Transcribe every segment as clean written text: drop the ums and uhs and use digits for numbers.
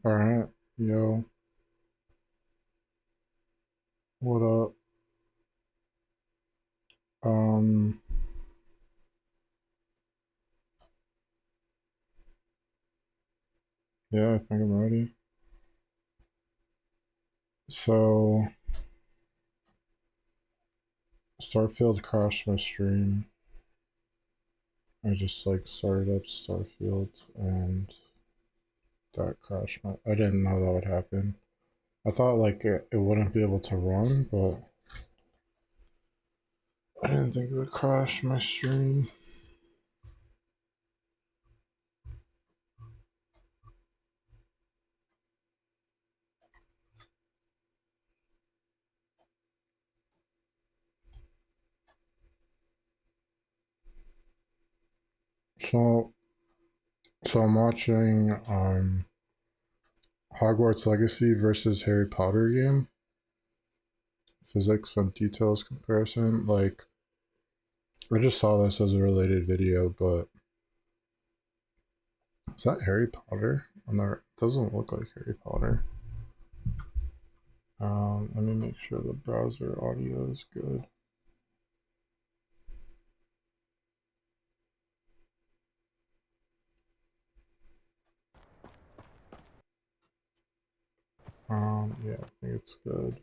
Alright, yo, what up? Um, yeah, I think I'm ready. So, Starfield crashed my stream. I just like started up Starfield and that crashed my. I didn't know that would happen. I thought like it wouldn't be able to run, but I didn't think it would crash my stream. So, so I'm watching Hogwarts Legacy versus Harry Potter game. Physics and details comparison. Like, I just saw this as a related video, but is that Harry Potter? It doesn't look like Harry Potter. Let me make sure the browser audio is good. Yeah, I think it's good.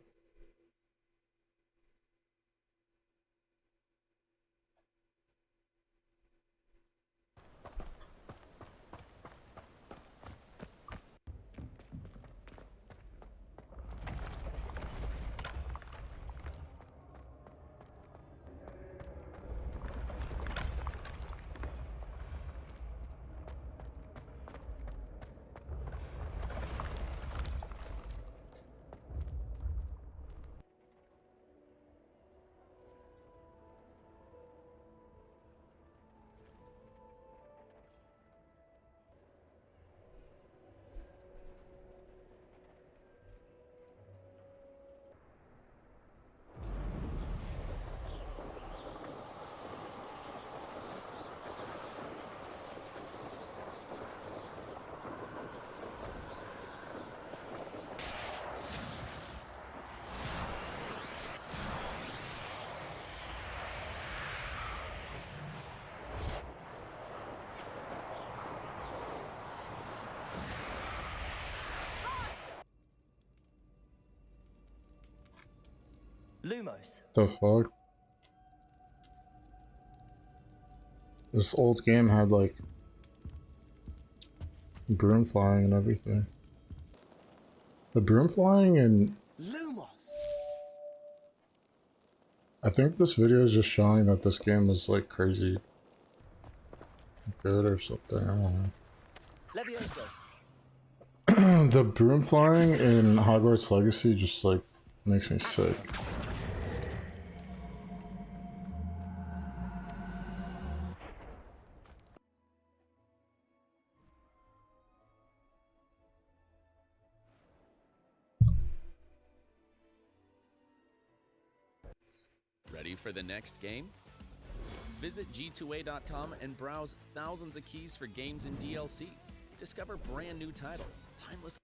Lumos. The fuck? This old game had like broom flying and everything. The broom flying and Lumos. I think this video is just showing that this game was like crazy good or something. I don't Levioso. know. The broom flying in Hogwarts Legacy just like makes me sick. Ready for the next game? Visit G2A.com and browse thousands of keys for games and DLC. Discover brand new titles, timeless.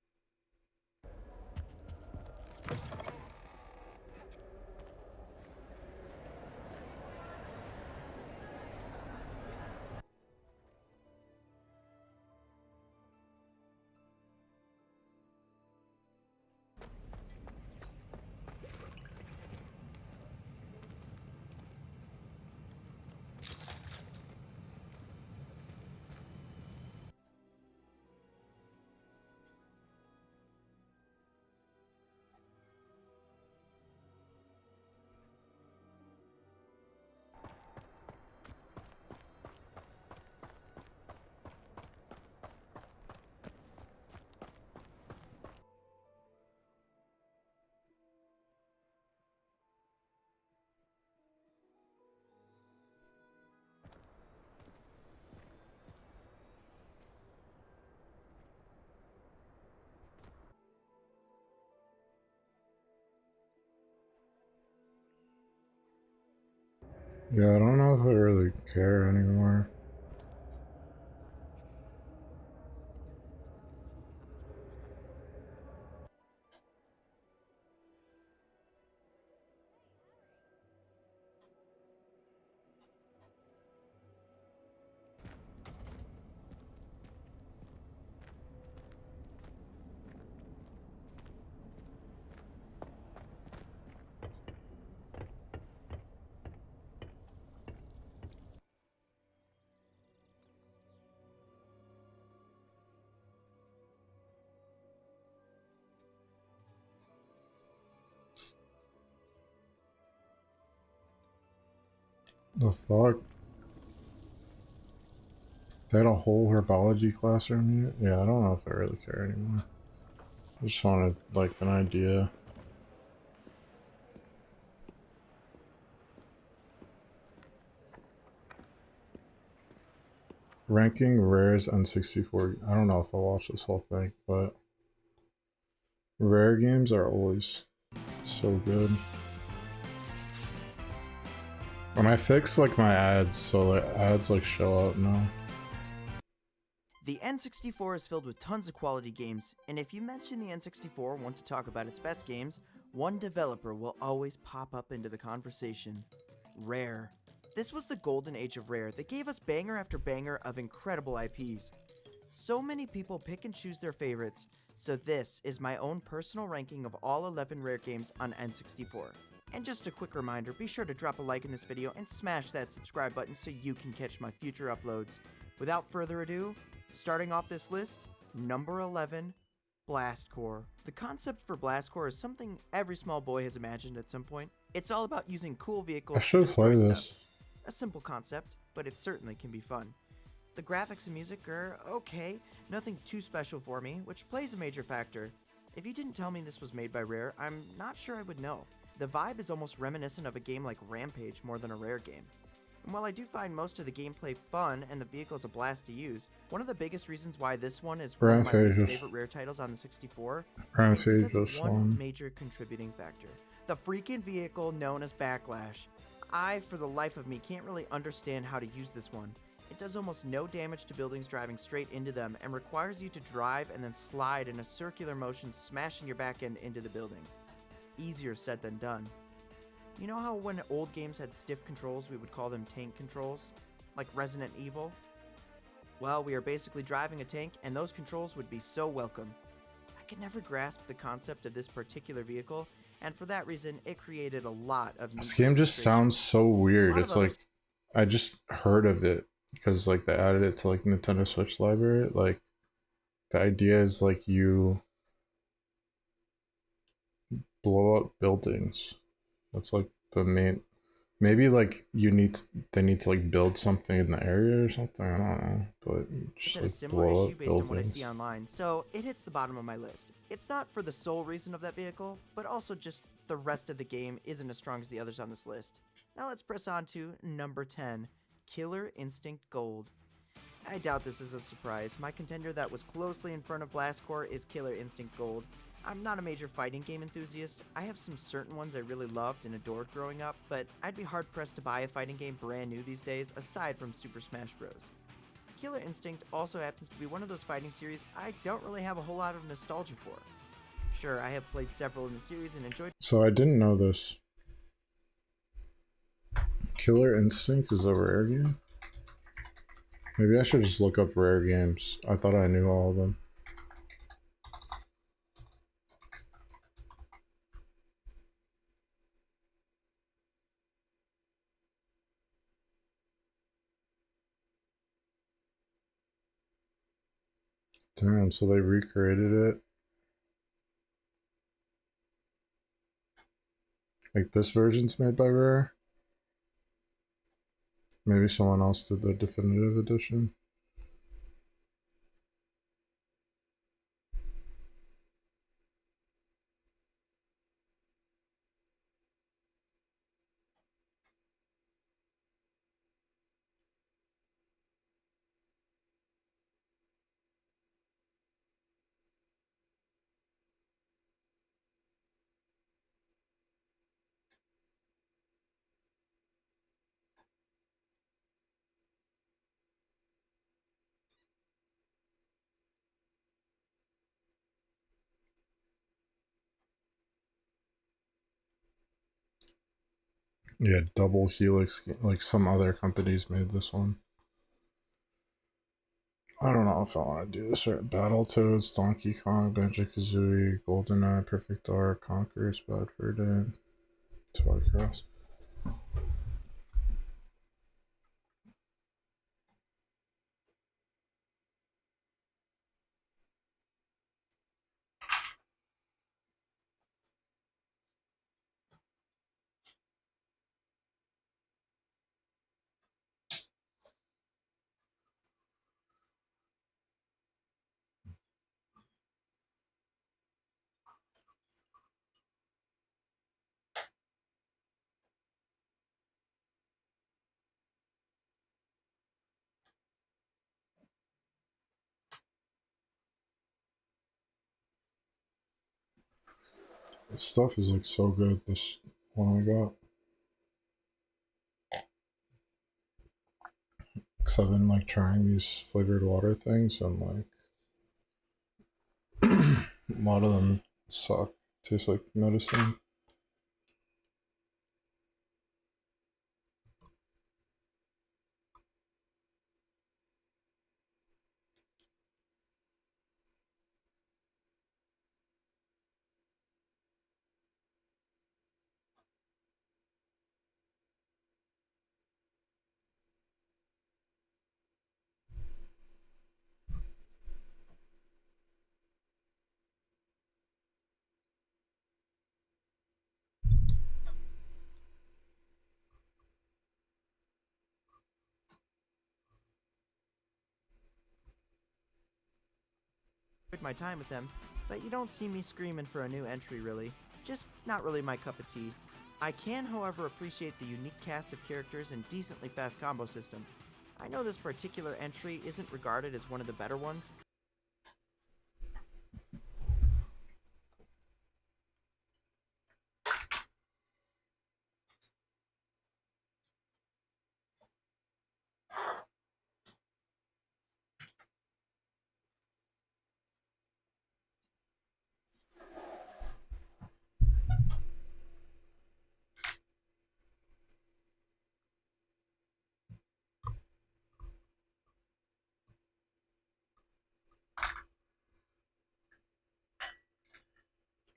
Yeah, I don't know if I really care anymore. The fuck? They had a whole herbology classroom yet? Yeah, I don't know if I really care anymore. I just wanted like an idea. Ranking rares N64. I don't know if I'll watch this whole thing, but Rare games are always so good. When I fix like my ads, so like ads like show up now. The N64 is filled with tons of quality games, and if you mention the N64 and want to talk about its best games, one developer will always pop up into the conversation. Rare. This was the golden age of Rare that gave us banger after banger of incredible IPs. So many people pick and choose their favorites, so this is my own personal ranking of all 11 Rare games on N64. And just a quick reminder, be sure to drop a like in this video and smash that subscribe button so you can catch my future uploads. Without further ado, starting off this list, number 11, Blast Core. The concept for Blast Core is something every small boy has imagined at some point. It's all about using cool vehicles I to should destroy play stuff. this. A simple concept, but it certainly can be fun. The graphics and music are okay, nothing too special for me, which plays a major factor. If you didn't tell me this was made by Rare, I'm not sure I would know. The vibe is almost reminiscent of a game like Rampage more than a Rare game. And while I do find most of the gameplay fun and the vehicles a blast to use, one of the biggest reasons why this one is one of my Rampage least is- favorite Rare titles on the 64 is Rampage because of was one fun. major contributing factor. The freaking vehicle known as Backlash. I, for the life of me, can't really understand how to use this one. It does almost no damage to buildings driving straight into them and requires you to drive and then slide in a circular motion, smashing your back end into the building. Easier said than done. You know how when old games had stiff controls, we would call them tank controls? Like Resident Evil? Well, we are basically driving a tank, and those controls would be so welcome. I could never grasp the concept of this particular vehicle, and for that reason, it created a lot of This neat game just illustrations. sounds so weird. A lot It's of like others- I just heard of it because like they added it to like Nintendo Switch library. Like the idea is like you blow up buildings. That's like the main. Maybe like they need to like build something in the area or something. I don't know, but you It's just had a like similar blow issue up based on what I buildings. see online, so it hits the bottom of my list. It's not for the sole reason of that vehicle, but also just the rest of the game isn't as strong as the others on this list. Now let's press on to number 10, Killer Instinct Gold. I doubt this is a surprise. My contender that was closely in front of Blast Core is Killer Instinct Gold. I'm not a major fighting game enthusiast. I have some certain ones I really loved and adored growing up, but I'd be hard pressed to buy a fighting game brand new these days aside from Super Smash Bros. Killer Instinct also happens to be one of those fighting series I don't really have a whole lot of nostalgia for. Sure, I have played several in the series and enjoyed. So I didn't know this. Killer Instinct is a rare game. Maybe I should just look up rare games. I thought I knew all of them. Damn, so they recreated it. Like this version's made by Rare. Maybe someone else did the definitive edition. Yeah, Double Helix. Like some other companies made this one. I don't know if I want to do this right. Battletoads, Donkey Kong, Banjo-Kazooie, GoldenEye, Perfect Dark, Conquerors, Bad Fur Day, Twycross. This stuff is like so good. This one I got. Cause I've been like trying these flavored water things and like a lot of them suck. Taste like medicine. My time with them, but you don't see me screaming for a new entry really. Just not really my cup of tea. I can, however, appreciate the unique cast of characters and decently fast combo system. I know this particular entry isn't regarded as one of the better ones.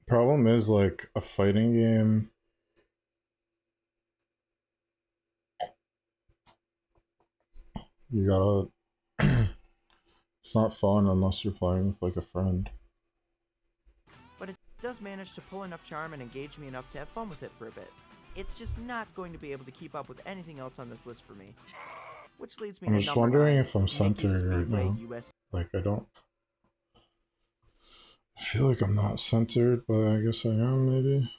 Problem is like a fighting game. You gotta. It's not fun unless you're playing with like a friend. But it does manage to pull enough charm and engage me enough to have fun with it for a bit. It's just not going to be able to keep up with anything else on this list for me. Which leads me I'm to just number wondering 9, if I'm Mickey centered right Speedway now. US. Like I don't. I feel like I'm not centered, but I guess I am maybe.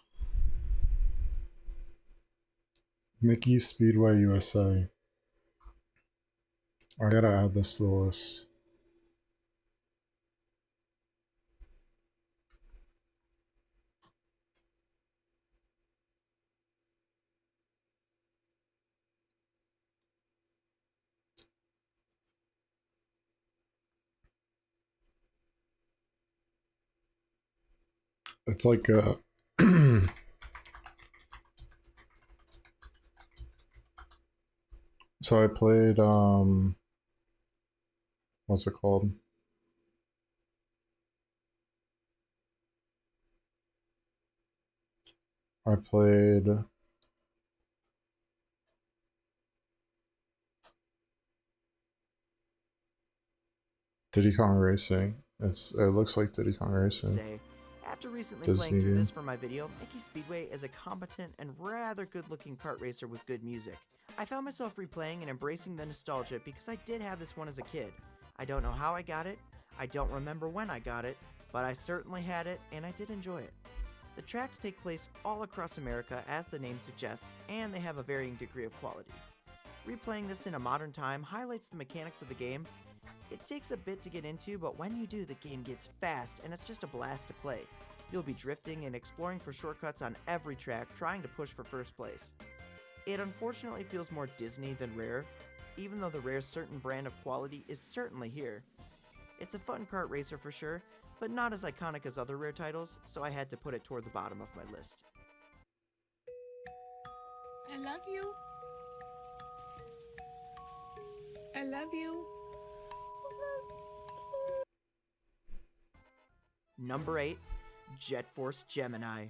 Mickey Speedway USA. I gotta add this to the list. It's like a. So I played what's it called? I played Diddy Kong Racing. It looks like Diddy Kong Racing. After recently Disney playing through game. this for my video, Mickey Speedway is a competent and rather good-looking kart racer with good music. I found myself replaying and embracing the nostalgia because I did have this one as a kid. I don't know how I got it, I don't remember when I got it, but I certainly had it and I did enjoy it. The tracks take place all across America as the name suggests, and they have a varying degree of quality. Replaying this in a modern time highlights the mechanics of the game. It takes a bit to get into, but when you do, the game gets fast and it's just a blast to play. You'll be drifting and exploring for shortcuts on every track, trying to push for first place. It unfortunately feels more Disney than Rare, even though the Rare's certain brand of quality is certainly here. It's a fun kart racer for sure, but not as iconic as other Rare titles, so I had to put it toward the bottom of my list. I love you. I love you. Number 8, Jet Force Gemini.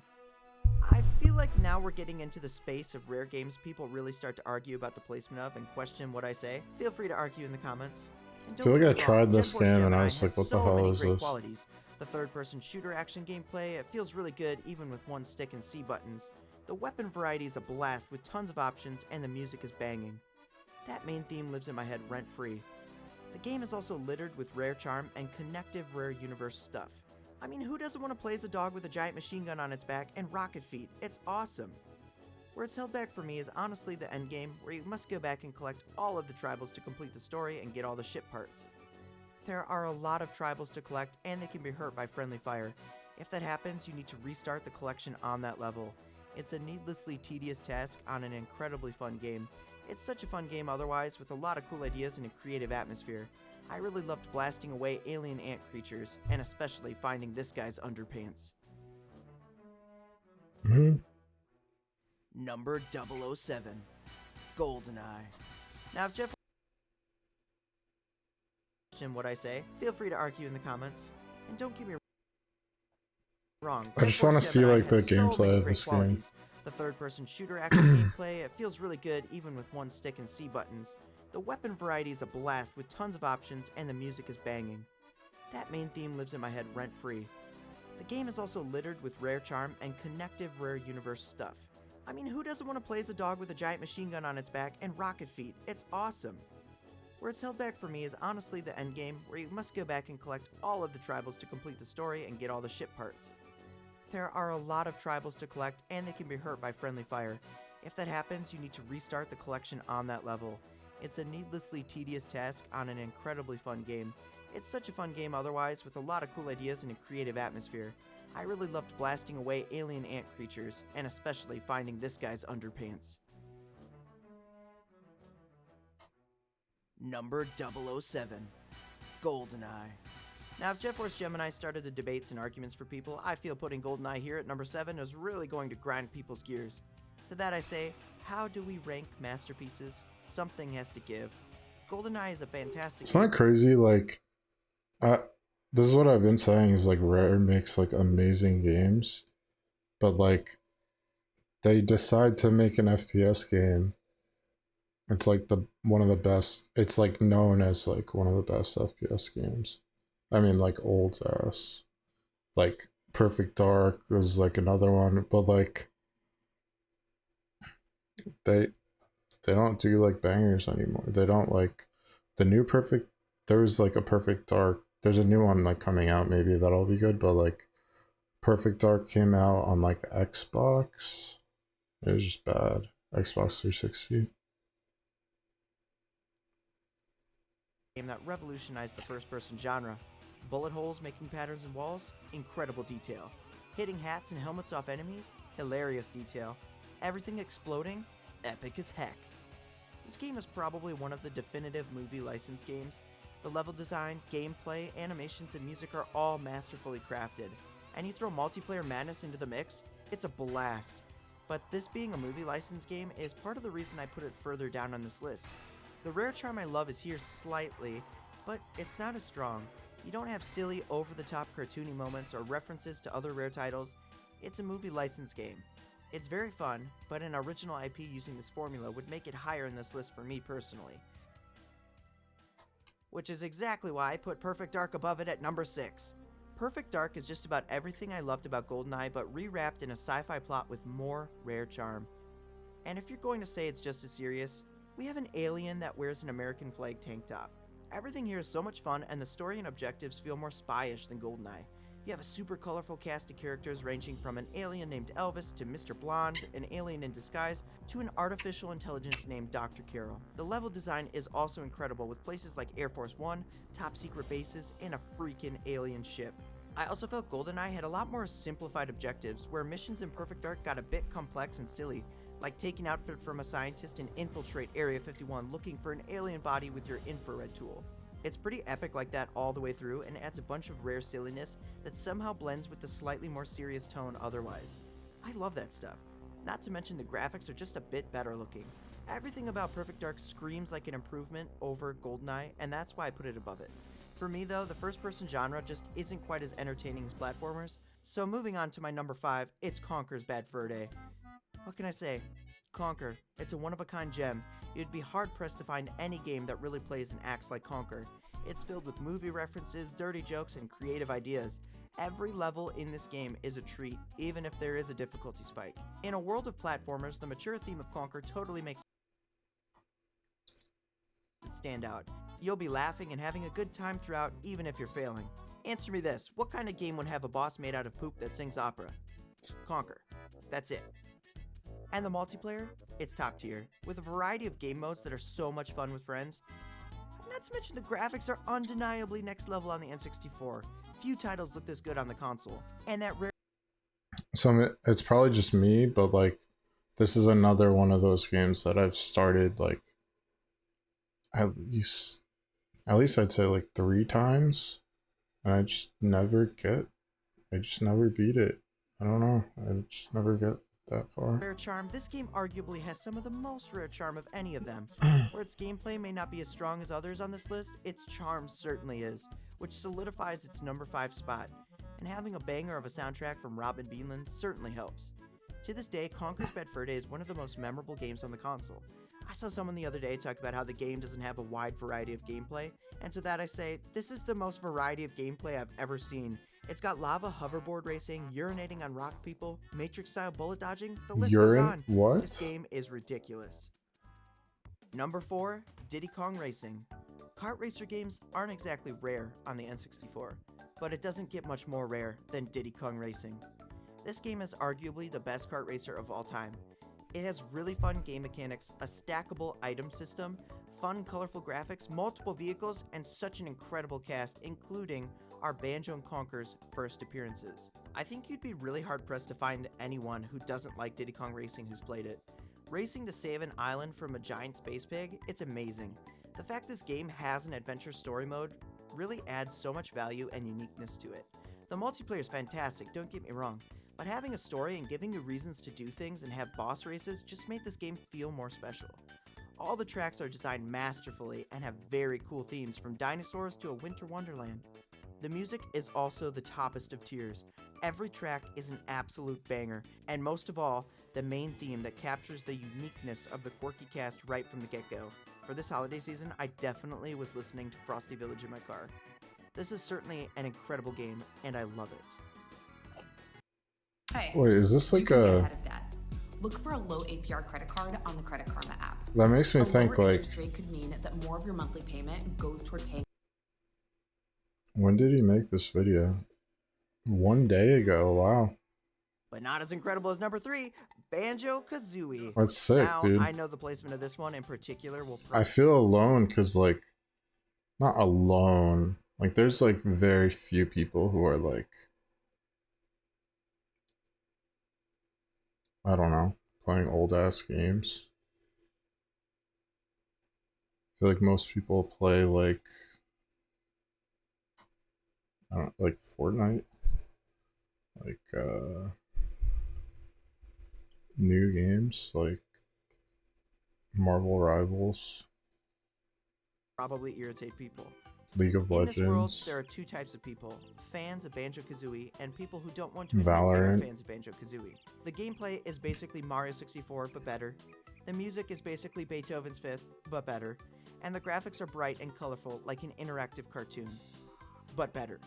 I feel like now we're getting into the space of Rare games people really start to argue about the placement of and question what I say. Feel free to argue in the comments. I feel like I tried this game and I was like, what the hell is this? Qualities. The third-person shooter action gameplay, it feels really good even with one stick and C buttons. The weapon variety is a blast with tons of options and the music is banging. That main theme lives in my head rent-free. The game is also littered with Rare charm and connective Rare universe stuff. I mean, who doesn't want to play as a dog with a giant machine gun on its back and rocket feet? It's awesome. Where it's held back for me is honestly the endgame, where you must go back and collect all of the tribals to complete the story and get all the ship parts. There are a lot of tribals to collect, and they can be hurt by friendly fire. If that happens, you need to restart the collection on that level. It's a needlessly tedious task on an incredibly fun game. It's such a fun game otherwise, with a lot of cool ideas and a creative atmosphere. I really loved blasting away alien ant creatures, and especially finding this guy's underpants. Number 007, GoldenEye. Now, if Jeff what I say, feel free to argue in the comments, and don't get me wrong. I just want to see like the gameplay of this game. The third-person shooter action gameplay, it feels really good even with one stick and C buttons. The weapon variety is a blast with tons of options, and the music is banging. That main theme lives in my head rent-free. The game is also littered with rare charm and connective rare universe stuff. I mean, who doesn't want to play as a dog with a giant machine gun on its back and rocket feet? It's awesome. Where it's held back for me is honestly the endgame, where you must go back and collect all of the tribals to complete the story and get all the ship parts. There are a lot of tribals to collect, and they can be hurt by friendly fire. If that happens, you need to restart the collection on that level. It's a needlessly tedious task on an incredibly fun game. It's such a fun game otherwise, with a lot of cool ideas and a creative atmosphere. I really loved blasting away alien ant creatures, and especially finding this guy's underpants. Number 007, GoldenEye. Now, if Jet Force Gemini started the debates and arguments for people, I feel putting GoldenEye here at number 7 is really going to grind people's gears. To that I say, how do we rank masterpieces? Something has to give. GoldenEye is a fantastic It's not crazy, like, this is what I've been saying, is like Rare makes like amazing games, but like, they decide to make an FPS game. It's like one of the best, it's like known as like one of the best FPS games. I mean, like old ass, like Perfect Dark was like another one, but like they don't do like bangers anymore. They don't like the new Perfect. There's like a Perfect Dark. There's a new one like coming out. Maybe that'll be good. But like Perfect Dark came out on like Xbox. It was just bad. Xbox 360. Game that revolutionized the first-person genre. Bullet holes making patterns in walls, incredible detail. Hitting hats and helmets off enemies, hilarious detail. Everything exploding, epic as heck. This game is probably one of the definitive movie license games. The level design, gameplay, animations, and music are all masterfully crafted. And you throw multiplayer madness into the mix, it's a blast. But this being a movie license game is part of the reason I put it further down on this list. The rare charm I love is here slightly, but it's not as strong. You don't have silly, over-the-top cartoony moments or references to other Rare titles. It's a movie license game. It's very fun, but an original IP using this formula would make it higher in this list for me personally. Which is exactly why I put Perfect Dark above it at number 6. Perfect Dark is just about everything I loved about GoldenEye, but rewrapped in a sci-fi plot with more Rare charm. And if you're going to say it's just as serious, we have an alien that wears an American flag tank top. Everything here is so much fun, and the story and objectives feel more spy-ish than GoldenEye. You have a super colorful cast of characters ranging from an alien named Elvis to Mr. Blonde, an alien in disguise, to an artificial intelligence named Dr. Carroll. The level design is also incredible, with places like Air Force One, top secret bases, and a freaking alien ship. I also felt GoldenEye had a lot more simplified objectives, where missions in Perfect Dark got a bit complex and silly, like take an outfit from a scientist and infiltrate Area 51 looking for an alien body with your infrared tool. It's pretty epic like that all the way through, and adds a bunch of rare silliness that somehow blends with the slightly more serious tone otherwise. I love that stuff. Not to mention the graphics are just a bit better looking. Everything about Perfect Dark screams like an improvement over GoldenEye, and that's why I put it above it. For me though, the first-person genre just isn't quite as entertaining as platformers, so moving on to my number 5, it's Conker's Bad Fur Day. What can I say? Conker, it's a one-of-a-kind gem. You'd be hard-pressed to find any game that really plays and acts like Conker. It's filled with movie references, dirty jokes, and creative ideas. Every level in this game is a treat, even if there is a difficulty spike. In a world of platformers, the mature theme of Conker totally makes it stand out. You'll be laughing and having a good time throughout, even if you're failing. Answer me this, what kind of game would have a boss made out of poop that sings opera? Conker. That's it. And the multiplayer? It's top tier, with a variety of game modes that are so much fun with friends. Not to mention the graphics are undeniably next level on the N64. Few titles look this good on the console, and that rare So it's probably just me, but like, this is another one of those games that I've started like at least I'd say like 3 times, and I just never beat it. I don't know. I just never get that far. rare charm, this game arguably has some of the most rare charm of any of them. Where its gameplay may not be as strong as others on this list, its charm certainly is, which solidifies its number 5 spot. And having a banger of a soundtrack from Robin Beanland certainly helps. To this day, Conker's Bad Fur Day is one of the most memorable games on the console. I saw someone the other day talk about how the game doesn't have a wide variety of gameplay, and to that I say, this is the most variety of gameplay I've ever seen. It's got lava hoverboard racing, urinating on rock people, Matrix-style bullet dodging, the list goes on. What? This game is ridiculous. Number 4, Diddy Kong Racing. Kart racer games aren't exactly rare on the N64, but it doesn't get much more rare than Diddy Kong Racing. This game is arguably the best kart racer of all time. It has really fun game mechanics, a stackable item system, fun colorful graphics, multiple vehicles, and such an incredible cast, including our Banjo & Conker's first appearances. I think you'd be really hard pressed to find anyone who doesn't like Diddy Kong Racing who's played it. Racing to save an island from a giant space pig, it's amazing. The fact this game has an adventure story mode really adds so much value and uniqueness to it. The multiplayer is fantastic, don't get me wrong, but having a story and giving you reasons to do things and have boss races just made this game feel more special. All the tracks are designed masterfully and have very cool themes, from dinosaurs to a winter wonderland. The music is also the toppest of tiers. Every track is an absolute banger, and most of all, the main theme that captures the uniqueness of the quirky cast right from the get-go. For this holiday season, I definitely was listening to Frosty Village in my car. This is certainly an incredible game, and I love it. Hey, Wait, is this you like can get a... ahead of that. Look for a low APR credit card on the Credit Karma app. That makes me A think lower like, interest rate could mean that more of your monthly payment goes toward paying. when did he make this video? 1 day ago, wow. But not as incredible as number 3, Banjo-Kazooie. That's sick, now, dude. I know the placement of this one in particular will... I feel alone because, like, not alone. Like, there's, like, very few people who are, like, I don't know, playing old-ass games. I feel like most people play, like, I don't know, like, Fortnite. Like, new games, like Marvel Rivals, probably irritate people. League of In this world, Legends, there are 2 types of people: fans of Banjo-Kazooie and people who don't want to admit they are Valorant. fans of Banjo-Kazooie. The gameplay is basically Mario 64, but better. The music is basically Beethoven's Fifth, but better. And the graphics are bright and colorful like an interactive cartoon, but better.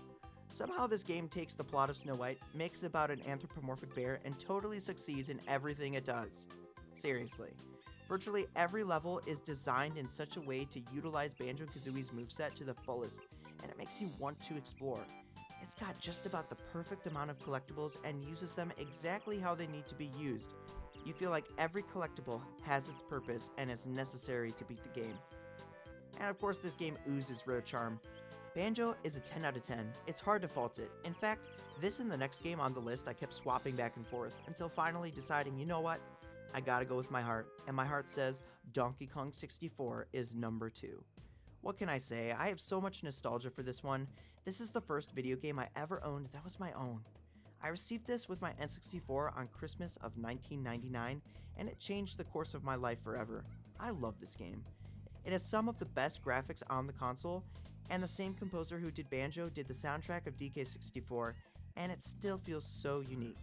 Somehow this game takes the plot of Snow White, makes it about an anthropomorphic bear, and totally succeeds in everything it does. Seriously. Virtually every level is designed in such a way to utilize Banjo-Kazooie's moveset to the fullest, and it makes you want to explore. It's got just about the perfect amount of collectibles and uses them exactly how they need to be used. You feel like every collectible has its purpose and is necessary to beat the game. And of course this game oozes rare charm. Banjo is a 10 out of 10. It's hard to fault it. In fact, this and the next game on the list I kept swapping back and forth until finally deciding, you know what? I gotta go with my heart, and my heart says Donkey Kong 64 is number 2. What can I say? I have so much nostalgia for this one. This is the first video game I ever owned that was my own. I received this with my N64 on Christmas of 1999, and it changed the course of my life forever. I love this game. It has some of the best graphics on the console, and the same composer who did Banjo did the soundtrack of DK64, and it still feels so unique.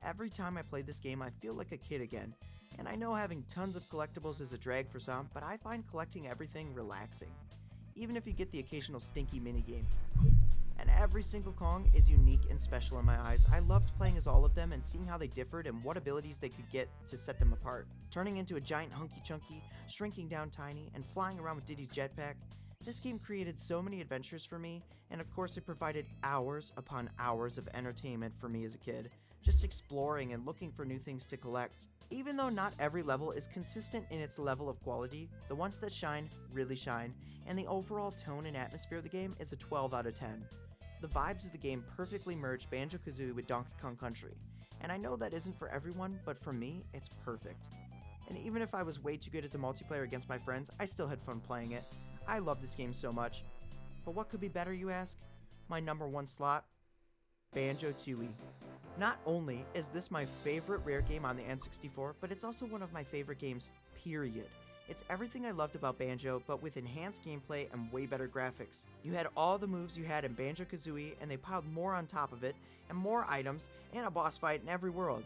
Every time I play this game, I feel like a kid again, and I know having tons of collectibles is a drag for some, but I find collecting everything relaxing, even if you get the occasional stinky minigame. And every single Kong is unique and special in my eyes. I loved playing as all of them and seeing how they differed and what abilities they could get to set them apart. Turning into a giant hunky chunky, shrinking down tiny, and flying around with Diddy's jetpack. This game created so many adventures for me, and of course it provided hours upon hours of entertainment for me as a kid. just exploring and looking for new things to collect. Even though not every level is consistent in its level of quality, the ones that shine really shine, and the overall tone and atmosphere of the game is a 12 out of 10. The vibes of the game perfectly merge Banjo-Kazooie with Donkey Kong Country, and I know that isn't for everyone, but for me, it's perfect. And even if I was way too good at the multiplayer against my friends, I still had fun playing it. I love this game so much. But what could be better, you ask? My number one slot? Banjo-Tooie. Not only is this my favorite Rare game on the N64, but it's also one of my favorite games, period. It's everything I loved about Banjo, but with enhanced gameplay and way better graphics. You had all the moves you had in Banjo-Kazooie, and they piled more on top of it, and more items, and a boss fight in every world.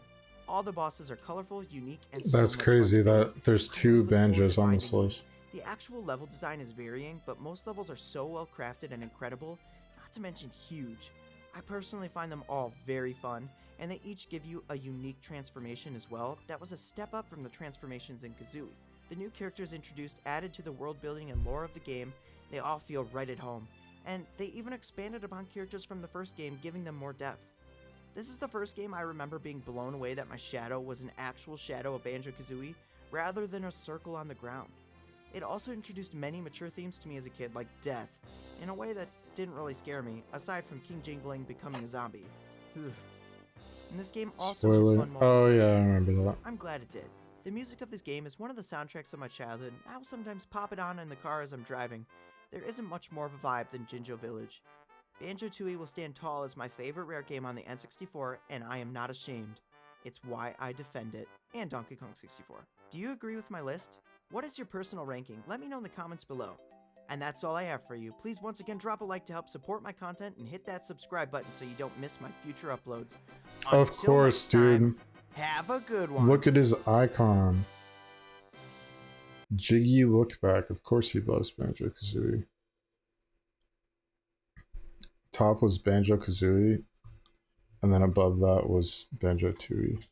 All the bosses are colorful, unique, and so That's much crazy fun to face. that there's I two always look forward to banjos on this finding list. the actual level design is varying, but most levels are so well crafted and incredible, not to mention huge. I personally find them all very fun, and they each give you a unique transformation as well that was a step up from the transformations in Kazooie. The new characters introduced added to the world building and lore of the game, they all feel right at home, and they even expanded upon characters from the first game, giving them more depth. This is the first game I remember being blown away that my shadow was an actual shadow of Banjo-Kazooie rather than a circle on the ground. It also introduced many mature themes to me as a kid, like death, in a way that didn't really scare me, aside from King Jingling becoming a zombie. Ugh. And this game also has Spoiler. fun multiplayer. Oh yeah, I remember that. I'm glad it did. The music of this game is one of the soundtracks of my childhood, and I'll sometimes pop it on in the car as I'm driving. There isn't much more of a vibe than Jinjo Village. Banjo-Tooie will stand tall as my favorite Rare game on the N64, and I am not ashamed. It's why I defend it, and Donkey Kong 64. Do you agree with my list? What is your personal ranking? Let me know in the comments below. And that's all I have for you. Please once again drop a like to help support my content and hit that subscribe button so you don't miss my future uploads. Of Until course, next time, dude. have a good one. Look at his icon. Jiggy Lookback. Of course he loves Banjo-Kazooie. Top was Banjo-Kazooie, and then above that was Banjo-Tooie.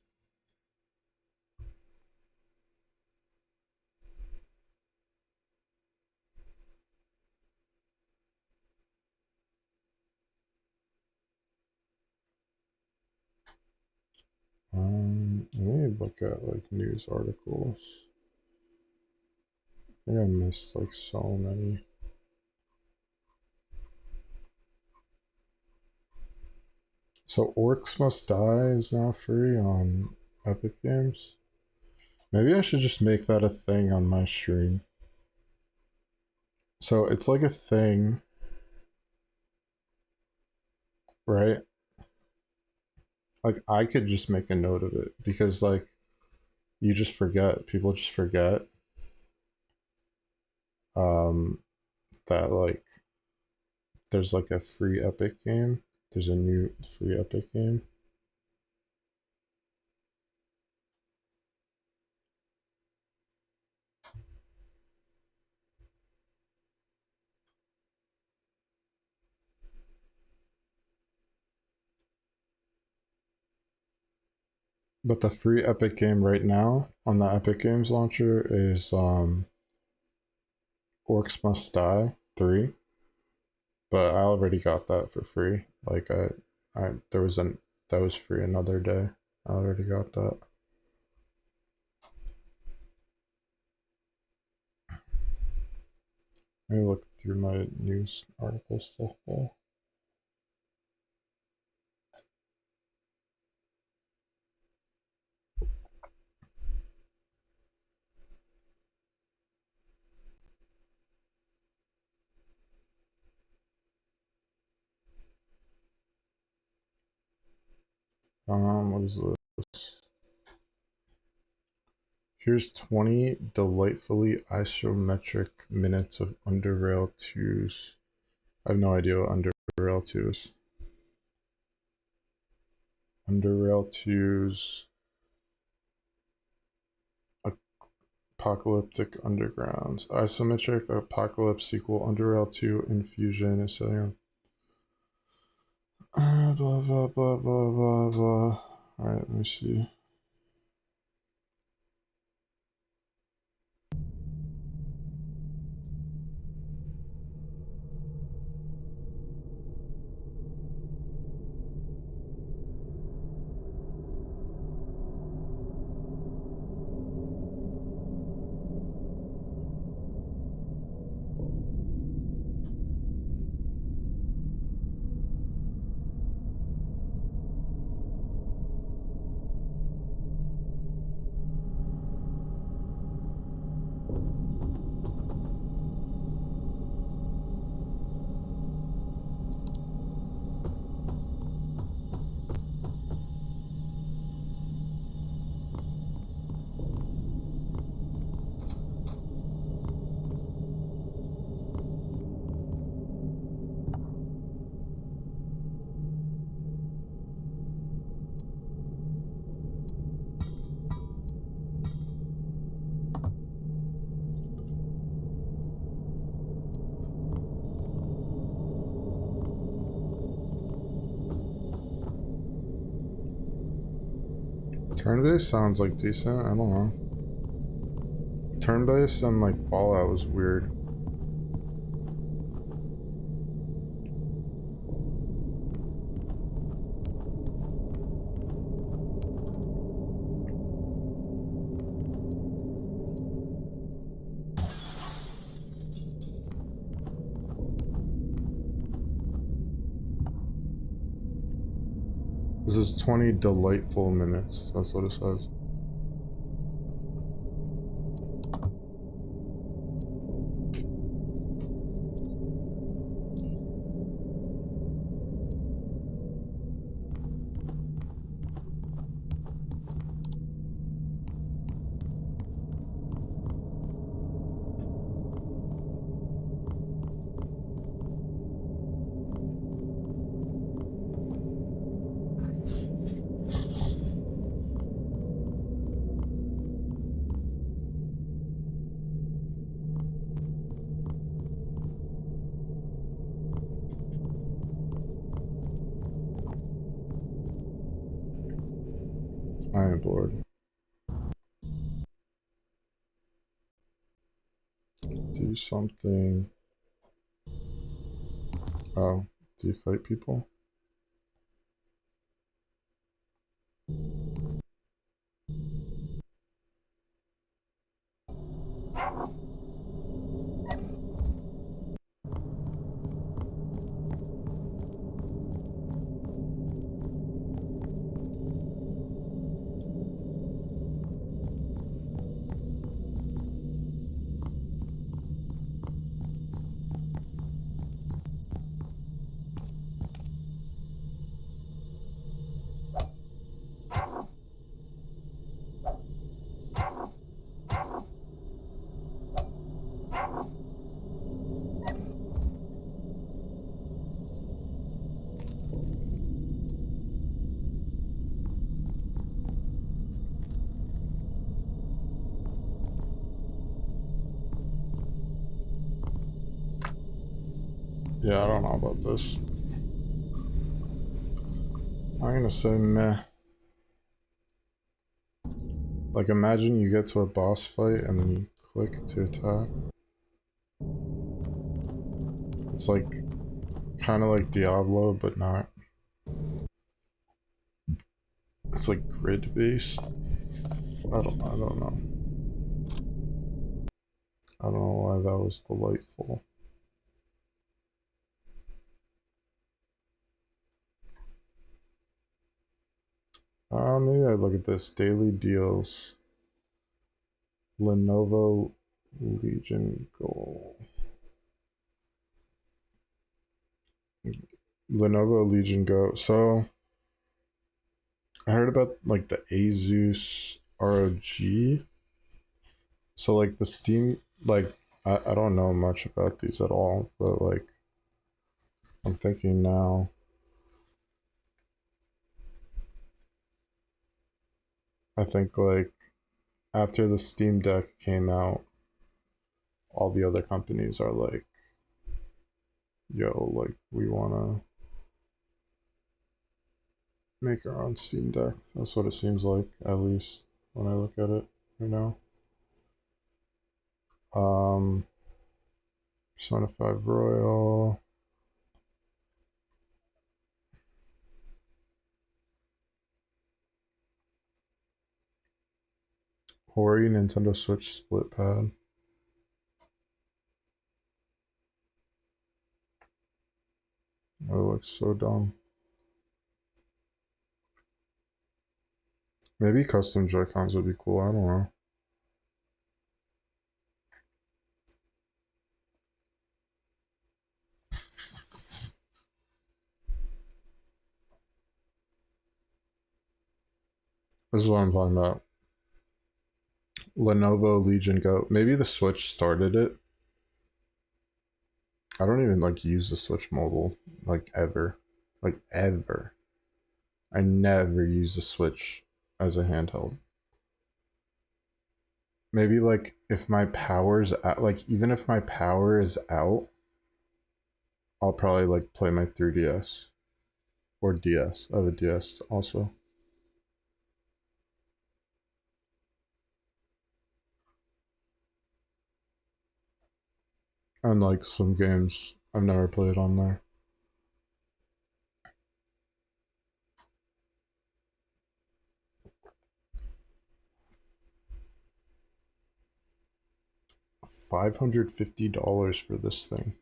Let me look at like news articles. I think I missed like so many. So Orcs Must Die is now free on Epic Games. Maybe I should just make that a thing on my stream. So it's like a thing, right? Like I could just make a note of it because like you just forget. People just forget that like there's like a free Epic game. There's a new free Epic game. But the free Epic game right now on the Epic Games launcher is Orcs Must Die 3. But I already got that for free. Like there was that was free another day. I already got that. Let me look through my news article stuff there. What is this? Here's 20 delightfully isometric minutes of Underrail 2's. I have no idea what Underrail 2 is. Underrail 2's Apocalyptic Undergrounds. Isometric Apocalypse sequel Underrail 2 Infusion is setting on. Blah, blah, blah, blah, blah, blah. Alright, let me see. Turn-based sounds like decent. I don't know. Turn-based and like Fallout was weird. This is 20 delightful minutes. That's what it says. I am bored. Do something. Oh, do you fight people? Yeah, I don't know about this. I'm gonna say meh. Like, imagine you get to a boss fight and then you click to attack. It's like kind of like Diablo, but not. It's like grid based. I don't know. I don't know why that was delightful. Maybe I look at this. Daily deals. Lenovo Legion Go. Lenovo Legion Go. So I heard about like the Asus ROG. So like the Steam, like I don't know much about these at all, but like I'm thinking now. I think like after the Steam Deck came out, all the other companies are like, yo, like we wanna make our own Steam Deck. That's what it seems like, at least when I look at it right now. Persona 5 Royal. Hori Nintendo Switch split pad. It looks so dumb. Maybe custom Joy-Cons would be cool, I don't know. This is what I'm talking about. Lenovo Legion Go. Maybe the Switch started it. I don't even like use the Switch mobile, like ever. Like ever. I never use the Switch as a handheld. Maybe like if my power's out, like even if my power is out, I'll probably like play my 3DS or DS. I have a DS also. And like some games I've never played on there. $550 for this thing.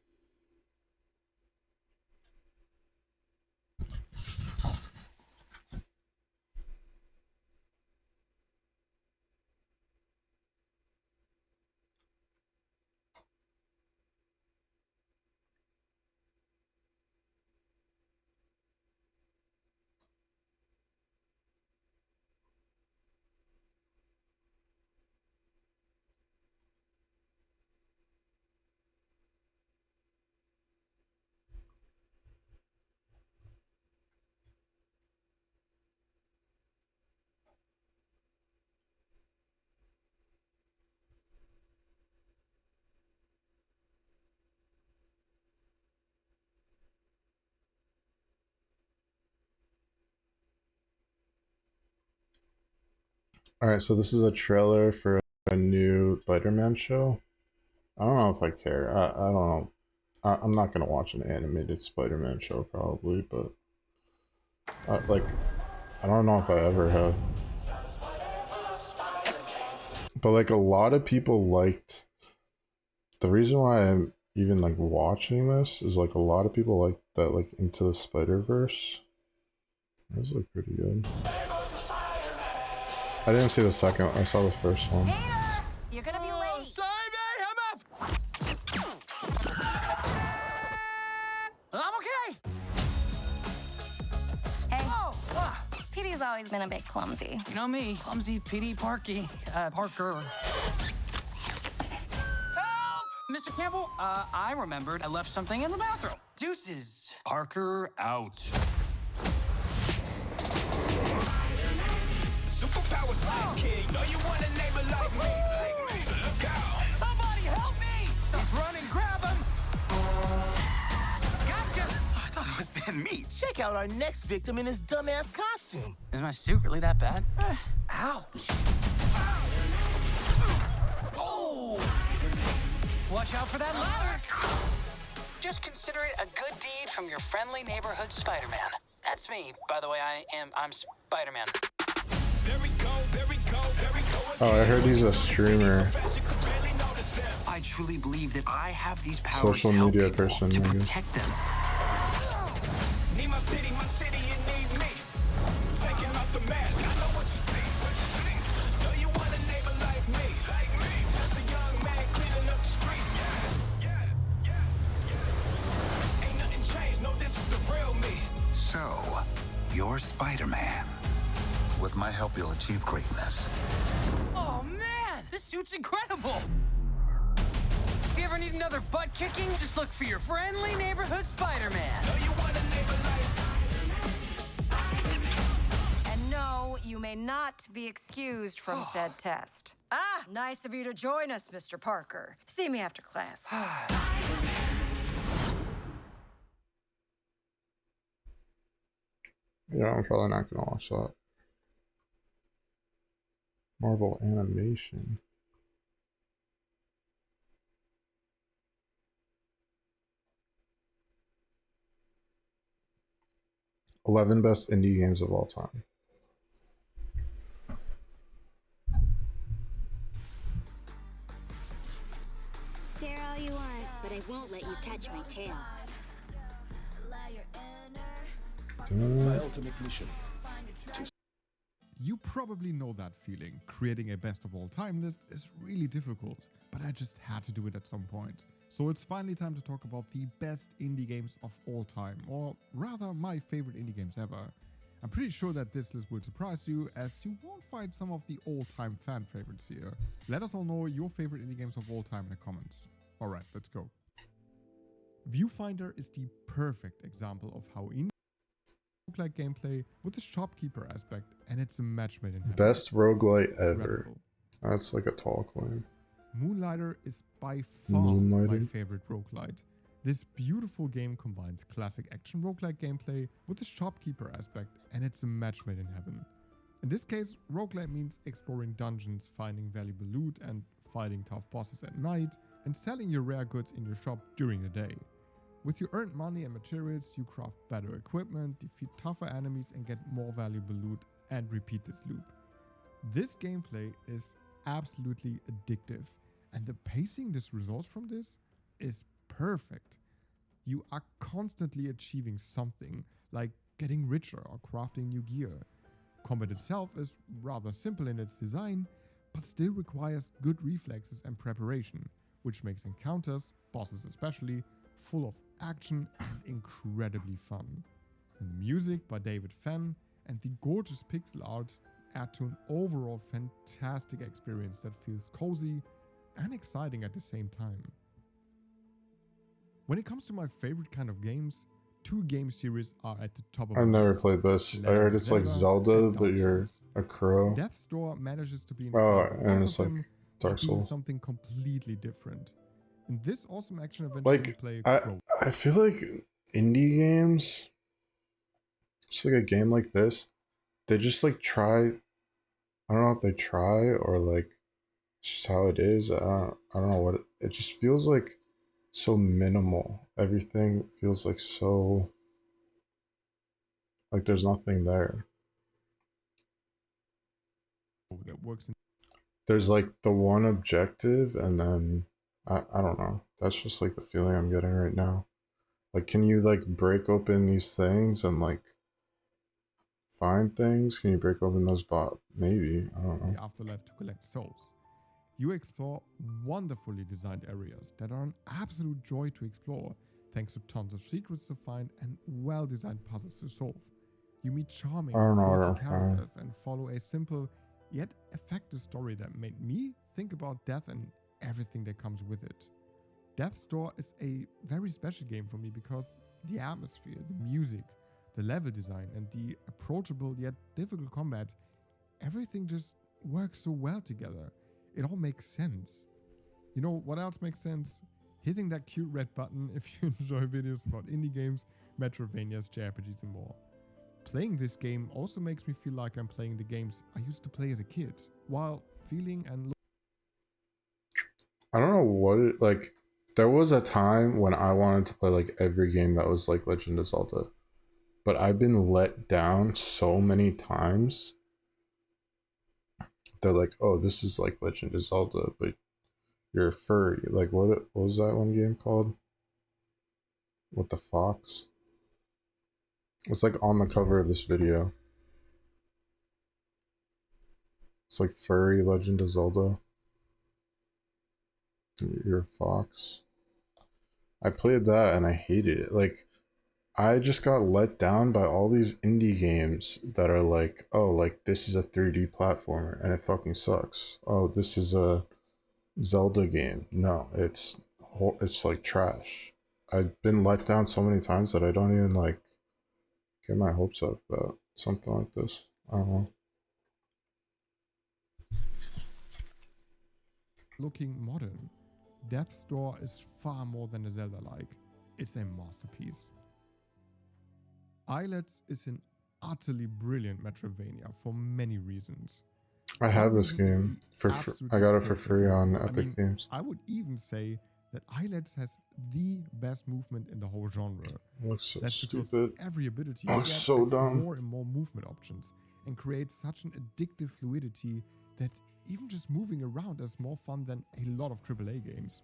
Alright, so this is a trailer for a new Spider-Man show. I don't know if I care. I don't know. I'm not gonna watch an animated Spider-Man show probably, but like, I don't know if I ever have. But like a lot of people liked. The reason why I'm even like watching this is like a lot of people like that, like Into the Spider-Verse. Those look pretty good. I didn't see the second one. I saw the first one. Peter, you're gonna be late. Sorry, man, I'm up. I'm okay. Hey, Oh, Petey's always been a bit clumsy. you know me, clumsy, Petey, Parker. Help! Mr. Campbell, I remembered I left something in the bathroom. Deuces. Parker out. Superpower size kid, know you want a neighbor like me. Look out. Somebody help me! He's running, grab him! Gotcha! I thought it was Dan Meat. Check out our next victim in his dumbass costume. Is my suit really that bad? Ouch. Oh! Watch out for that ladder! Just consider it a good deed from your friendly neighborhood Spider-Man. That's me, by the way. I'm Spider-Man. There we go, there we go, there we go. Oh, I heard he's a streamer. I truly believe that I have these powers Social to help media people, person, to maybe. protect them. Need my city, you need me. Taking off the mask, I know what you see. Know you want a neighbor like me. Just a young man cleaning up the streets. Ain't nothing changed, no, this is the real me. So, you're Spider-Man. With my help, you'll achieve greatness. Oh, man! This suit's incredible! If you ever need another butt kicking, just look for your friendly neighborhood Spider-Man. Know you want a neighbor like And no, you may not be excused from said test. Ah, nice of you to join us, Mr. Parker. See me after class. Yeah, I'm probably not gonna watch that. Marvel animation. "11 best indie games of all time." Stare all you want, but I won't let you touch my tail. My ultimate mission. You probably know that feeling. Creating a best of all time list is really difficult, but I just had to do it at some point. So it's finally time to talk about the best indie games of all time, or rather my favorite indie games ever. I'm pretty sure that this list will surprise you, as you won't find some of the all-time fan favorites here. Let us all know your favorite indie games of all time in the comments. Alright, let's go. Viewfinder is the perfect example of how indie roguelike gameplay with the shopkeeper aspect, and it's a match made in heaven. Best roguelite ever. Incredible. That's like a tall claim. Moonlighter is by far my Moonlighter? favorite roguelite. This beautiful game combines classic action roguelike gameplay with the shopkeeper aspect, and it's a match made in heaven. In this case, roguelite means exploring dungeons, finding valuable loot, and fighting tough bosses at night, and selling your rare goods in your shop during the day. With your earned money and materials, you craft better equipment, defeat tougher enemies, and get more valuable loot, and repeat this loop. This gameplay is absolutely addictive, and the pacing this results from this is perfect. You are constantly achieving something, like getting richer or crafting new gear. Combat itself is rather simple in its design, but still requires good reflexes and preparation, which makes encounters, bosses especially, full of action and incredibly fun. And the music by David Fenn and the gorgeous pixel art add to an overall fantastic experience that feels cozy and exciting at the same time. When it comes to my favorite kind of games, two game series are at the top of I've my never list. played this. I Legend heard of it's like Zelda, and but Dark you're Souls. a crow. Death's Door manages to be Oh, inspired by and both it's of like them, Dark but being Souls. something completely different. In this awesome action adventure, Like, you play a I crow. I feel like indie games, just like a game like this, they just like try. I don't know if they try or like it's just how it is. I don't know what it just feels like. So minimal. Everything feels like so. Like there's nothing there. That works in There's like the one objective, and then I don't know. That's just like the feeling I'm getting right now. Like, can you like break open these things and like find things? Can you break open those maybe. I don't know. the afterlife to collect souls. You explore wonderfully designed areas that are an absolute joy to explore, thanks to tons of secrets to find and well-designed puzzles to solve. You meet charming, I don't know what quirky I'm saying. characters and follow a simple yet effective story that made me think about death and everything that comes with it. Death's Door is a very special game for me because the atmosphere, the music, the level design, and the approachable yet difficult combat, everything just works so well together. It all makes sense. You know what else makes sense? Hitting that cute red button if you enjoy videos about indie games, Metroidvanias, JRPGs, and more. Playing this game also makes me feel like I'm playing the games I used to play as a kid, while feeling and I don't know what it like. There was a time when I wanted to play like every game that was like Legend of Zelda, but I've been let down so many times. They're like, oh, this is like Legend of Zelda, but you're a furry. Like, what was that one game called? With the fox? It's like on the cover of this video. It's like furry Legend of Zelda. You're a fox. I played that and I hated it. Like, I just got let down by all these indie games that are like, oh, like this is a 3D platformer and it fucking sucks. Oh, this is a Zelda game. No, it's like trash. I've been let down so many times that I don't even like get my hopes up about something like this. I don't know. looking modern. Death's Door is far more than a Zelda-like. It's a masterpiece. Islets is an utterly brilliant Metroidvania for many reasons. I have this game for I got it for free on Epic Games. I would even say that Islets has the best movement in the whole genre. Looks so That's stupid. because every ability you Looks get so adds dumb. more and more movement options and creates such an addictive fluidity that even just moving around is more fun than a lot of AAA games.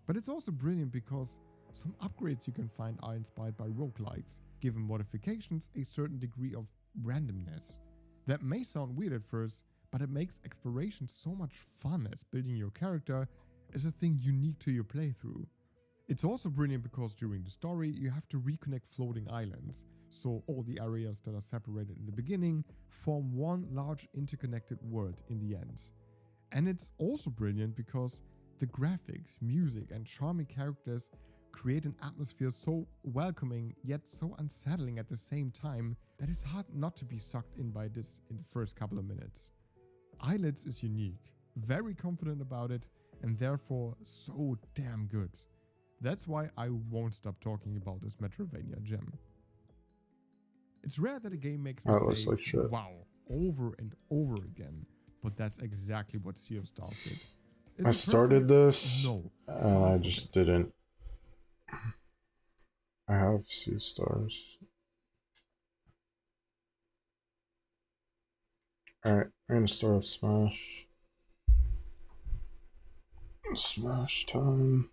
But it's also brilliant because some upgrades you can find are inspired by roguelikes, giving modifications a certain degree of randomness. That may sound weird at first, but it makes exploration so much fun, as building your character is a thing unique to your playthrough. It's also brilliant because during the story you have to reconnect floating islands, so all the areas that are separated in the beginning form one large interconnected world in the end. And it's also brilliant because the graphics, music, and charming characters create an atmosphere so welcoming yet so unsettling at the same time that it's hard not to be sucked in by this in the first couple of minutes. Islets is unique, very confident about it, and therefore so damn good. That's why I won't stop talking about this Metroidvania gem. It's rare that a game makes me say, like shit. wow, over and over again, but that's exactly what Sea of Stars did. Is I it started perfect? this, No. and I just didn't. I have sea stars. Alright, I'm gonna start up Smash. Smash time.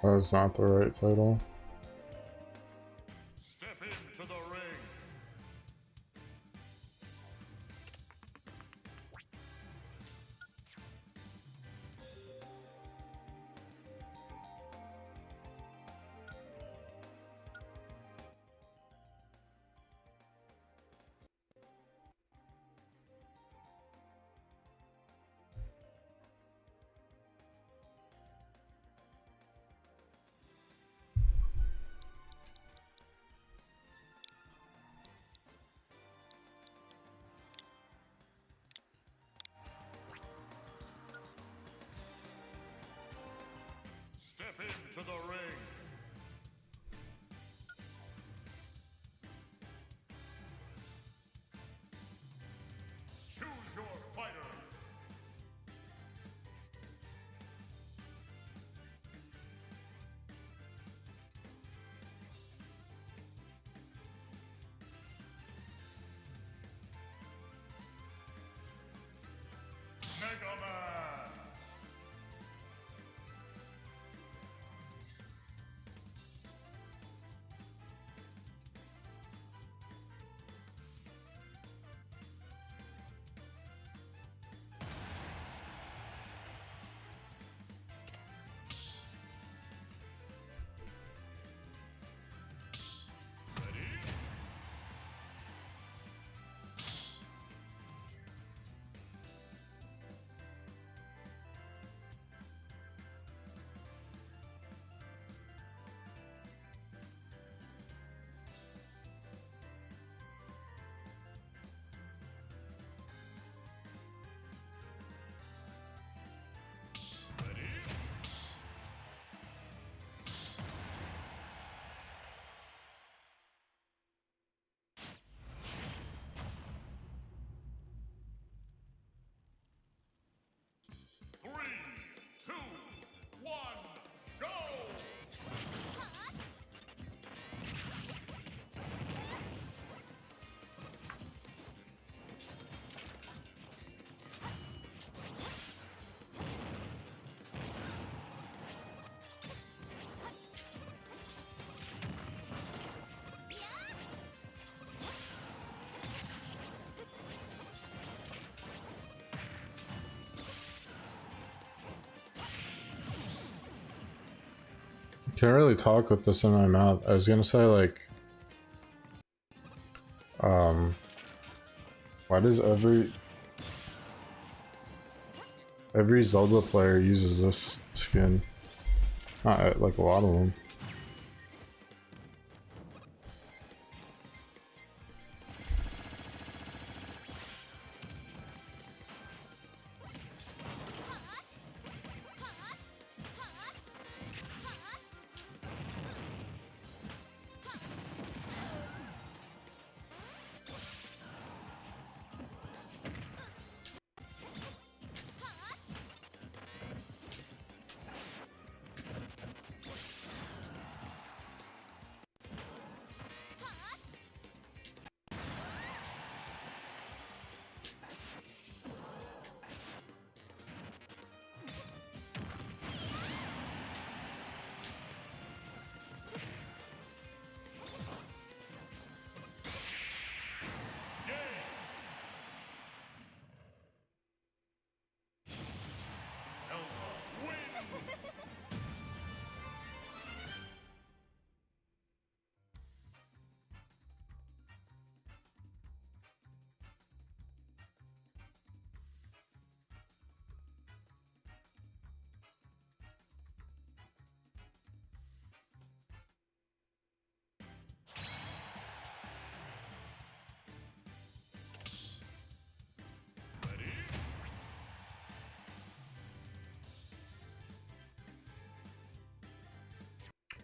That was not the right title. Step into the ring. Step into the ring. Choose your fighter. Mega Man. Can't really talk with this in my mouth. I was gonna say, like, Why does every Zelda player uses this skin? Not like a lot of them.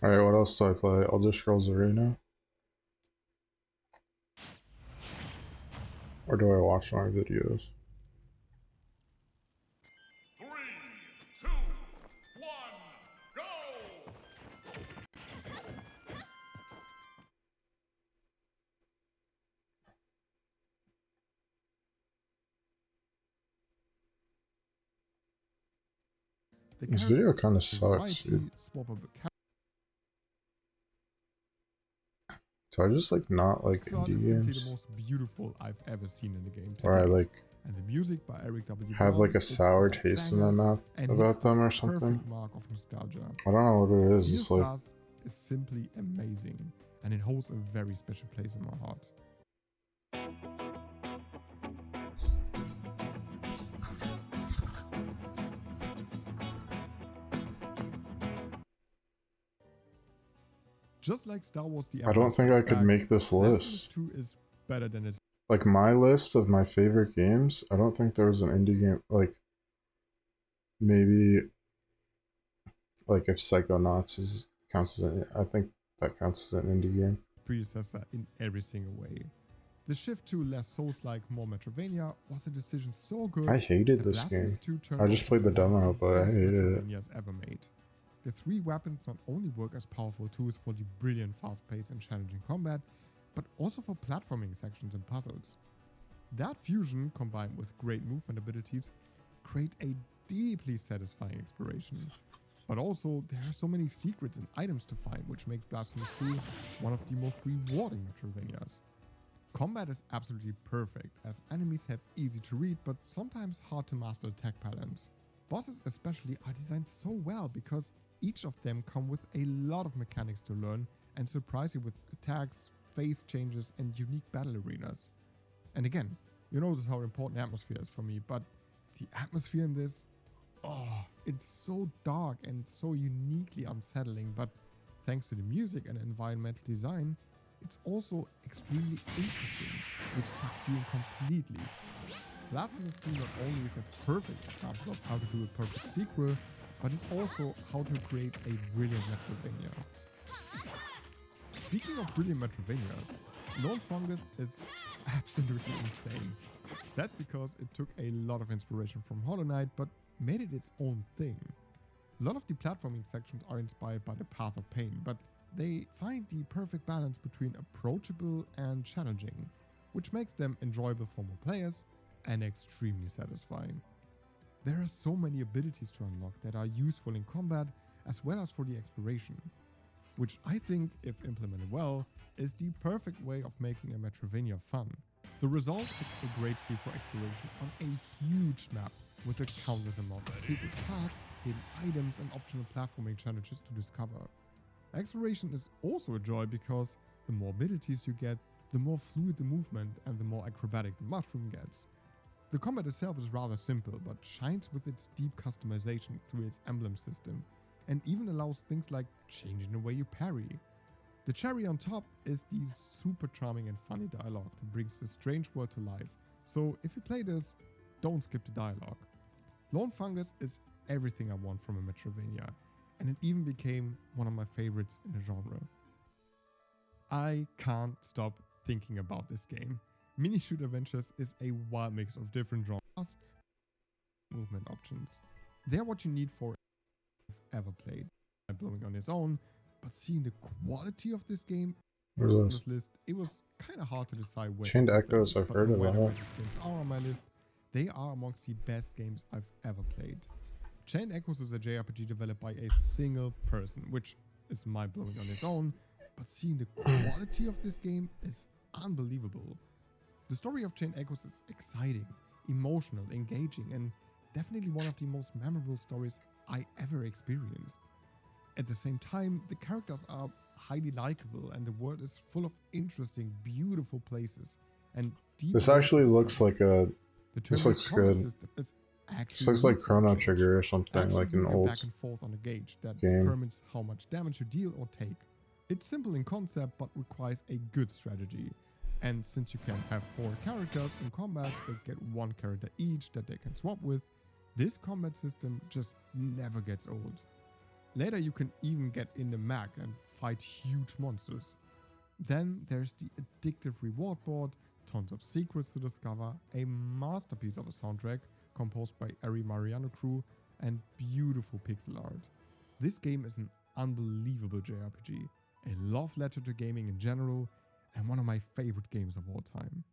Alright, what else do I play? Elder Scrolls Arena? Or do I watch my videos? 3, 2, 1, go! This video kind of sucks, dude. So I just like not like indie games. The most beautiful I've ever seen in a game. Where I like and the music by Eric W. have like a sour taste in my mouth about them or something. Mark of nostalgia. I don't know what it is. It's like is simply amazing, and it holds a very special place in my heart. Just like Star Wars: The I don't think I could make this list. 2 is better than it. Like my list of my favorite games, I don't think there was an indie game like maybe like if Psychonauts counts as an, I think that counts as an indie game. Predecessor in every single way. The shift to less Souls-like, more Metroidvania was a decision so good. I hated this game. I just played the demo, but I hated it. Ever made. The 3 weapons not only work as powerful tools for the brilliant fast-paced and challenging combat, but also for platforming sections and puzzles. That fusion, combined with great movement abilities, create a deeply satisfying exploration. But also, there are so many secrets and items to find, which makes Blasphemous 2 one of the most rewarding Metroidvanias. Combat is absolutely perfect, as enemies have easy to read but sometimes hard to master attack patterns. Bosses especially are designed so well because each of them come with a lot of mechanics to learn and surprise you with attacks, phase changes, and unique battle arenas. And again, you notice how important atmosphere is for me, but the atmosphere in this, it's so dark and so uniquely unsettling, but thanks to the music and environmental design, it's also extremely interesting, which sucks you in completely. Blasphemous 2 not only is a perfect example of how to do a perfect sequel, but it's also how to create a brilliant Metroidvania. Speaking of brilliant Metroidvanias, Lone Fungus is absolutely insane. That's because it took a lot of inspiration from Hollow Knight, but made it its own thing. A lot of the platforming sections are inspired by the Path of Pain, but they find the perfect balance between approachable and challenging, which makes them enjoyable for more players and extremely satisfying. There are so many abilities to unlock that are useful in combat as well as for the exploration, which I think, if implemented well, is the perfect way of making a Metroidvania fun. The result is a great feel for exploration on a huge map with a countless amount of secret paths, hidden items, and optional platforming challenges to discover. Exploration is also a joy because the more abilities you get, the more fluid the movement and the more acrobatic the mushroom gets. The combat itself is rather simple, but shines with its deep customization through its emblem system, and even allows things like changing the way you parry. The cherry on top is the super charming and funny dialogue that brings the strange world to life, so if you play this, don't skip the dialogue. Lone Fungus is everything I want from a Metroidvania, and it even became one of my favorites in the genre. I can't stop thinking about this game. Mini Shoot Adventures is a wild mix of different genres, movement options. They're what you need for ever played. Blowing on its own, but seeing the quality of this game on this list, it was kind of hard to decide which. Chained Echoes, I've heard of that. These games are on my list. They are amongst the best games I've ever played. Chained Echoes is a JRPG developed by a single person, which is mind-blowing on its own, but seeing the quality of this game is unbelievable. The story of Chained Echoes is exciting, emotional, engaging, and definitely one of the most memorable stories I ever experienced. At the same time, the characters are highly likable and the world is full of interesting, beautiful places. And this actually looks like a... This looks good. This looks like Chrono Trigger or something, like an old back and forth on a gauge that game. determines how much damage you deal or take. It's simple in concept, but requires a good strategy. And since you can have 4 characters in combat, they get 1 character each that they can swap with. This combat system just never gets old. Later you can even get in the mech and fight huge monsters. Then there's the addictive reward board, tons of secrets to discover, a masterpiece of a soundtrack composed by Ari Mariano Crew, and beautiful pixel art. This game is an unbelievable JRPG, a love letter to gaming in general, and one of my favorite games of all time.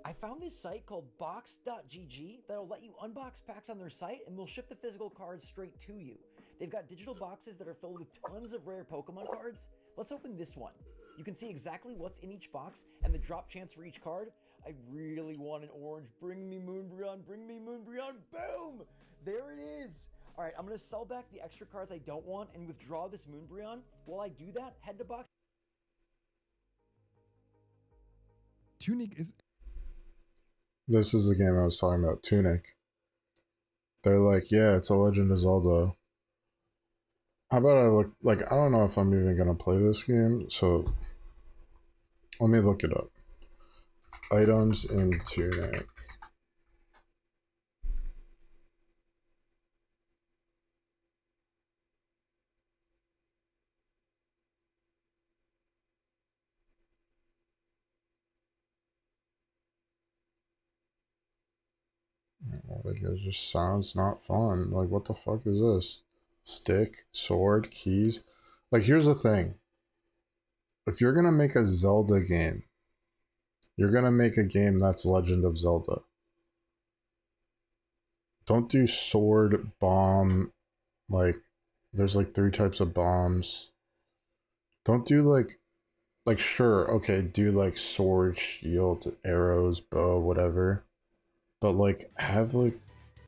I found this site called box.gg that'll let you unbox packs on their site and they'll ship the physical cards straight to you. They've got digital boxes that are filled with tons of rare Pokemon cards. Let's open this one. You can see exactly what's in each box and the drop chance for each card. I really want an orange. Bring me Moonbreon, bring me Moonbreon. Boom! There it is. All right, I'm going to sell back the extra cards I don't want and withdraw this Moonbreon. While I do that, head to box. Tunic is... This is the game I was talking about, Tunic. They're like, yeah, it's a Legend of Zelda. How about I look, like, I don't know if I'm even gonna play this game, so let me look it up. Items in Tunic. Like, it just sounds not fun. Like, what the fuck is this? Stick, sword, keys. Like, here's the thing. If you're gonna make a Zelda game, you're gonna make a game that's Legend of Zelda. Don't do sword, bomb, like, there's like 3 types of bombs. Don't do like sure, okay, do like sword, shield, arrows, bow, whatever. But like, have like,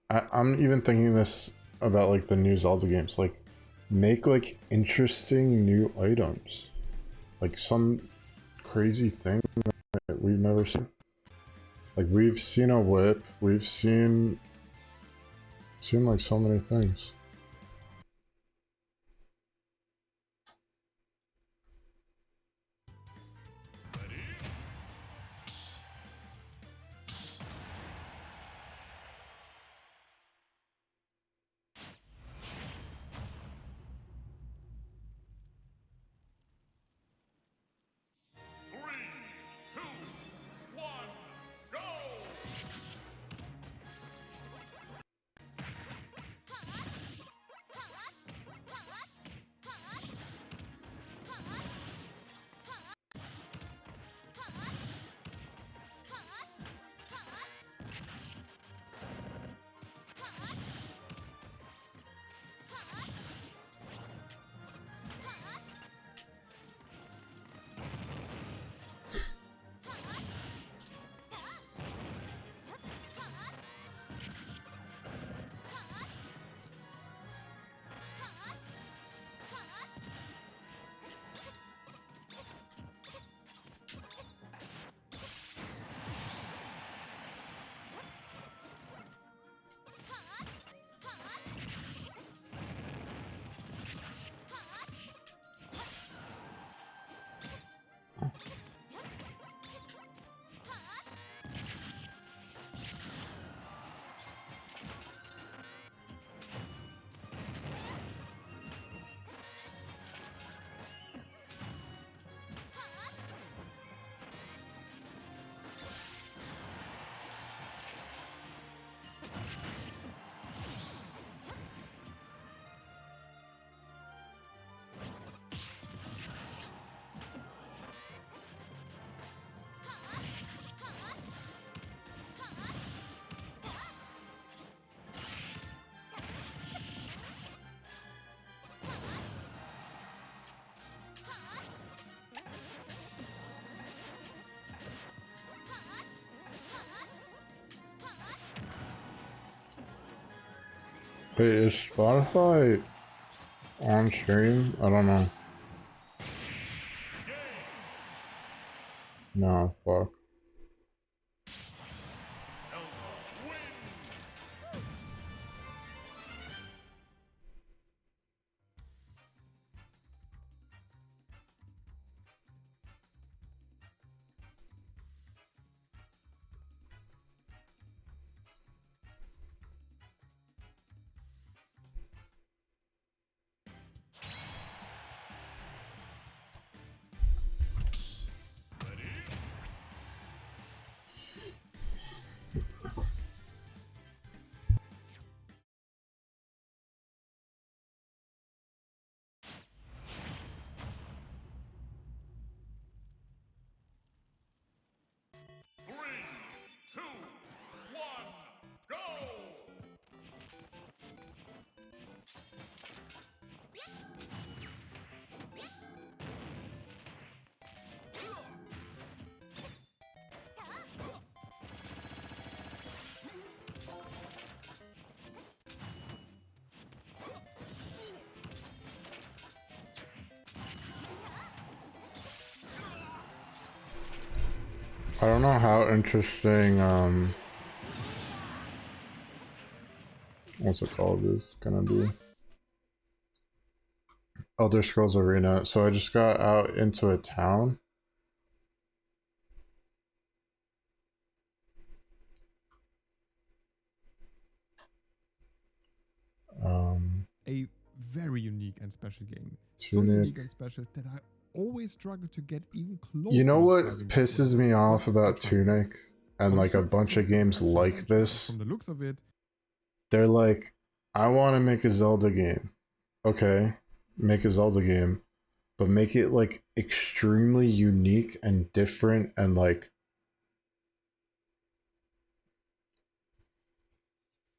I'm even thinking this about like the new Zelda games, like make like interesting new items, like some crazy thing that we've never seen. Like, we've seen a whip, we've seen like so many things. Wait, is Spotify on stream? I don't know. No, fuck. I don't know how interesting, what's it called, is gonna be. Elder Scrolls Arena. So I just got out into a town. A very unique and special game. So Tunic. unique and special that I always struggle to get even close. You know to what describing it pisses with me words. off about Tunic and like a bunch of games like this? From the looks of it, they're like, I want to make a Zelda game. Okay, make a Zelda game, but make it like extremely unique and different and like,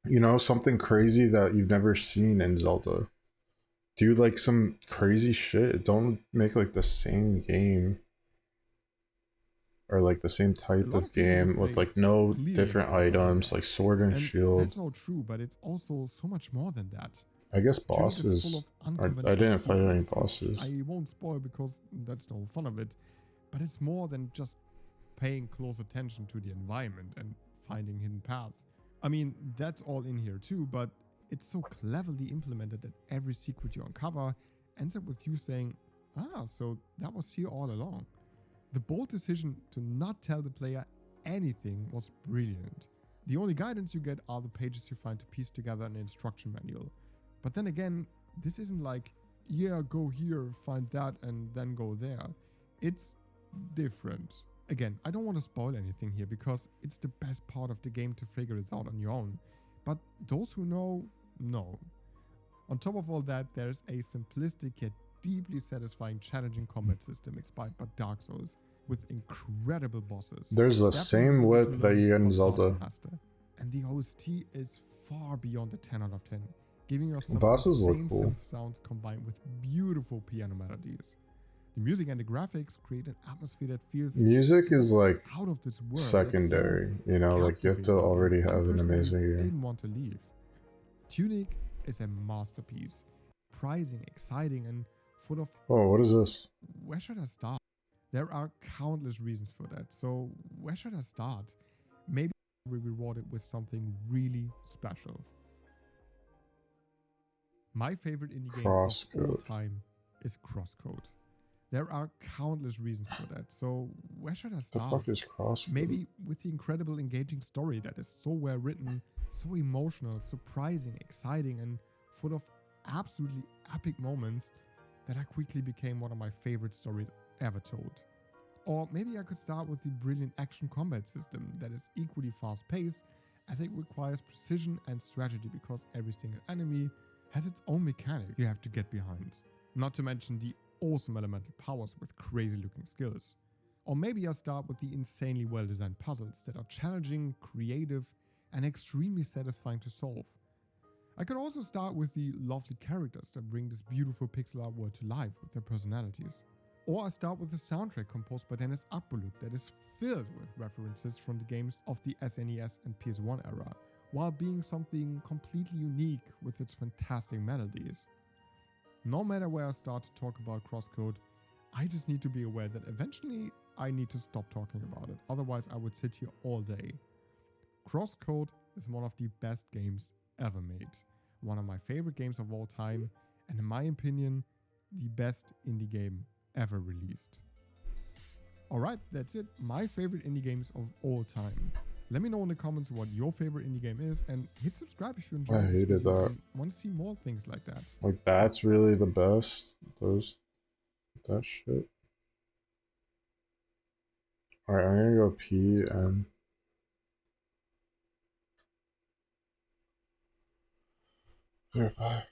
you know, something crazy that you've never seen in Zelda. Do like some crazy shit. Don't make like the same game. Or like the same type of game with like no different items, like sword and shield. That's all true, but it's also so much more than that. I guess Tunic is full bosses. of I unconventional didn't fight any features. bosses. I won't spoil because that's the whole fun of it. But it's more than just paying close attention to the environment and finding hidden paths. I mean, that's all in here too, but it's so cleverly implemented that every secret you uncover ends up with you saying, ah, so that was here all along. The bold decision to not tell the player anything was brilliant. The only guidance you get are the pages you find to piece together an instruction manual. But then again, this isn't like, yeah, go here, find that, and then go there. It's different. Again, I don't want to spoil anything here because it's the best part of the game to figure it out on your own. But those who know. On top of all that, there's a simplistic yet deeply satisfying challenging combat system inspired by Dark Souls with incredible bosses. There's the same whip that you get in Zelda. And the OST is far beyond a 10 out of 10, giving us some bosses look insane cool. sounds combined with beautiful piano melodies. The music and the graphics create an atmosphere that feels Music is like out of this world. secondary, you know, like you have to already have an amazing game. Didn't want to leave. Tunic is a masterpiece, surprising, exciting, and full of. Oh, what is this? Where should I start? There are countless reasons for that. So where should I start? Maybe we reward it with something really special. My favorite indie game of all time is Crosscode. There are countless reasons for that. So where should I start? The fuck is Crosscode? Maybe with the incredible engaging story that is so well written, so emotional, surprising, exciting, and full of absolutely epic moments that I quickly became one of my favorite stories ever told. Or maybe I could start with the brilliant action combat system that is equally fast-paced, as it requires precision and strategy because every single enemy has its own mechanic you have to get behind. Not to mention the awesome elemental powers with crazy looking skills. Or maybe I start with the insanely well designed puzzles that are challenging, creative, and extremely satisfying to solve. I could also start with the lovely characters that bring this beautiful pixel art world to life with their personalities. Or I start with the soundtrack composed by Dennis Akbulut that is filled with references from the games of the SNES and PS1 era, while being something completely unique with its fantastic melodies. No matter where I start to talk about Crosscode, I just need to be aware that eventually I need to stop talking about it. Otherwise, I would sit here all day. Crosscode is one of the best games ever made. One of my favorite games of all time, and in my opinion, the best indie game ever released. Alright, that's it. My favorite indie games of all time. Let me know in the comments what your favorite indie game is, and hit subscribe if you enjoyed I this hated video that. and want to see more things like that. Like, that's really the best? That shit? Alright, I'm gonna go pee and... be right back.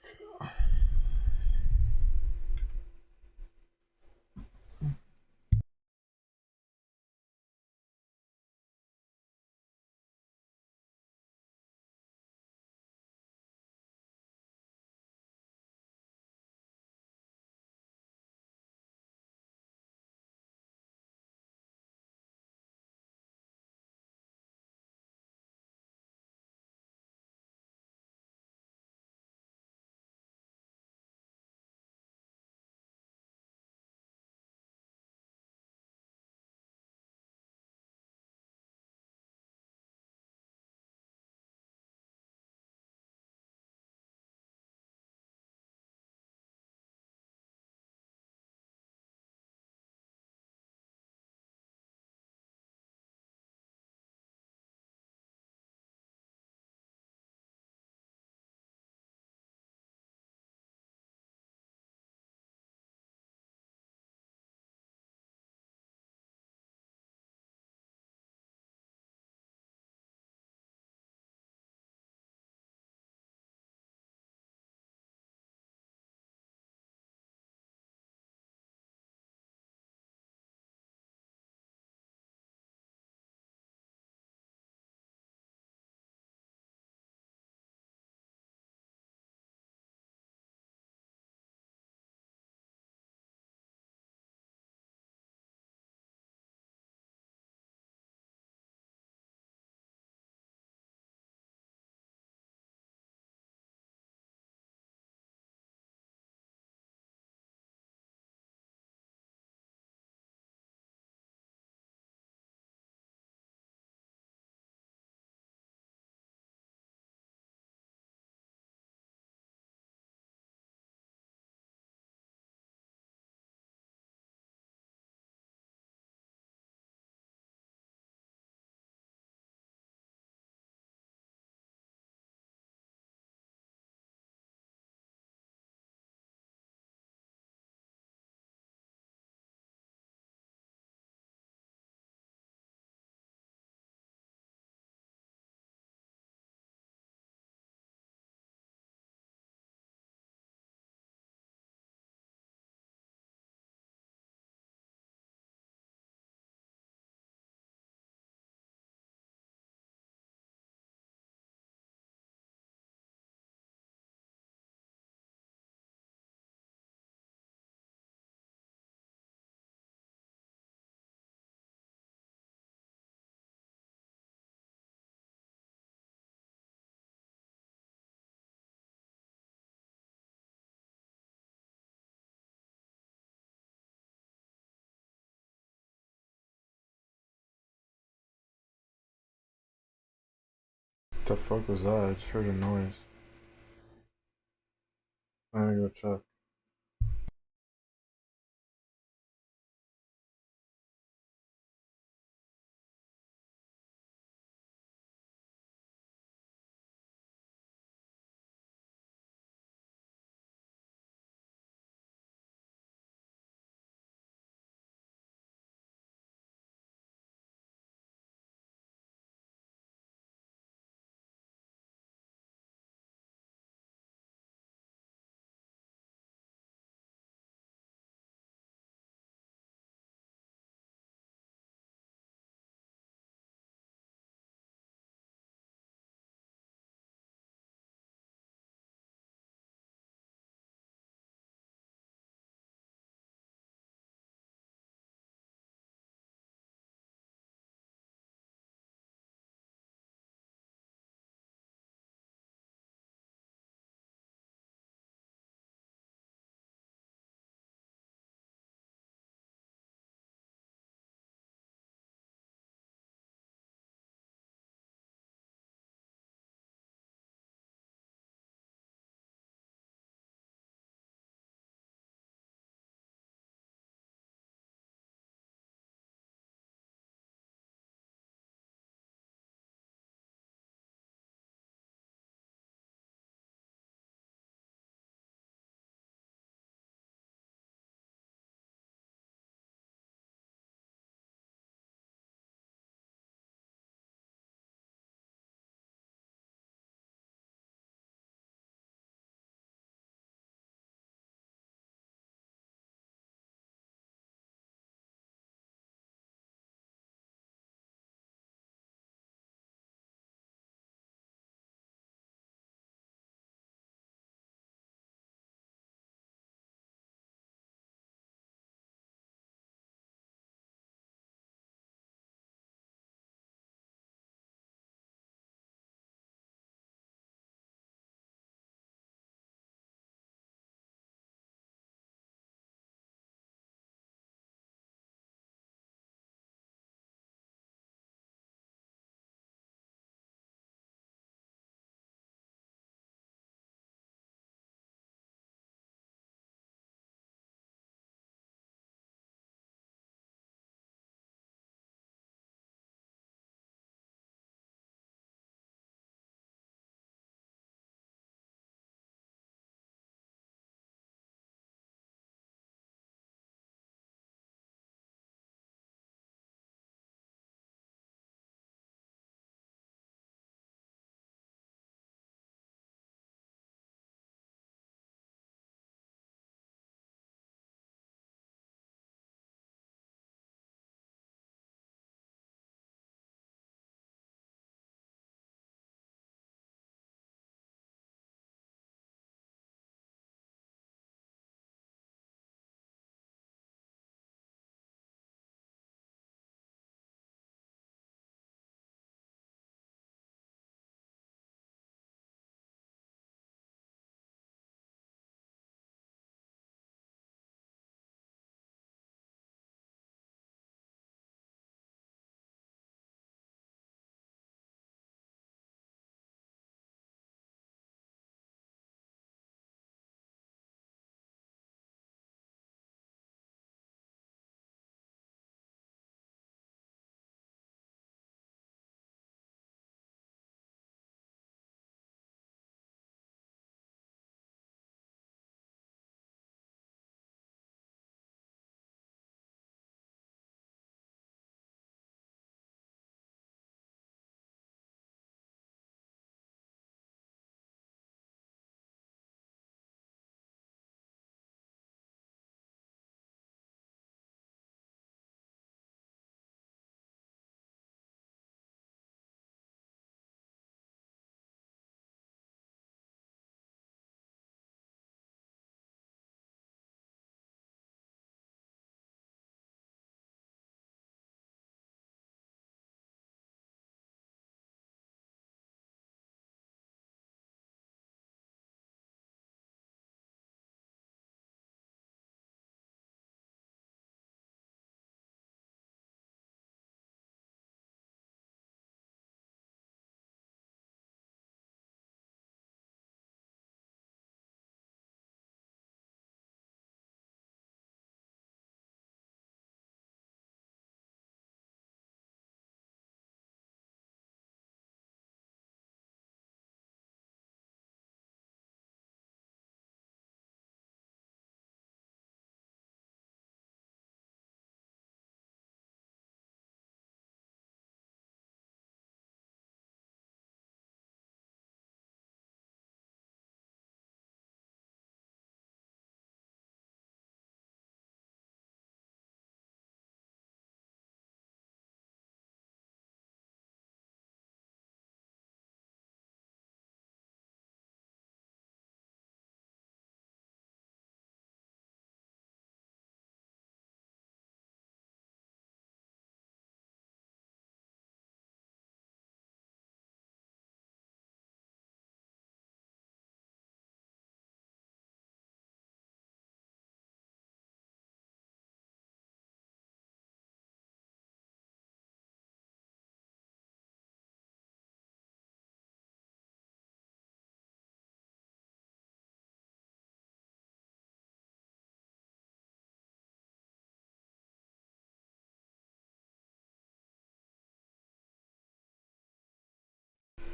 What the fuck was that? I just heard a noise. I'm gonna go check.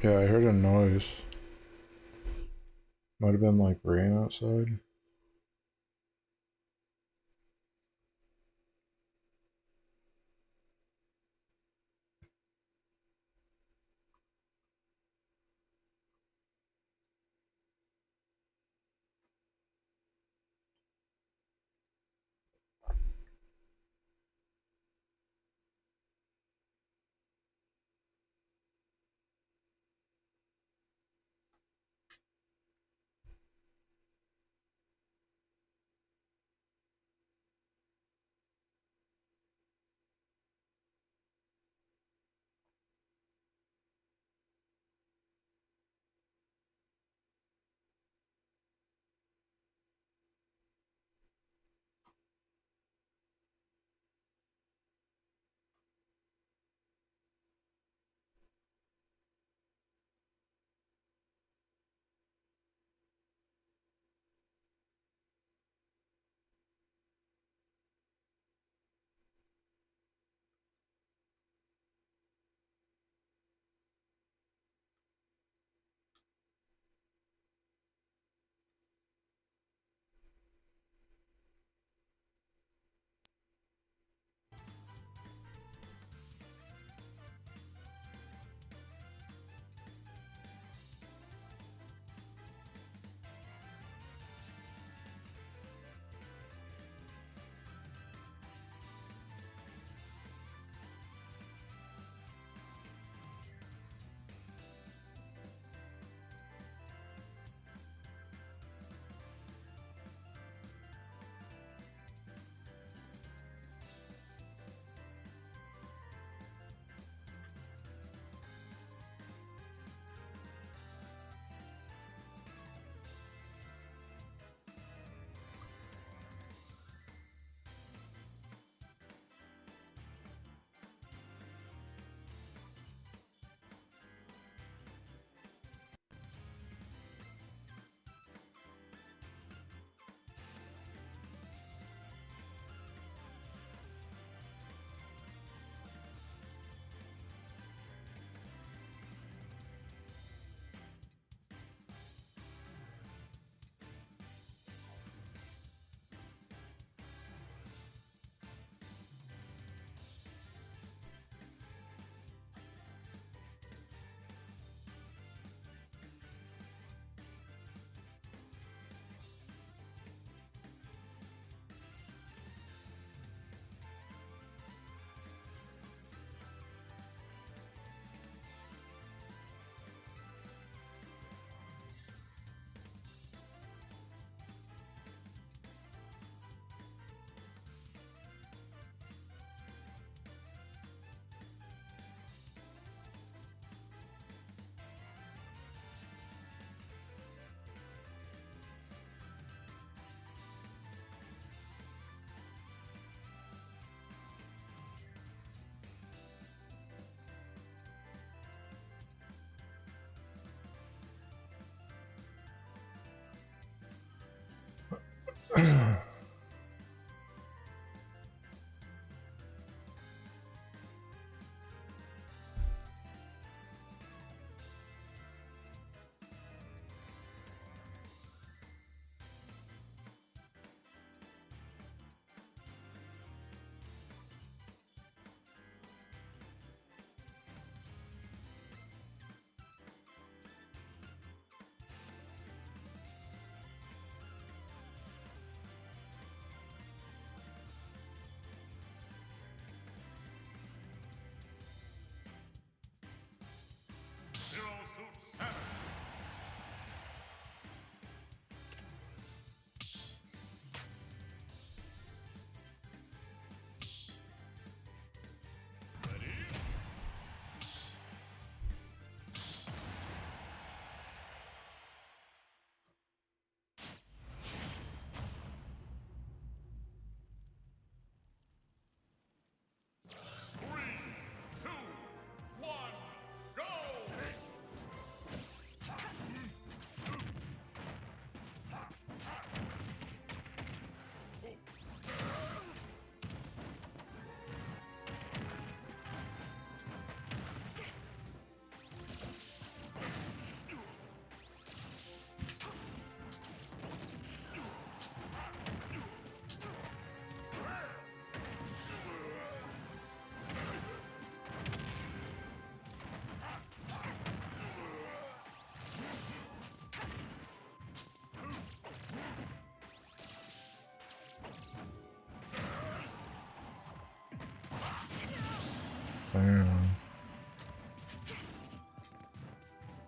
Yeah, I heard a noise. Might have been like rain outside.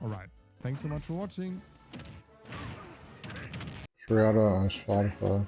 Alright, thanks so much for watching. Forgot on Spotify.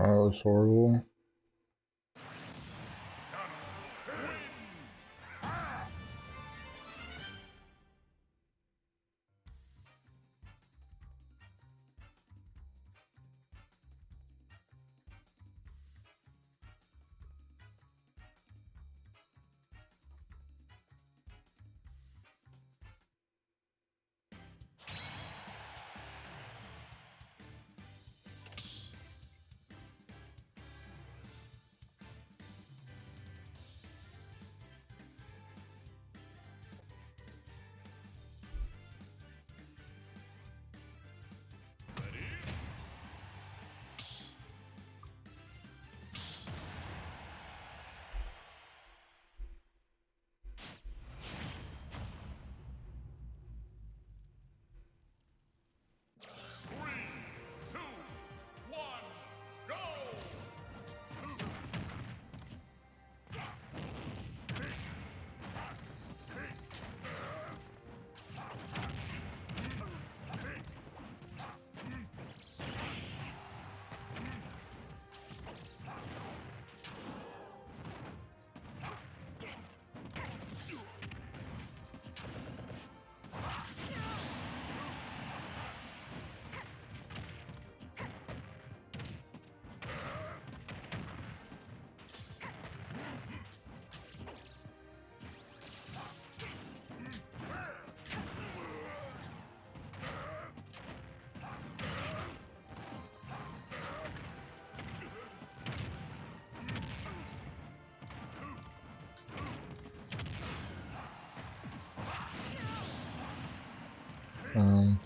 That was horrible. Um,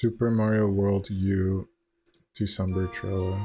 Super Mario World U December trailer.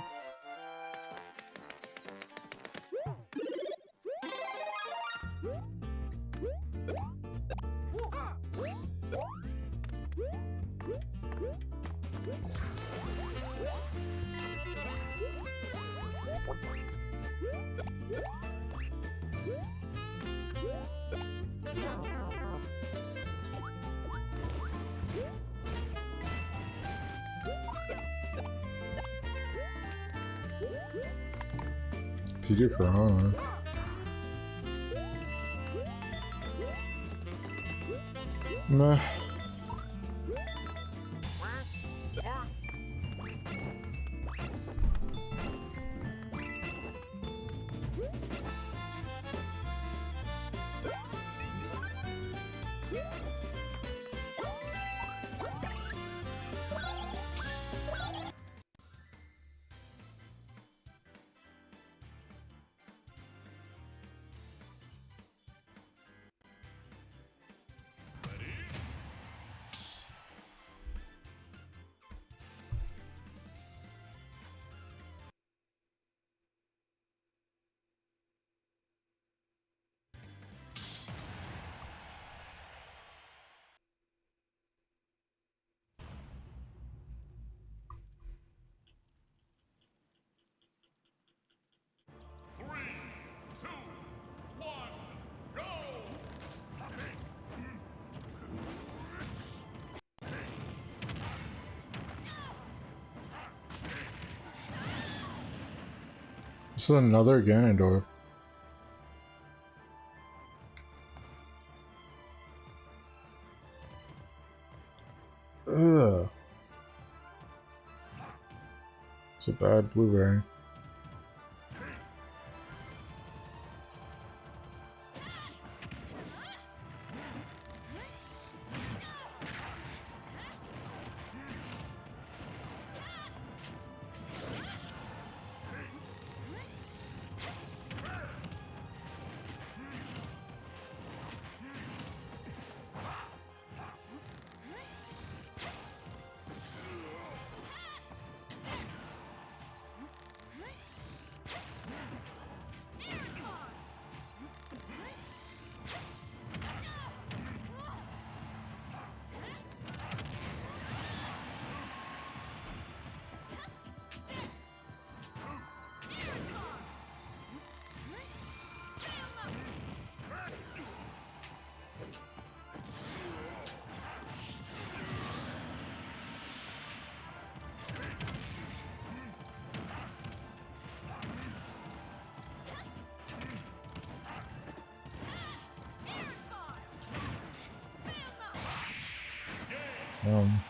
Peter Piranha. Meh. This is another Ganondorf. Ugh. It's a bad blueberry. Um.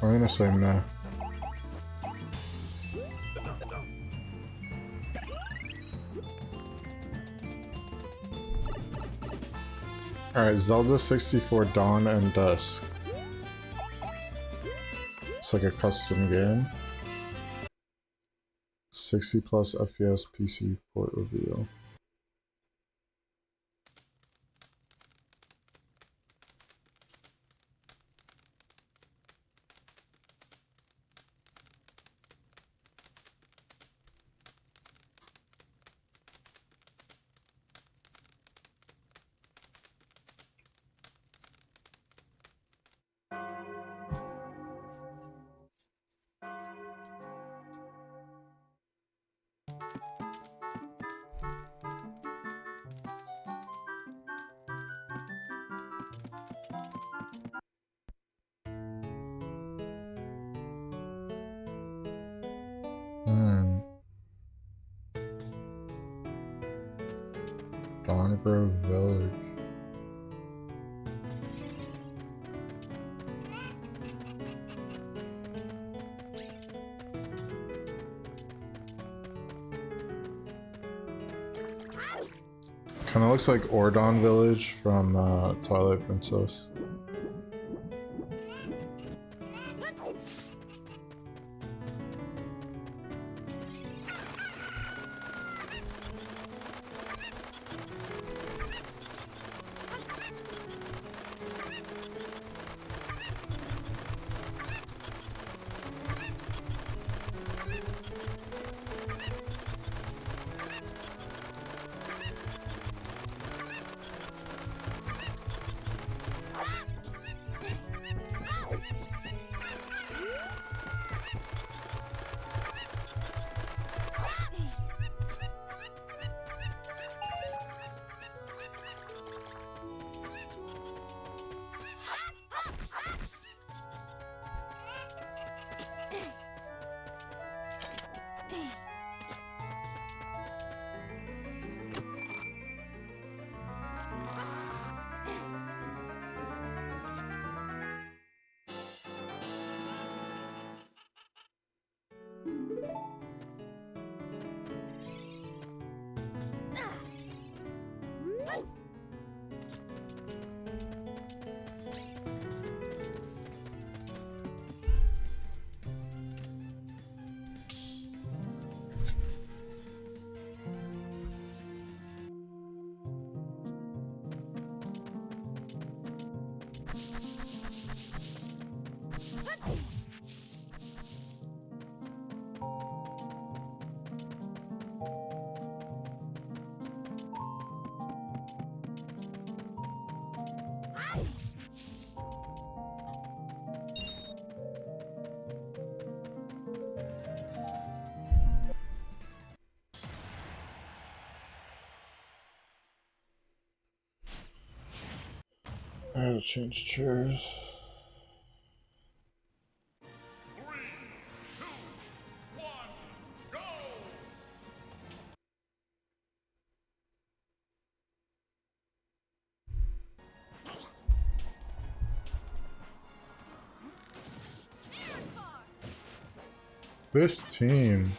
I'm gonna say meh. Alright, Zelda 64 Dawn and Dusk. It's like a custom game. 60 plus FPS PC port reveal. Dawn Grove Village. Kinda looks like Ordon Village from Twilight Princess. I had to change chairs. 3, 2, 1, go! This team.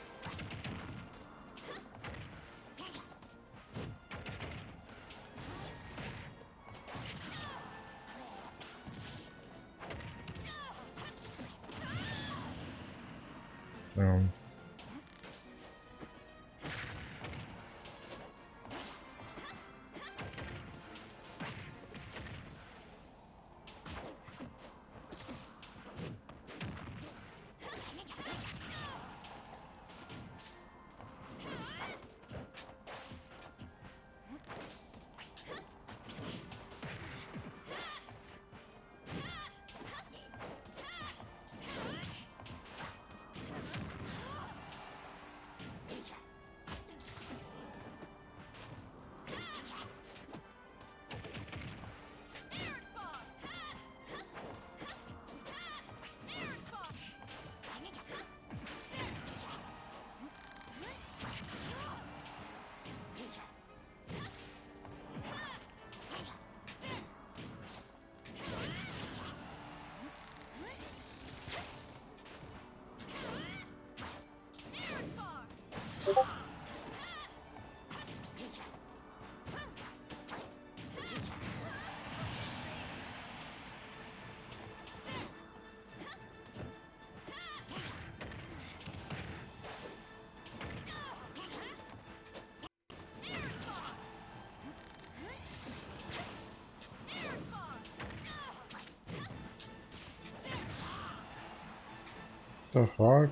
The fuck?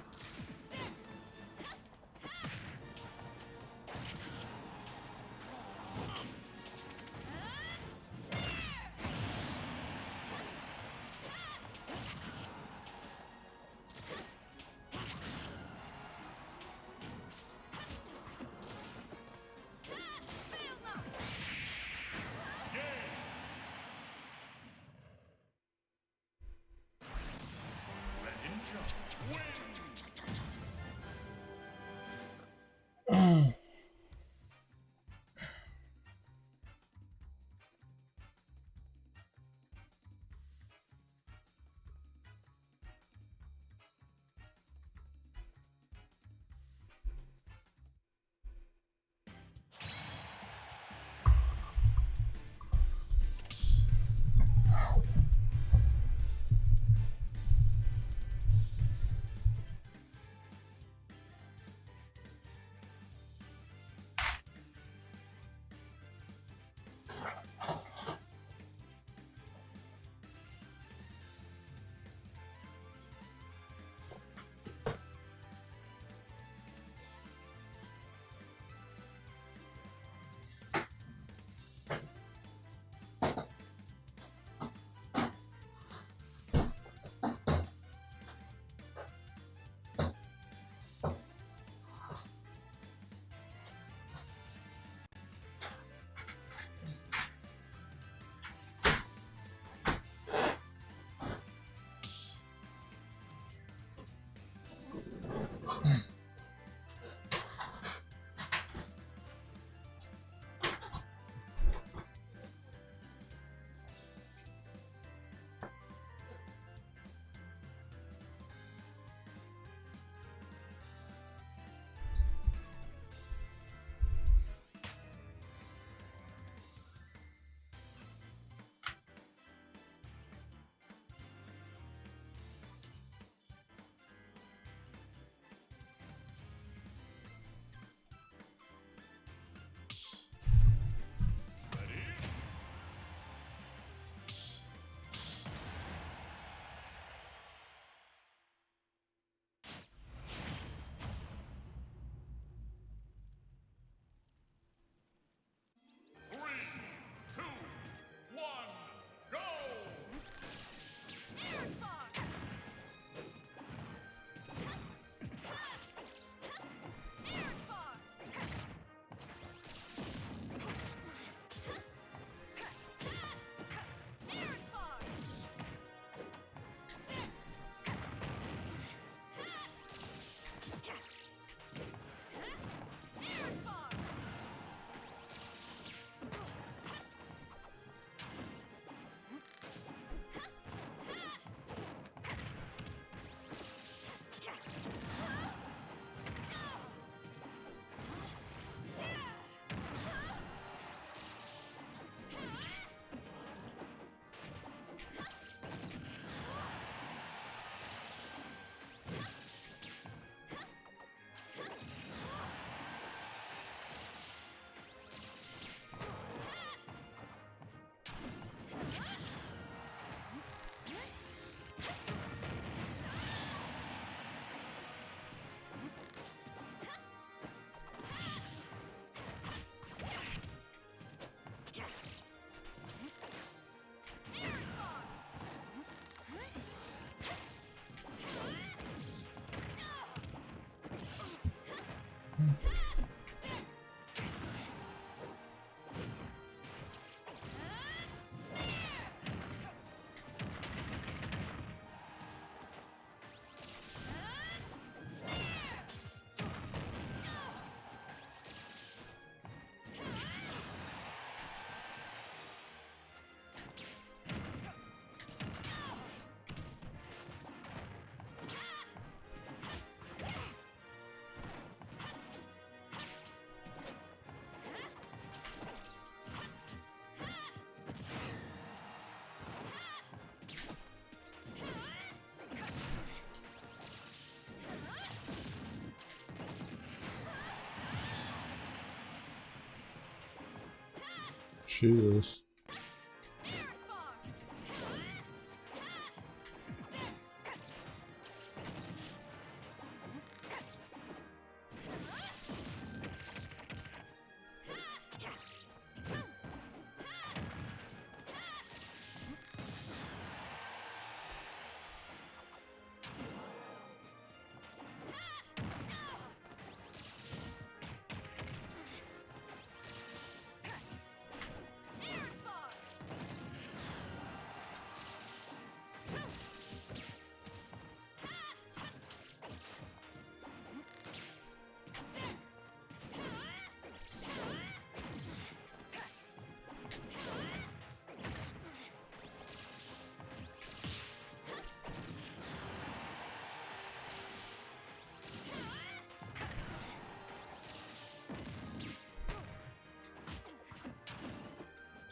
Jesus.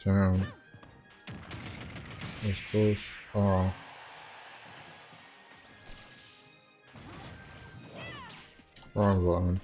Damn. That's close. Oh. Wrong button.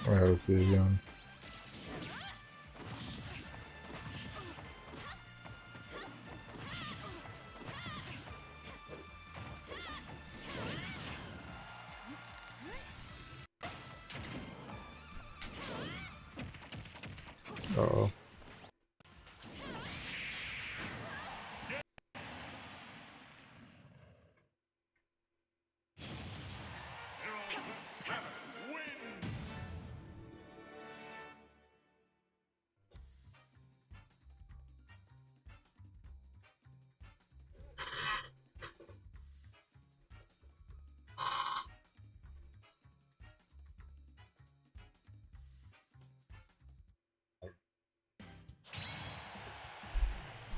I had a pee again. Uh-oh.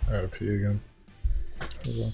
I had to pee again. Okay.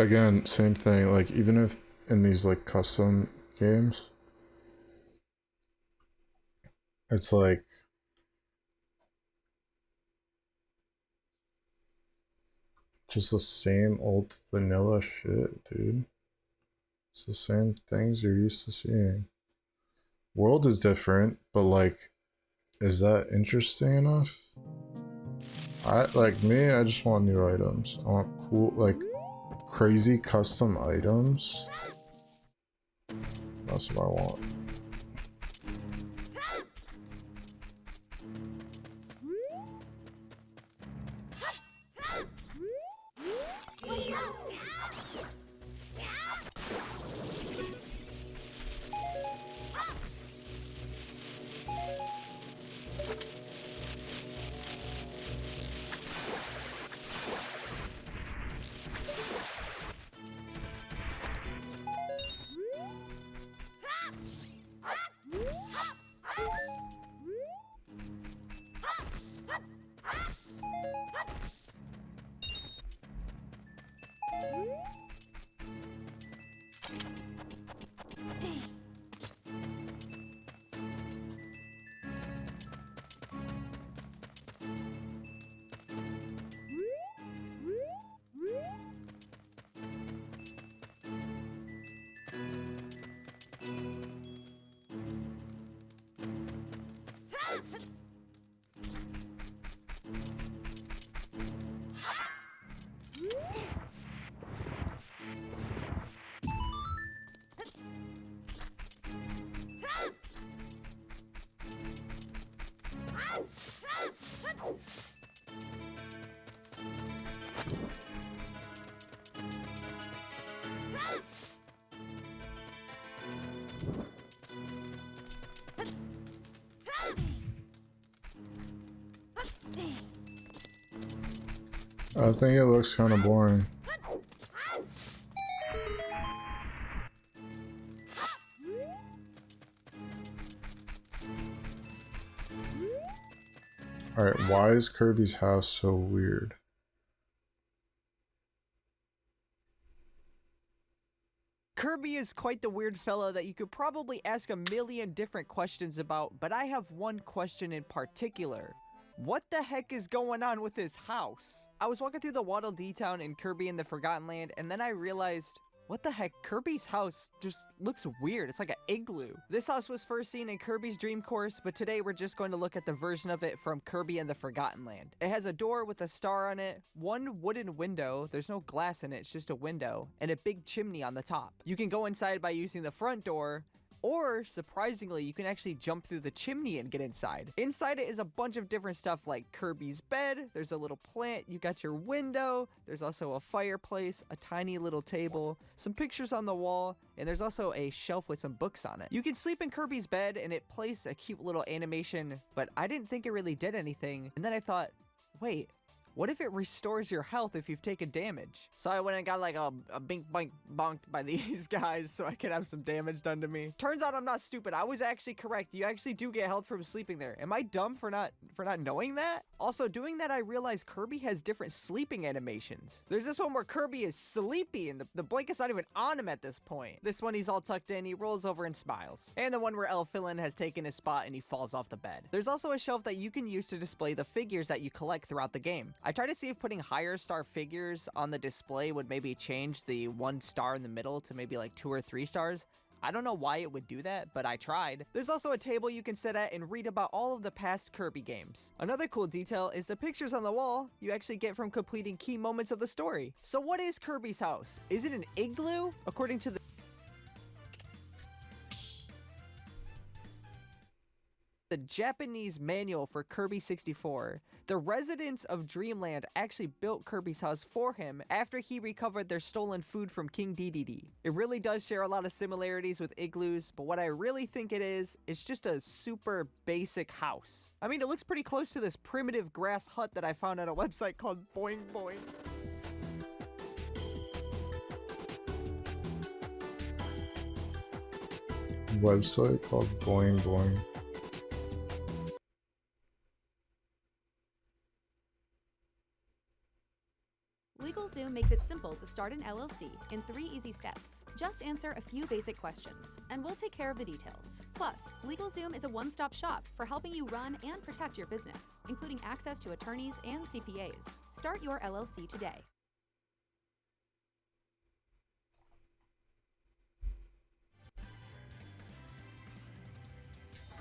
again, same thing. Like, even if in these like custom games, it's like just the same old vanilla shit, dude. It's the same things you're used to seeing. World is different, but like, is that interesting enough? I just want new items. I want cool, like, crazy custom items. That's what I want. I think it looks kind of boring. Alright, why is Kirby's house so weird? Kirby is quite the weird fella that you could probably ask a million different questions about, but I have one question in particular. What the heck is going on with his house? I was walking through the Waddle Dee Town in Kirby in the Forgotten Land, and then I realized, what the heck, Kirby's house just looks weird. It's like an igloo. This house was first seen in Kirby's Dream Course, but today we're just going to look at the version of it from Kirby and the Forgotten Land. It has a door with a star on it, one wooden window, there's no glass in it, it's just a window, and a big chimney on the top. You can go inside by using the front door, or, surprisingly, you can actually jump through the chimney and get inside. Inside it is a bunch of different stuff like Kirby's bed, there's a little plant, you got your window, there's also a fireplace, a tiny little table, some pictures on the wall, and there's also a shelf with some books on it. You can sleep in Kirby's bed and it plays a cute little animation, but I didn't think it really did anything. And then I thought, wait, what if it restores your health if you've taken damage? So I went and got like a bink boink bonked by these guys so I could have some damage done to me. Turns out I'm not stupid. I was actually correct. You actually do get health from sleeping there. Am I dumb for not knowing that? Also, doing that, I realized Kirby has different sleeping animations. There's this one where Kirby is sleepy and the blanket's not even on him at this point. This one, he's all tucked in, he rolls over and smiles. And the one where El Filan has taken his spot and he falls off the bed. There's also a shelf that you can use to display the figures that you collect throughout the game. I tried to see if putting higher star figures on the display would maybe change the 1 star in the middle to maybe like 2 or 3 stars. I don't know why it would do that, but I tried. There's also a table you can sit at and read about all of the past Kirby games. Another cool detail is the pictures on the wall you actually get from completing key moments of the story. So what is Kirby's house? Is it an igloo? According to the Japanese manual for Kirby 64, the residents of Dreamland actually built Kirby's house for him after he recovered their stolen food from King Dedede. It really does share a lot of similarities with igloos, but what I really think it is just a super basic house. I mean, it looks pretty close to this primitive grass hut that I found on a website called Boing Boing. Website called Boing Boing. LegalZoom makes it simple to start start an LLC in 3 easy steps. Just answer a few basic questions, and we'll take care of the details. Plus, LegalZoom is a one-stop shop for helping you run and protect your business, including access to attorneys and CPAs. Start your LLC today.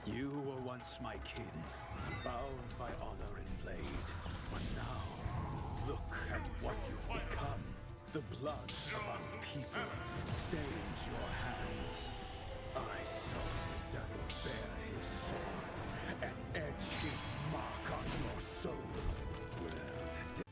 You were once my kin, bound by honor and blade. But now, look at what you've become. The blood of our people stains your hands. I saw the devil bear his sword and etch his mark on your soul. Well, today...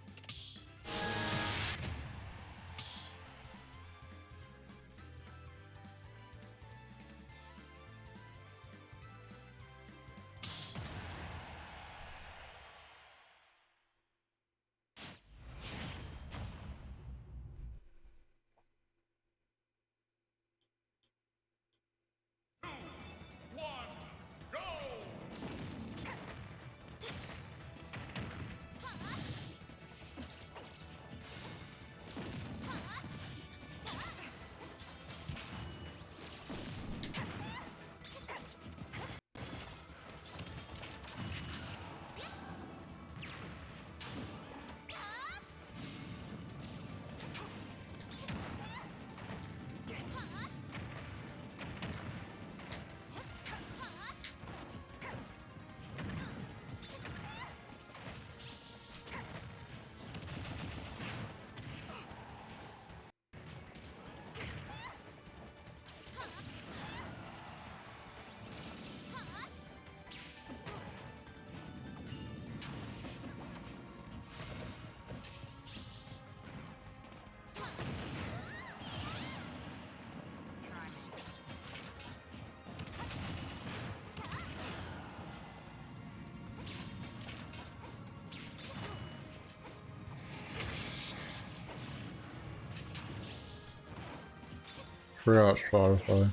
Forgot Spotify.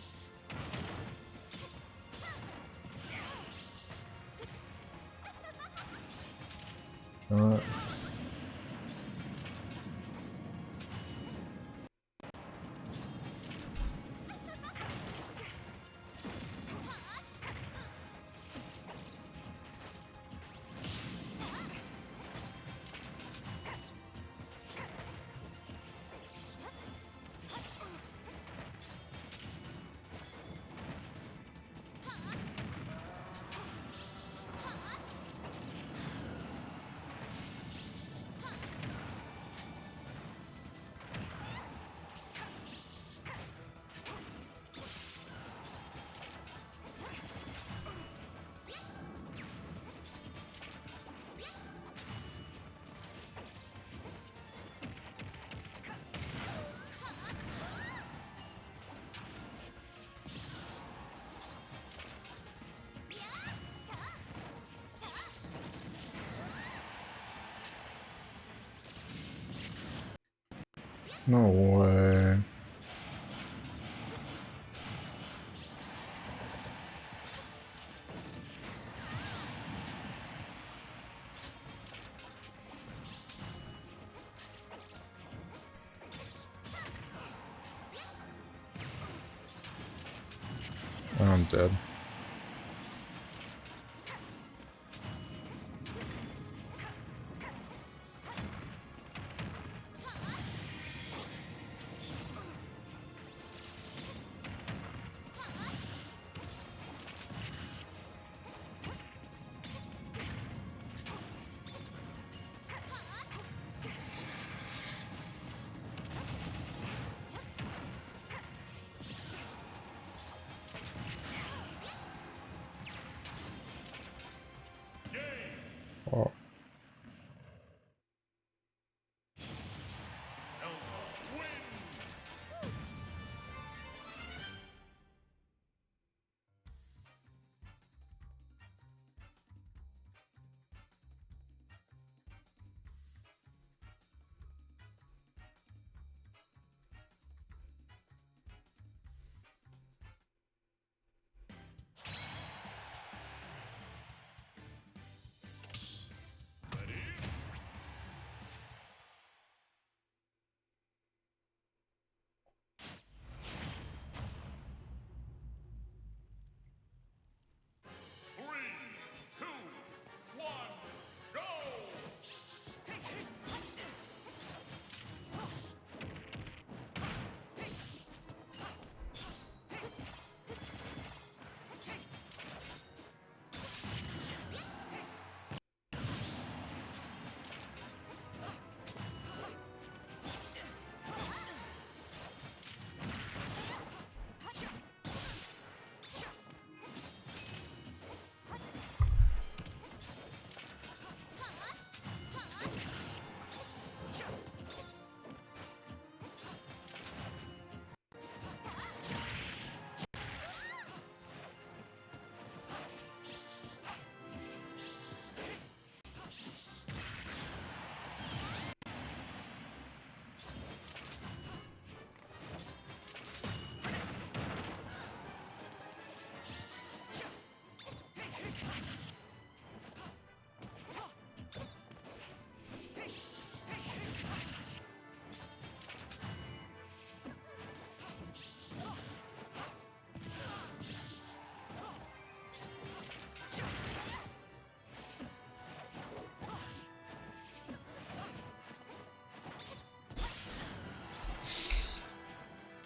Alright. No way. I'm dead. Oh.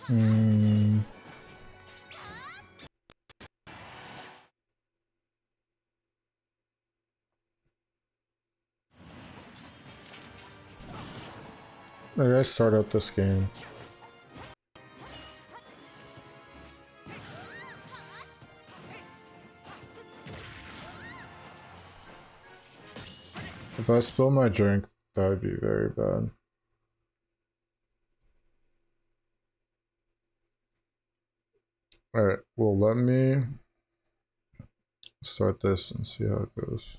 Hmm. Maybe I start up this game. If I spill my drink, that would be very bad. Alright, well, let me start this and see how it goes.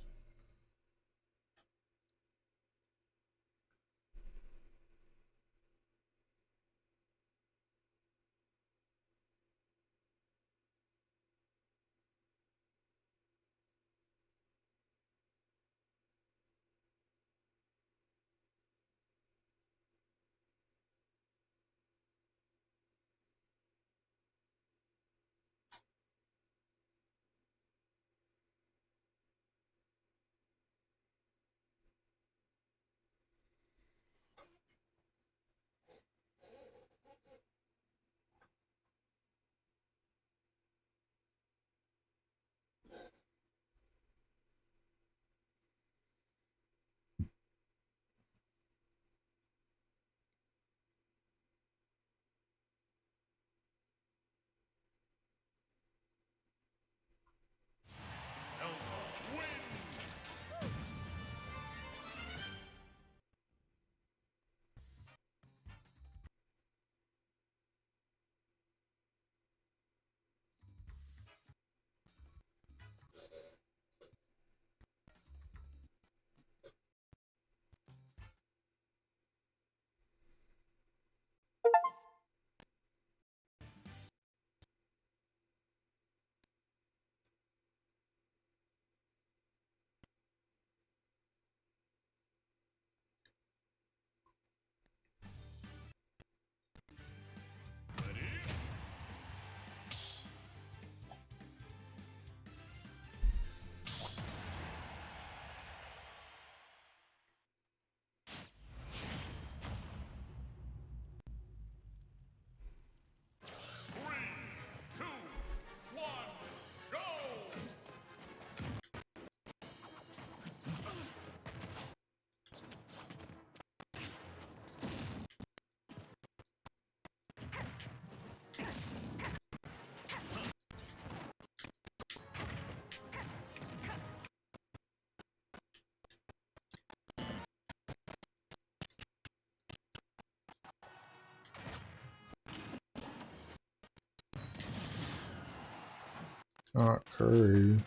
Not curry.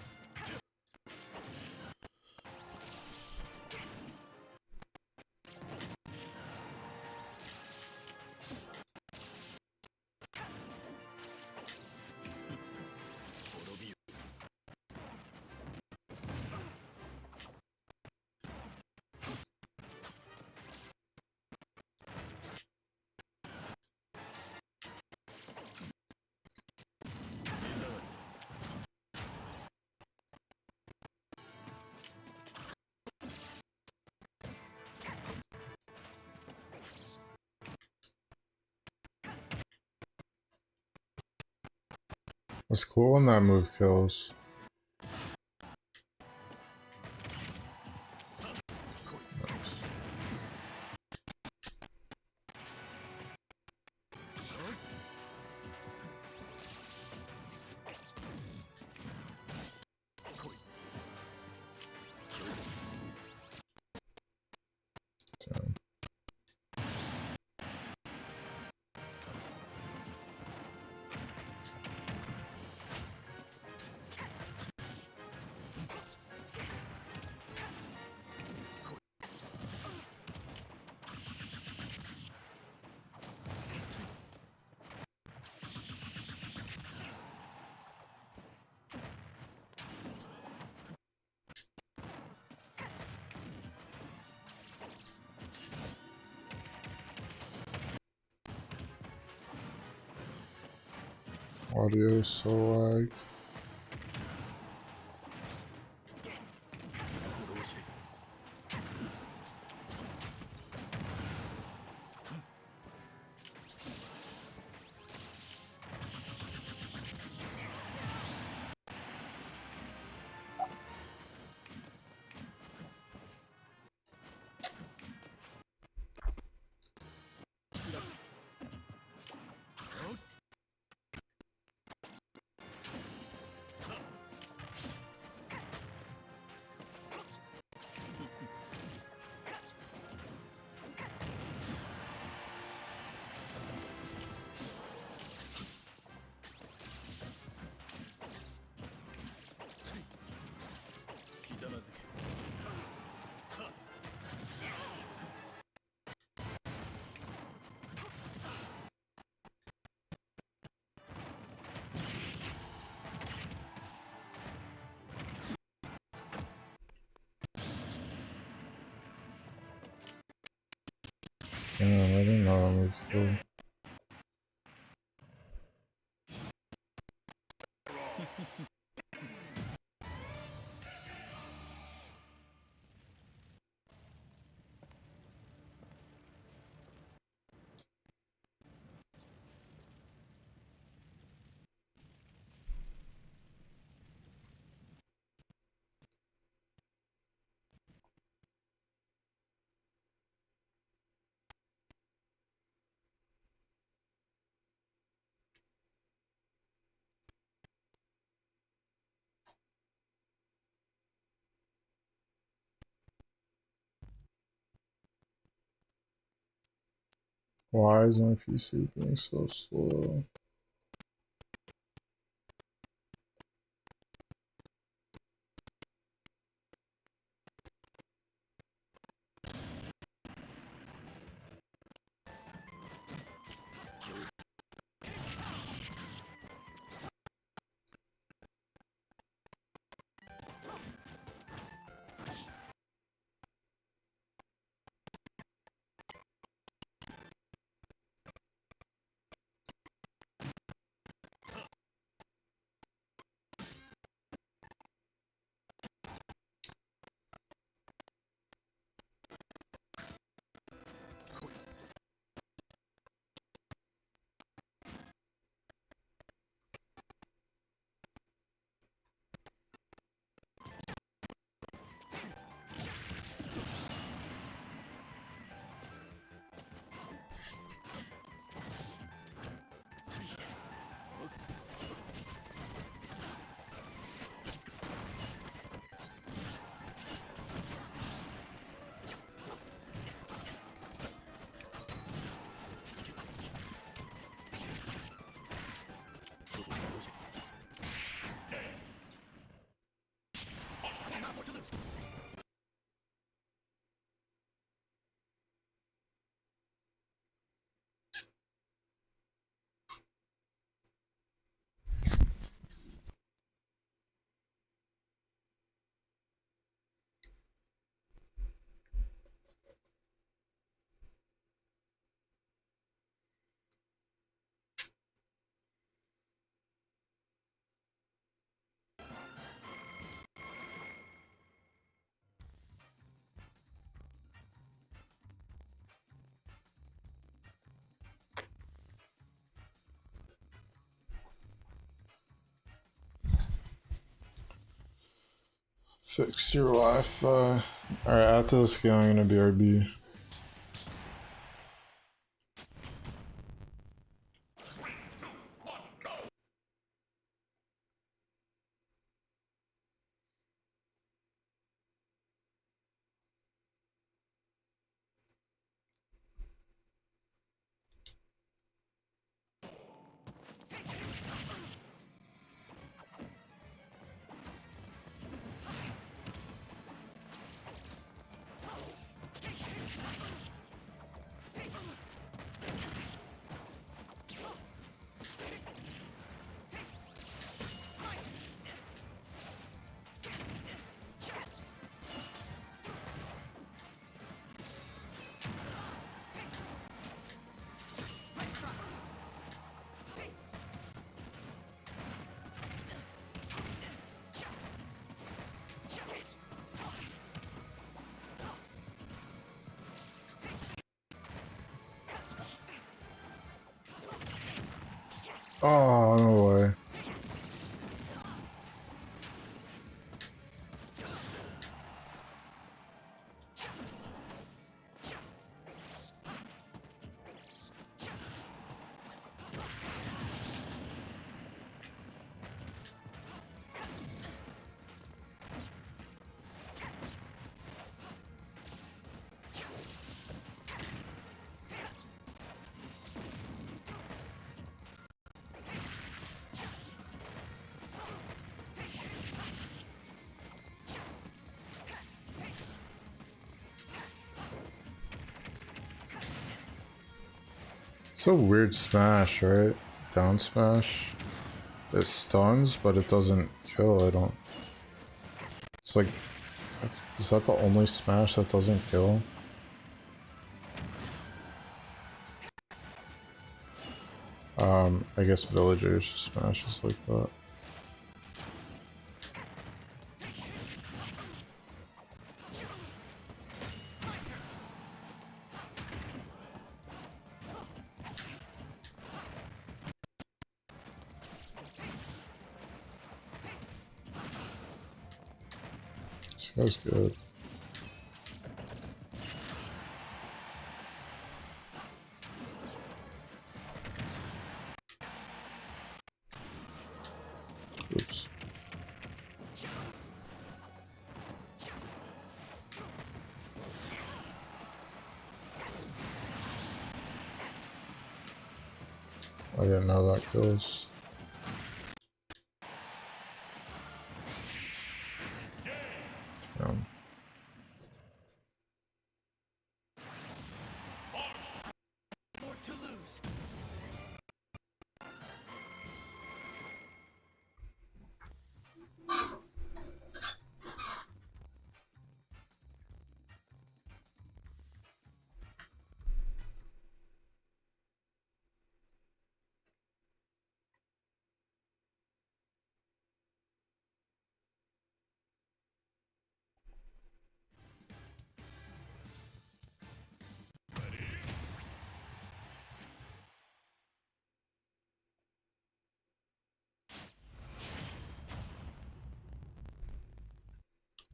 It's cool when that move kills. Audio is so lagged. Damn, I didn't know that was cool. Why is my PC being so slow? Fix your Wi-Fi. Alright, after this game, I'm gonna BRB. Oh, no way. It's a weird smash, right? Down smash. It stuns, but it doesn't kill. I don't. It's like, is that the only smash that doesn't kill? I guess villagers smashes like that. This guy's good. Oops. I didn't know that kills. More to lose.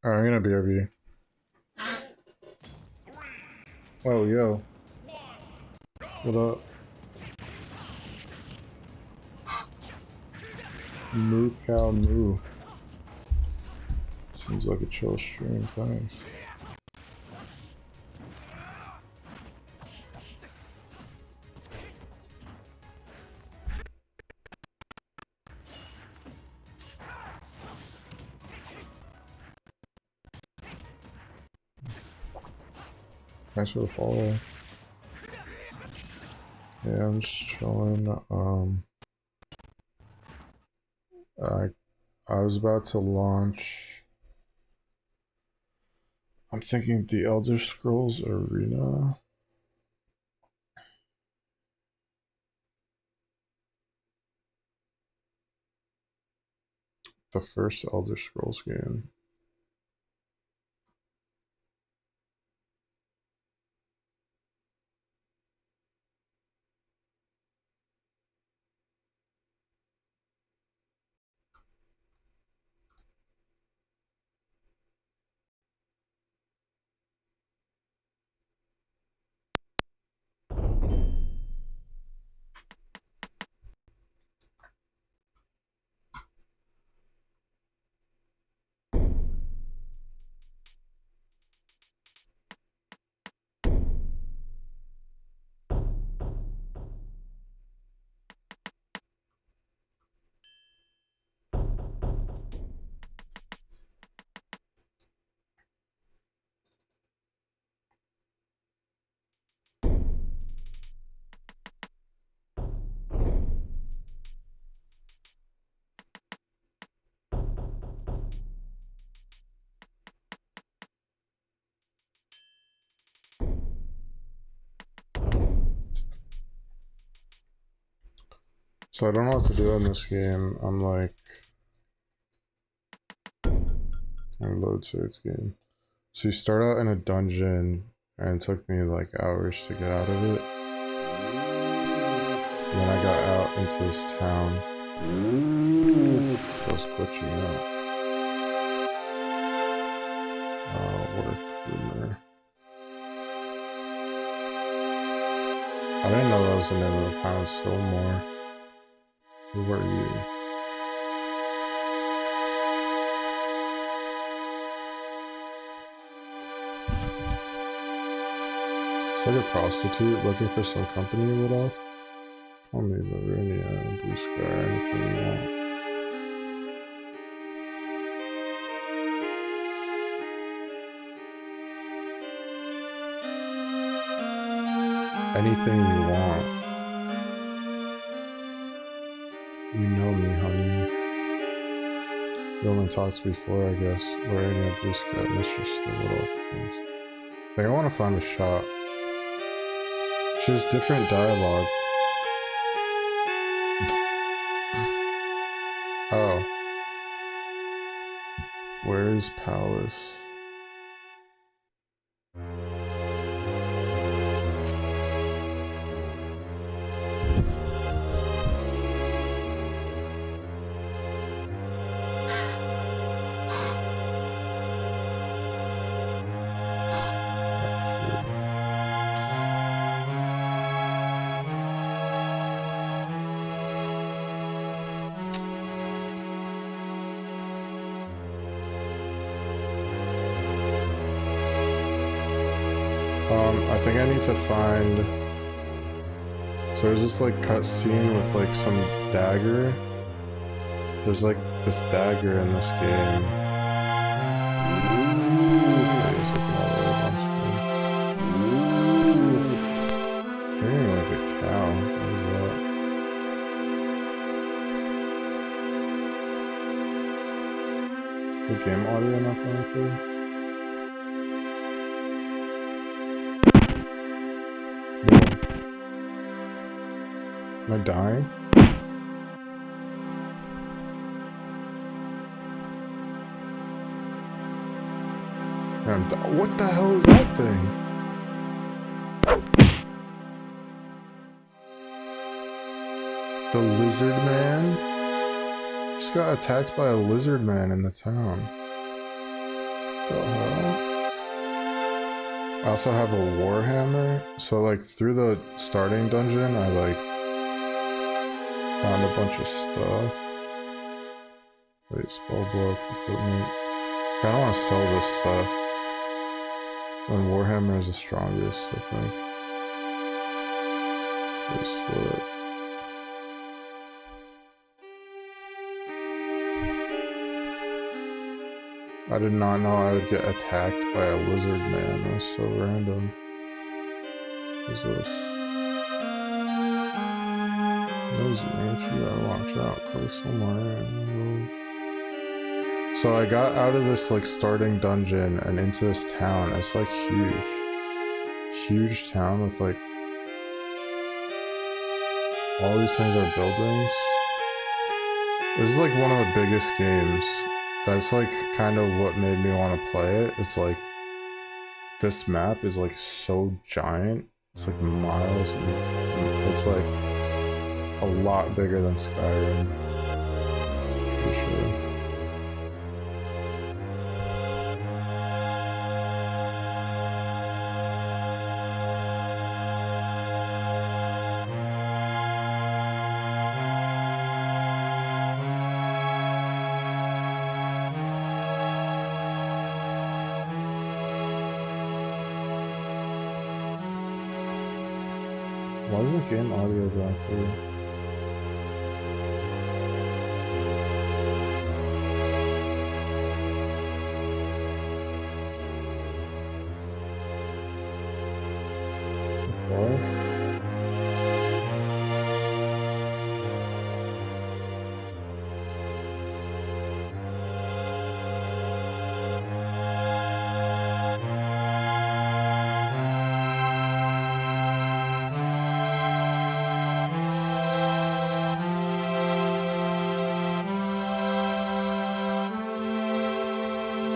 Alright, I'm gonna BRB. Oh, yo. What up? Moo cow moo. Seems like a chill stream, thanks. Thanks for the follow. Yeah, I'm just chilling. I was about to launch. I'm thinking the Elder Scrolls Arena. The first Elder Scrolls game. So I don't know what to do in this game. I'm like, I load search game. So you start out in a dungeon, and it took me like hours to get out of it. And then I got out into this town. It was glitching out. Work rumor. I didn't know that was the name of the town. Fillmore. Who are you? It's like a prostitute looking for some company to let off. Call me Lavinia, Blue Sky, anything you want. Anything you want. You know me, honey. You only talked before, I guess. Lavinia, Blue Sky, Mistress of the Little Things. I think I want to find a shop. She has different dialogue. Oh. Where is Palace? I think I need to find. So there's this like cutscene with like some dagger. There's like this dagger in this game. Ooh, it's looking all the way up on screen. Ooh. Hearing like a cow. What is that? Is the game audio not going through? Am I dying? What the hell is that thing? The lizard man? Just got attacked by a lizard man in the town. The hell? I also have a warhammer, so like through the starting dungeon I like found a bunch of stuff. Wait, spellbook, equipment. I kinda wanna sell this stuff. And warhammer is the strongest, I think. Bracelet. I did not know I would get attacked by a lizard man. That was so random. Who's this? Nosy, ain't you? Gotta watch out. Close somewhere. So I got out of this like starting dungeon and into this town. It's like huge. Huge town with like all these things are buildings. This is like one of the biggest games. That's like kind of what made me want to play it. It's like this map is like so giant. It's like miles and it's like a lot bigger than Skyrim. Pretty sure. Why isn't game audio going through? Before?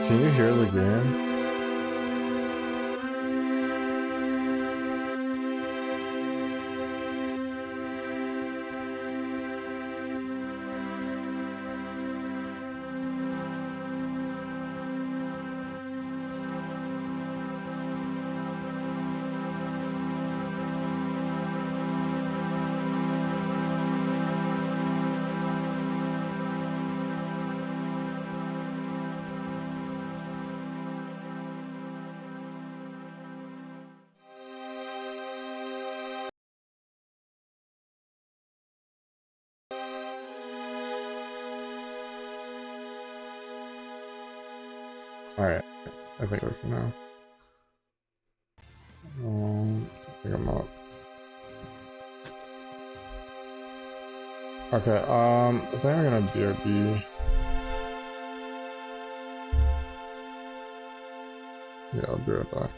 Can you hear the game? Alright, I think we can now. I think I'm up. Okay, I think I'm gonna BRB. Yeah, I'll be right back.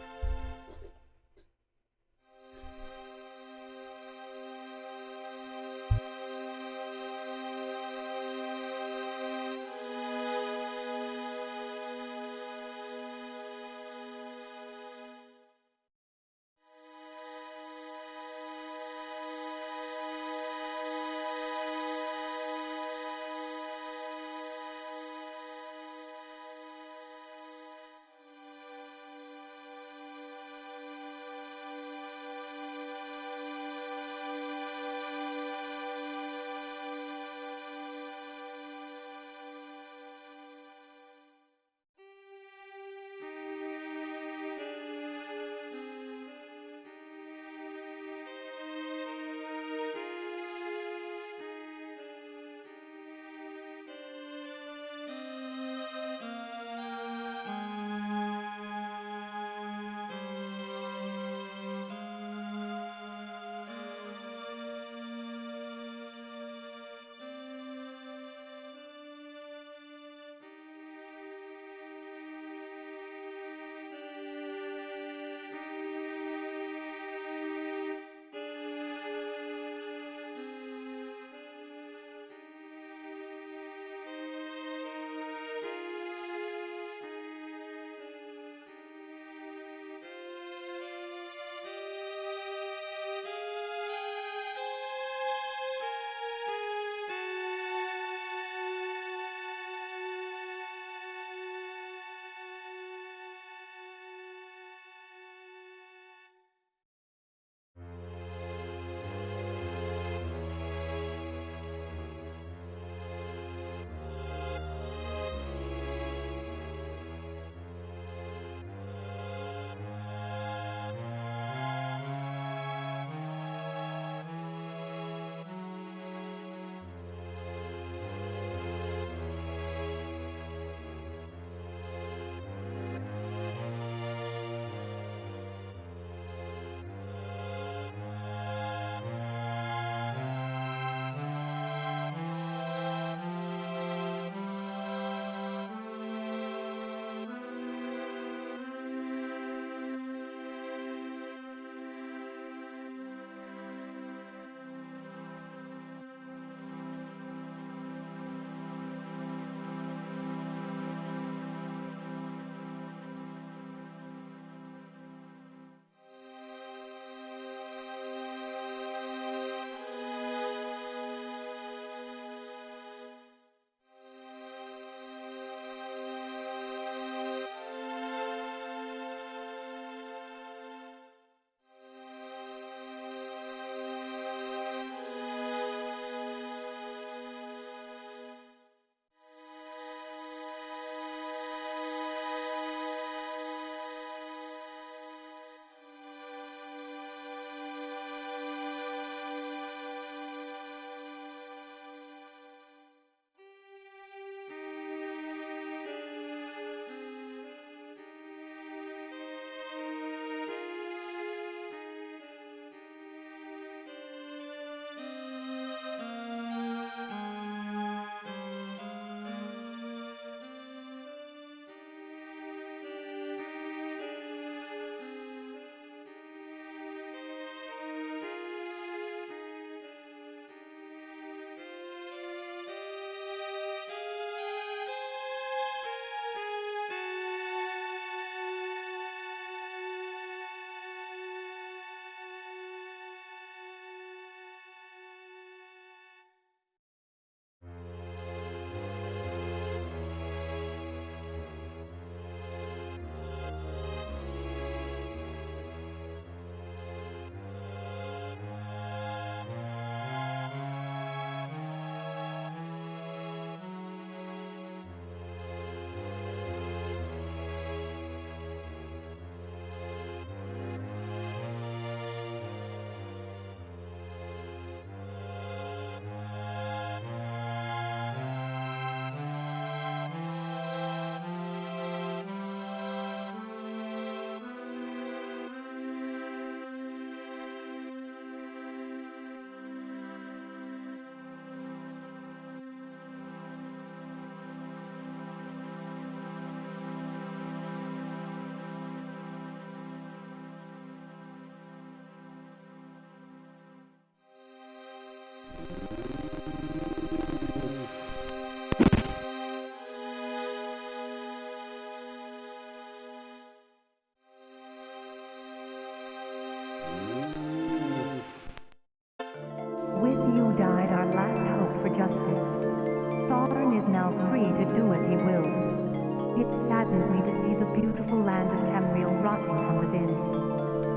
saddened me to see the beautiful land of Tamriel rotting from within.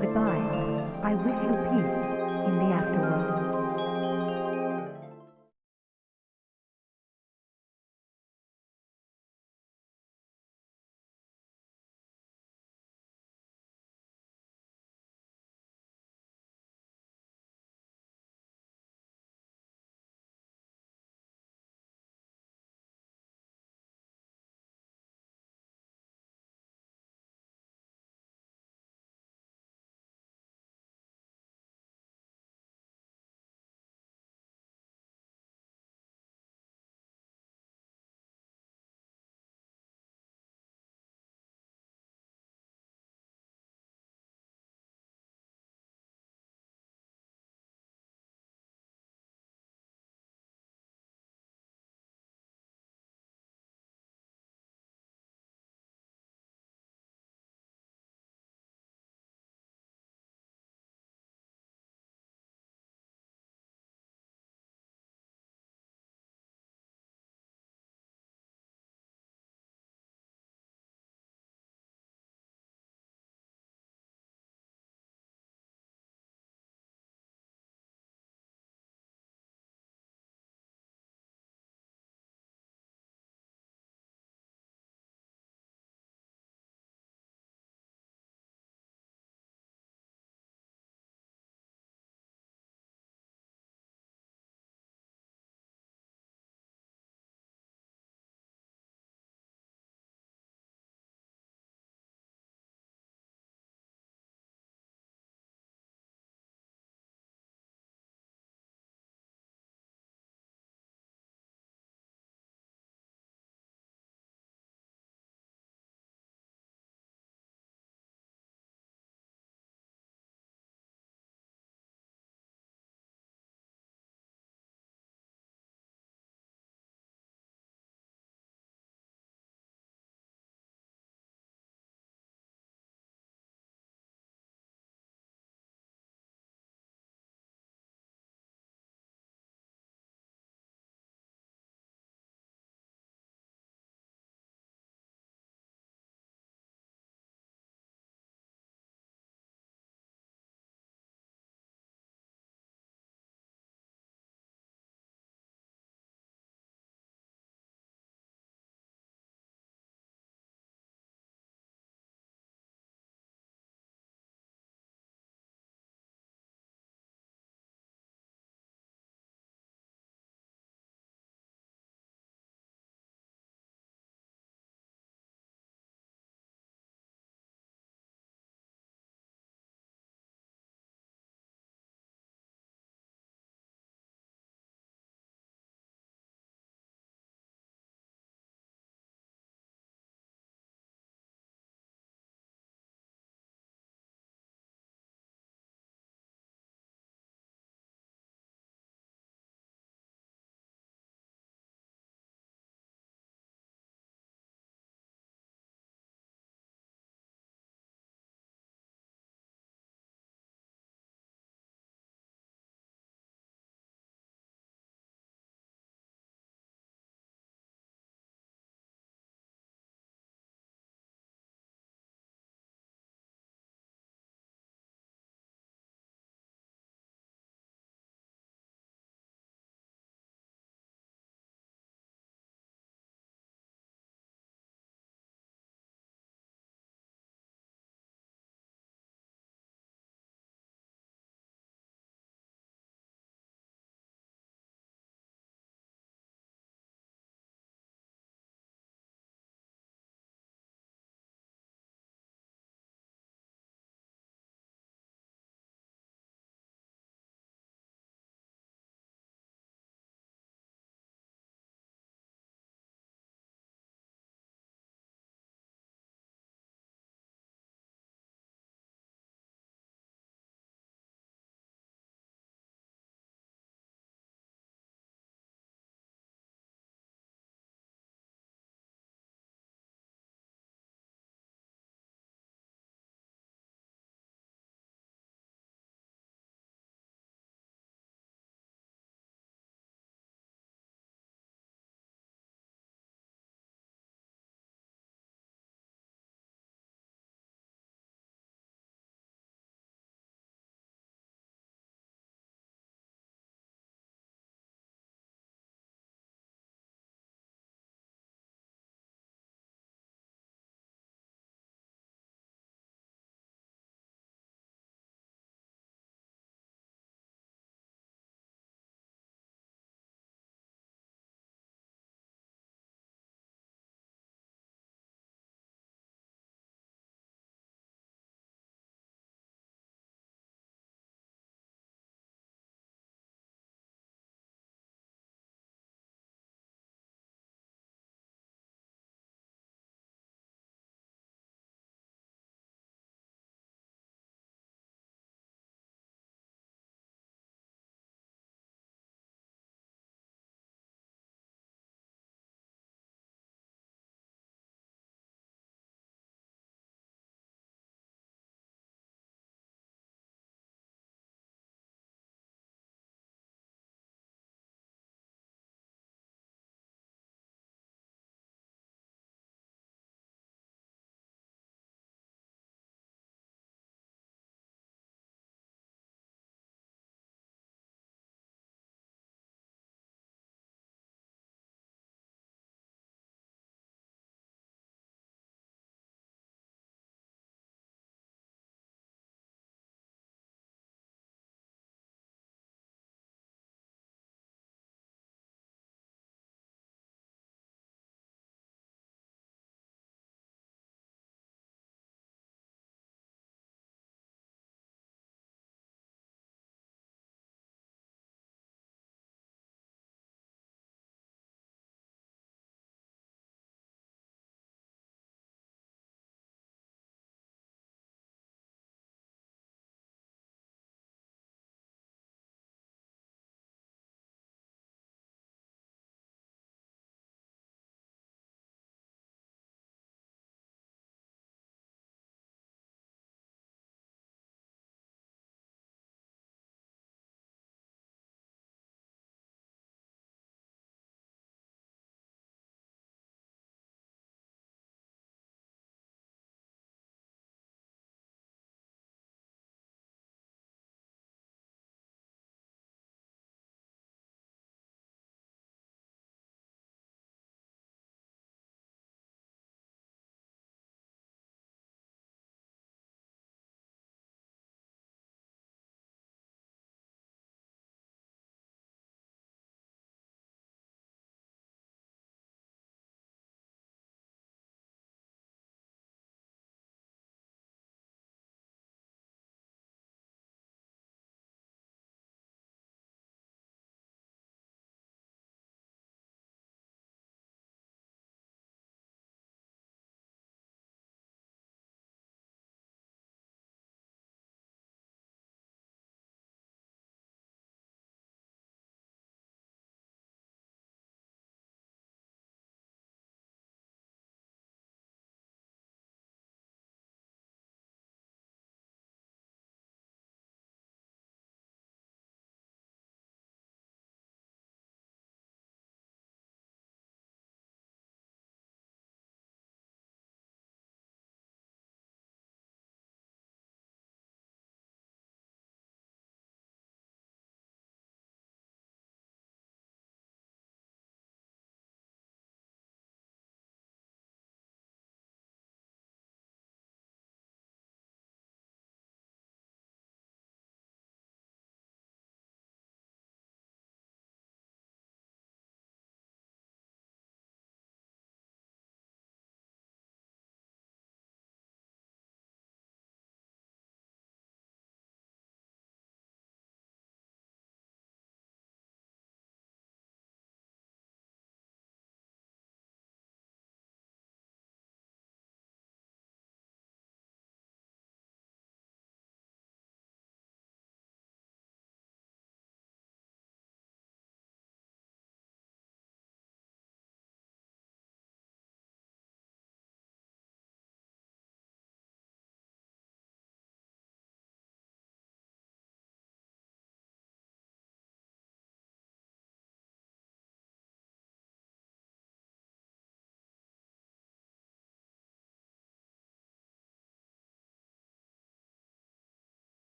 Goodbye. I wish you peace in the afterworld.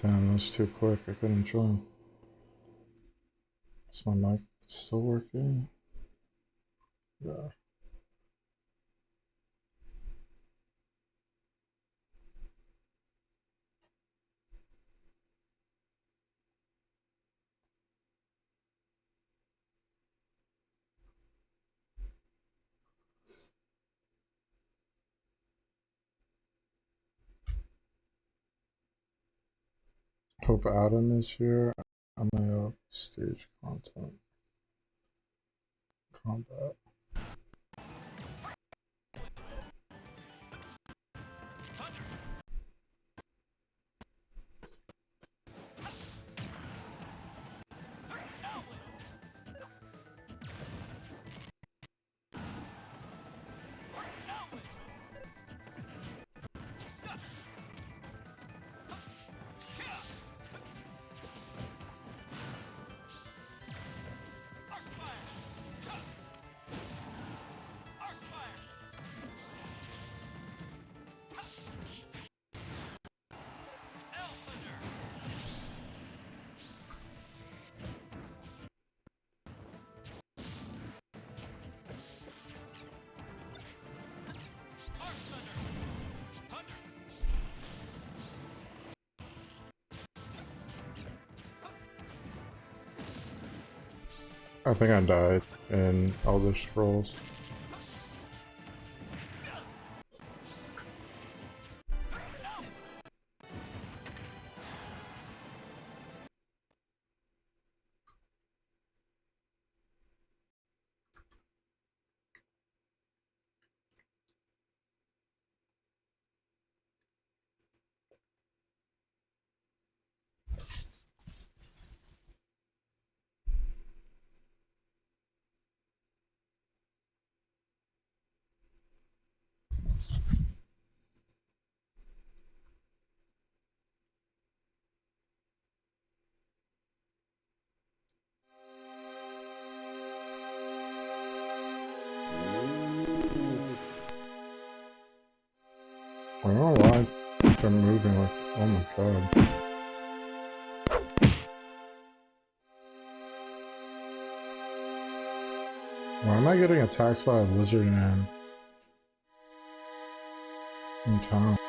Damn, that was too quick. I couldn't join. Is my mic still working? Yeah. Hope Adam is here. I may have stage content. Combat. I think I died in Elder Scrolls. I don't know why they're moving like, oh my god. Why am I getting attacked by a lizard man in town?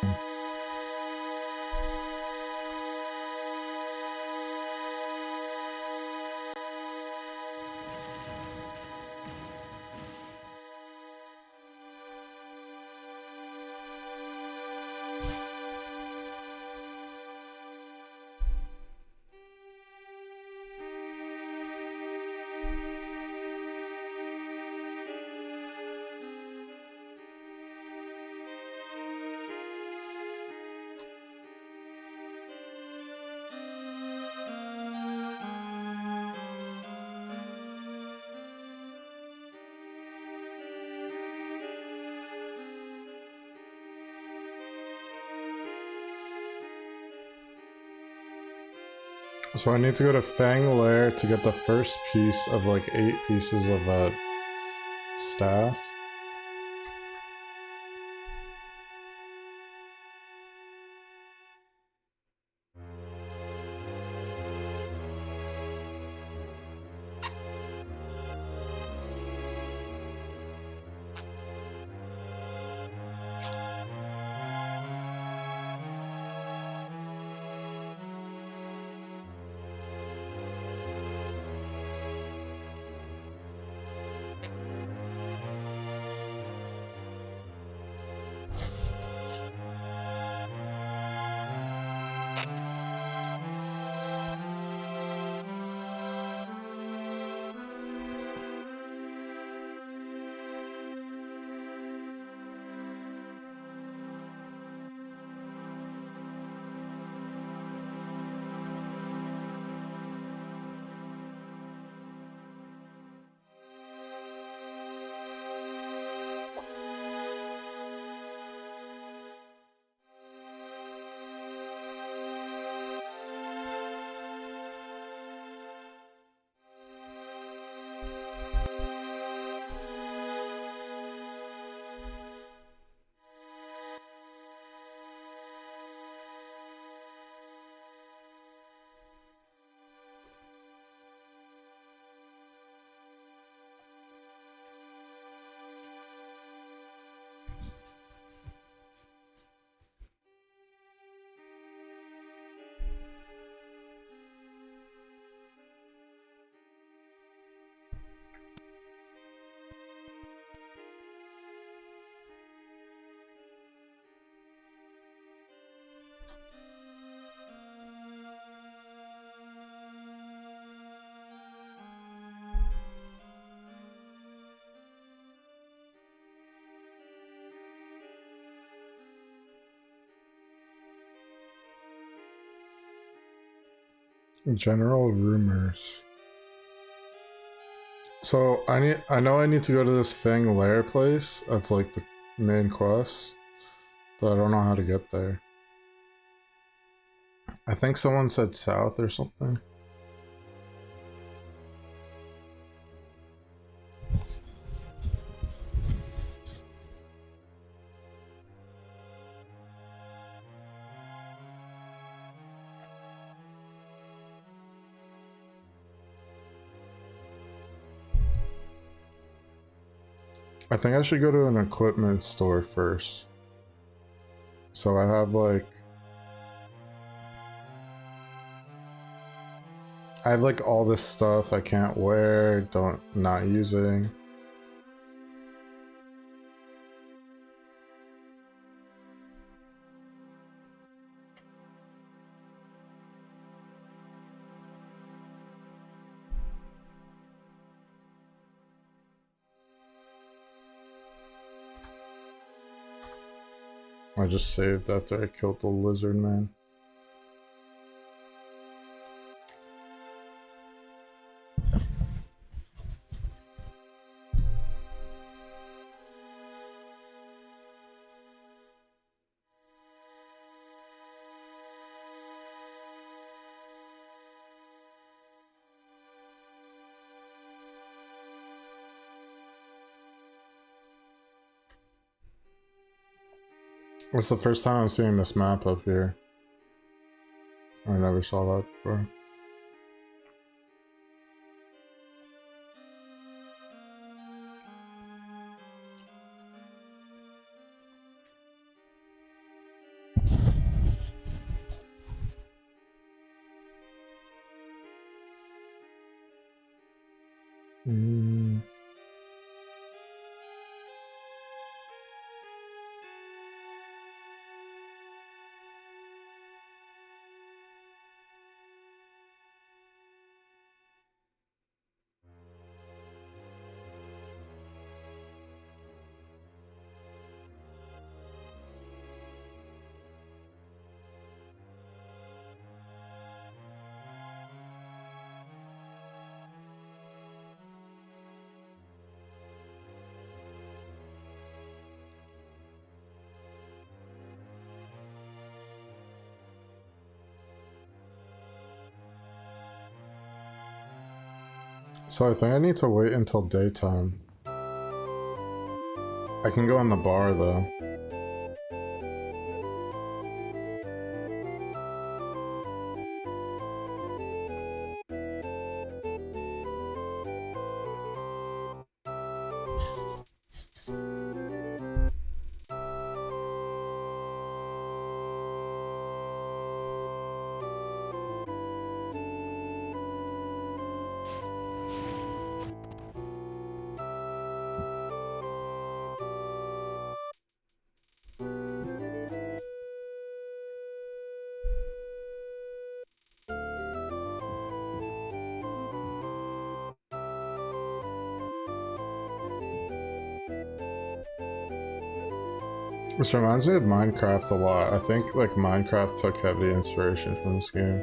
So I need to go to Fang Lair to get the first piece of like 8 pieces of that staff. General rumors. So I know I need to go to this Fang Lair place. That's like the main quest, but I don't know how to get there. I think someone said south or something. I think I should go to an equipment store first. So I have like all this stuff I can't wear, not using. I just saved after I killed the lizard man. It's the first time I'm seeing this map up here. I never saw that before. So I think I need to wait until daytime. I can go in the bar though. This reminds me of Minecraft a lot. I think like Minecraft took heavy inspiration from this game.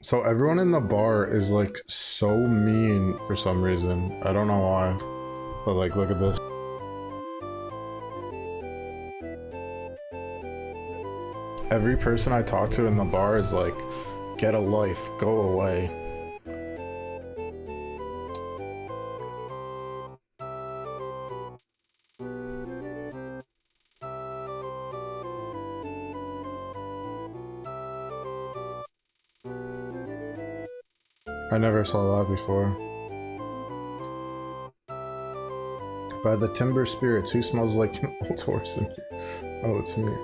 So everyone in the bar is like so mean for some reason. I don't know why. But like, look at this. Every person I talk to in the bar is like, get a life, go away. I never saw that before. By the timber spirits, who smells like an old horse in here? Oh, it's me.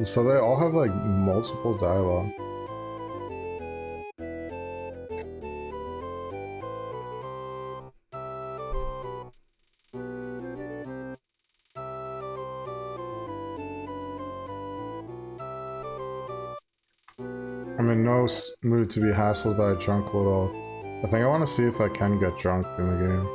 So they all have like multiple dialogue. I'm in no mood to be hassled by a drunk little elf. I think I want to see if I can get drunk in the game.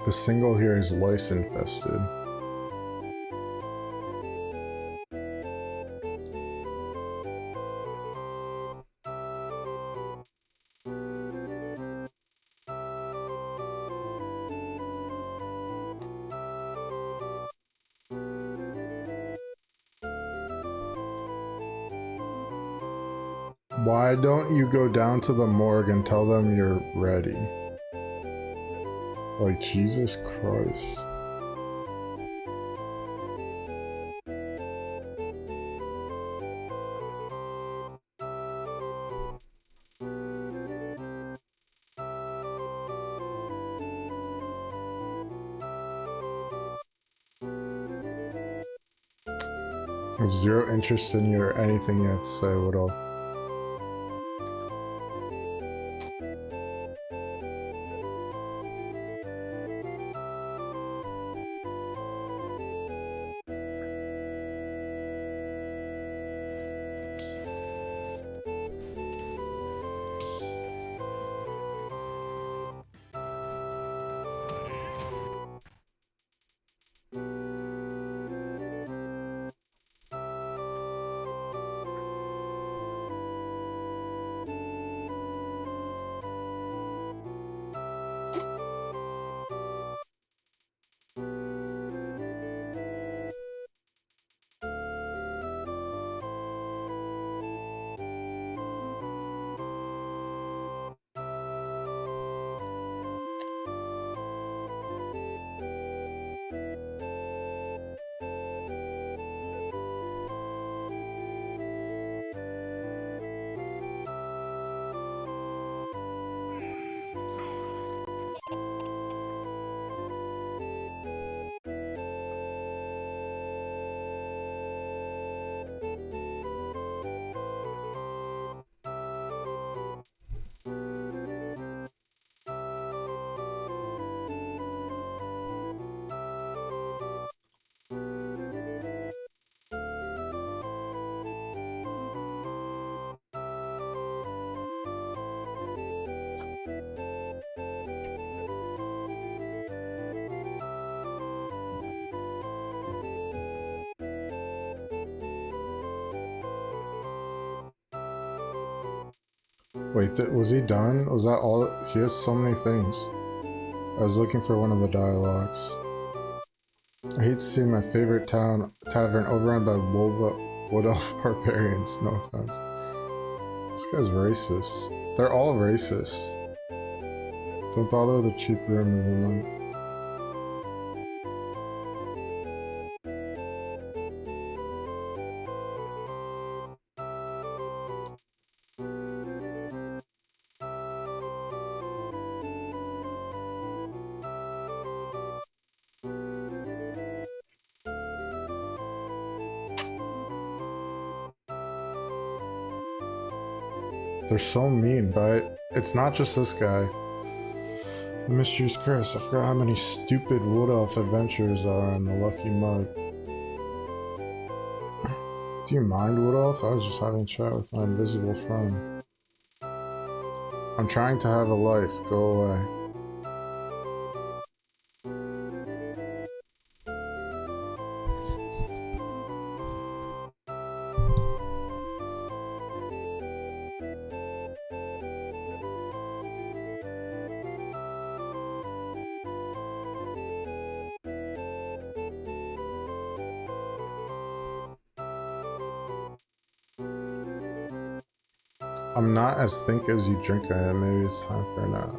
The single here is lice infested. Why don't you go down to the morgue and tell them you're ready? Like, Jesus Christ. I have zero interest in you or anything you have to say, what all? Wait, was he done? Was that all? He has so many things. I was looking for one of the dialogues. I hate to see my favorite tavern overrun by wood elf barbarians. No offense. This guy's racist. They're all racist. Don't bother with a cheap room in the night. They're so mean, but it's not just this guy. The Mysterious Curse. I forgot how many stupid wood elf adventures there are in the Lucky Mug. Do you mind, wood elf? I was just having a chat with my invisible friend. I'm trying to have a life. Go away. I'm not as think as you drink I am. Maybe it's time for a nap.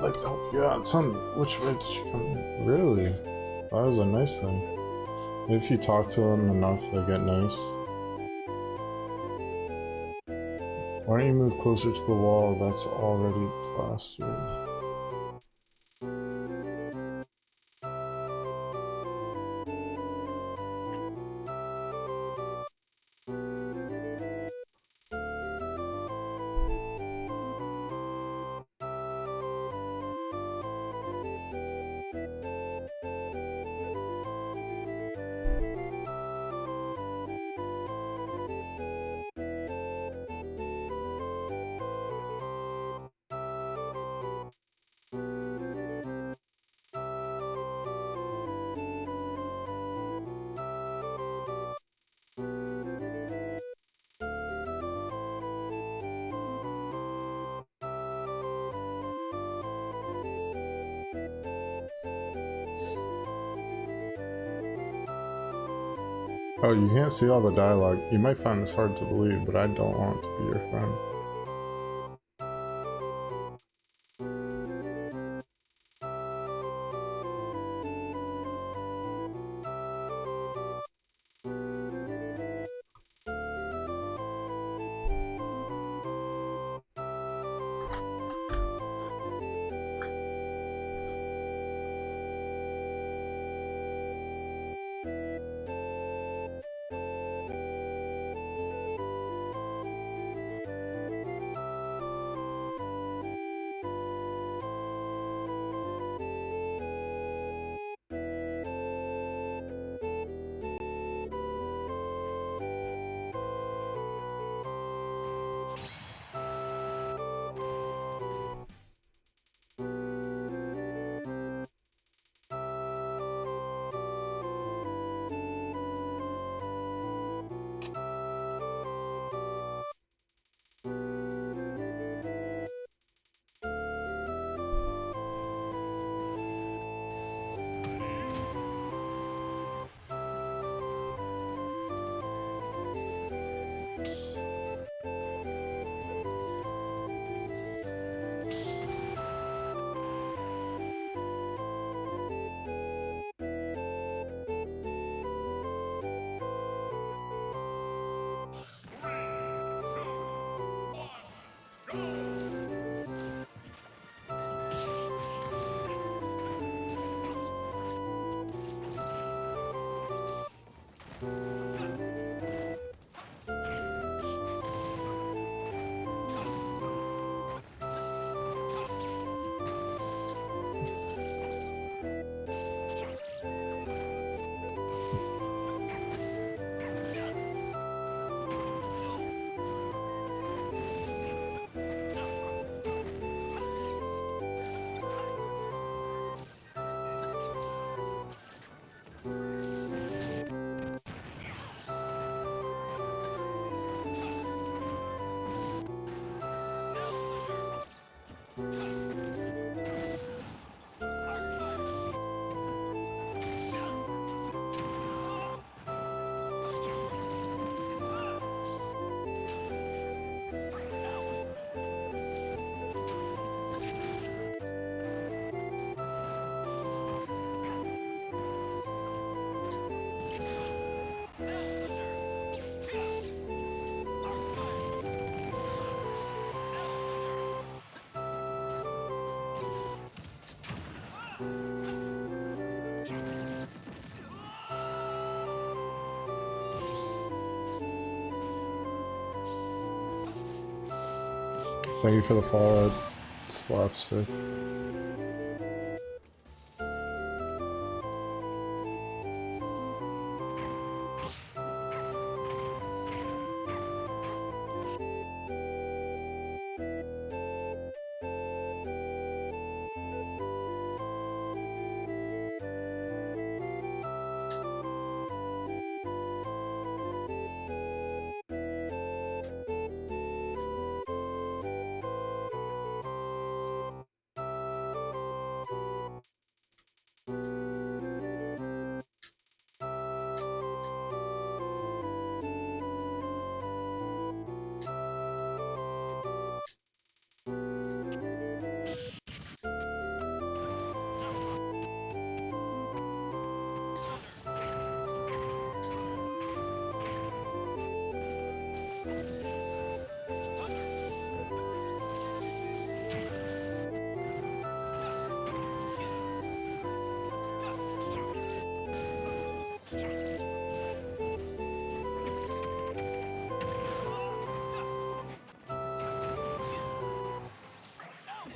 like to help you out. Tell me, which way did she come in? Really? That was a nice thing. If you talk to them enough, they get nice. Why don't you move closer to the wall that's already plastered? Oh, you can't see all the dialogue. You might find this hard to believe, but I don't want to be your friend. Thank you for the follow, slapstick.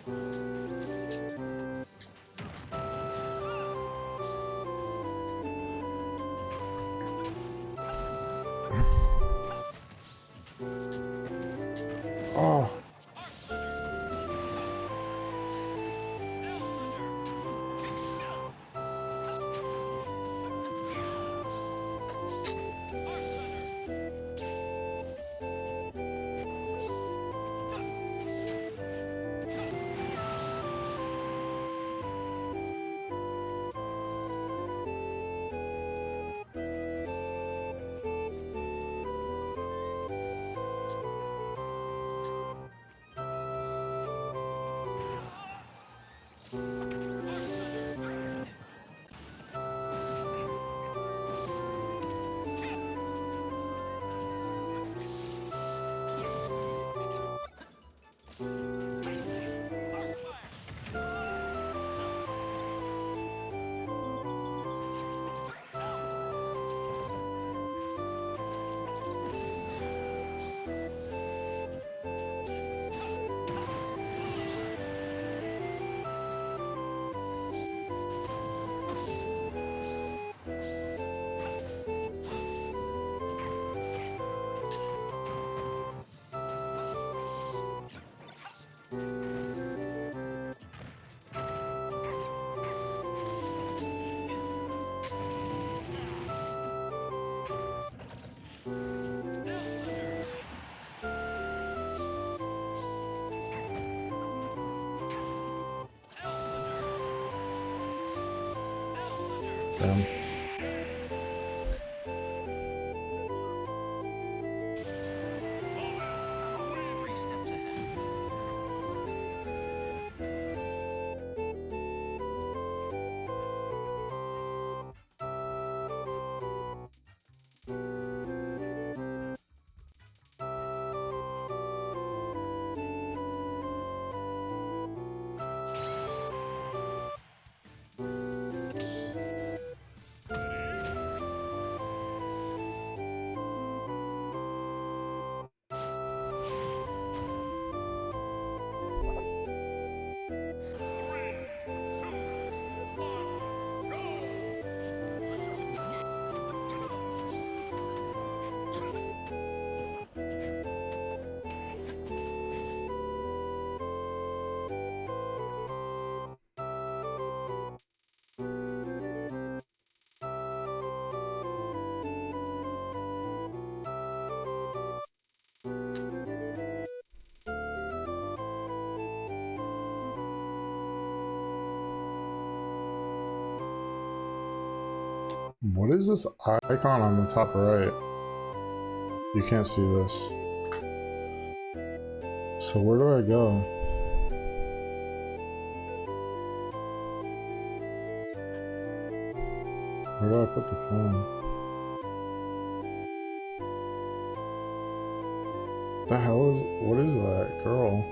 Oh. Damn. What is this icon on the top right? You can't see this. So where do I go? Where do I put the phone? The hell is, what is that, girl?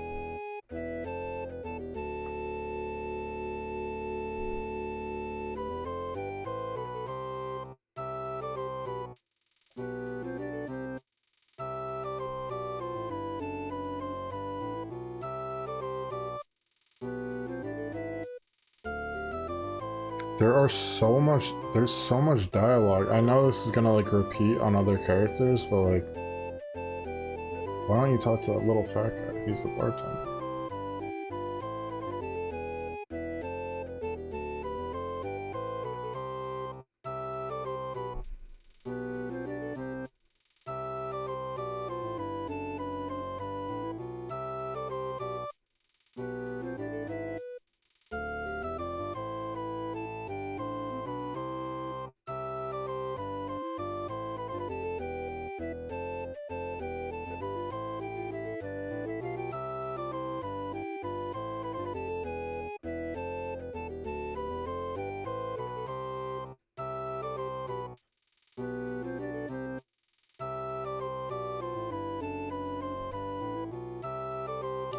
There's so much dialogue. I know this is gonna like repeat on other characters, but like, why don't you talk to that little fat guy? He's the bartender.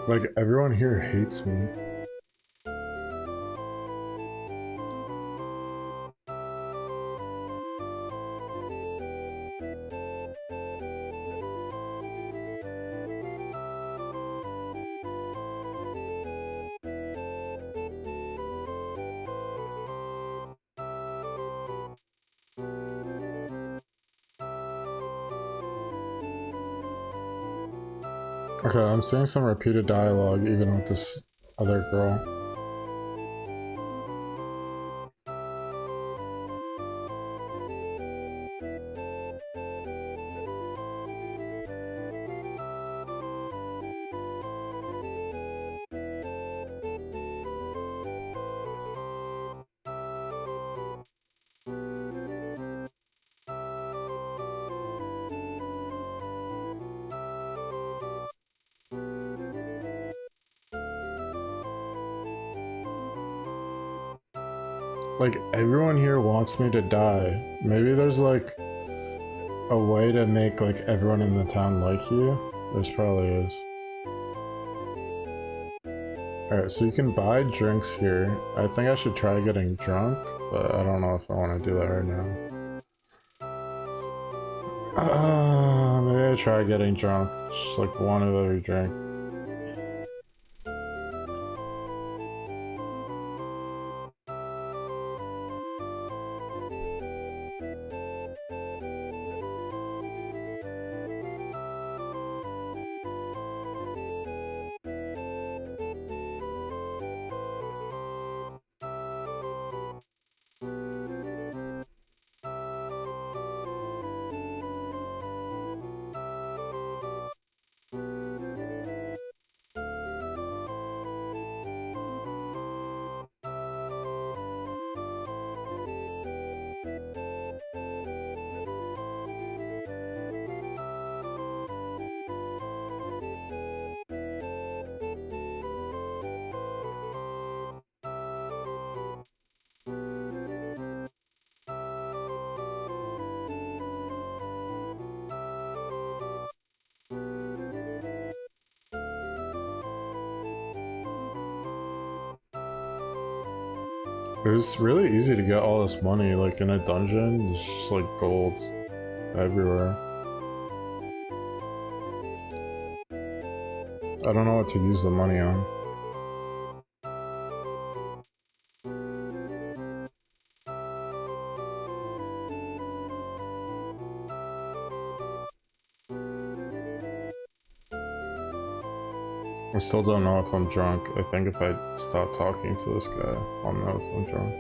Like, everyone here hates me. Okay, I'm seeing some repeated dialogue even with this other girl. Like, everyone here wants me to die. Maybe there's like a way to make like everyone in the town like you. There's probably is. Alright, so you can buy drinks here. I think I should try getting drunk, but I don't know if I want to do that right now. Maybe I try getting drunk. Just like one of every drink. It was really easy to get all this money, like in a dungeon, there's just like gold everywhere. I don't know what to use the money on. I still don't know if I'm drunk. I think if I stop talking to this guy, I'll know if I'm drunk.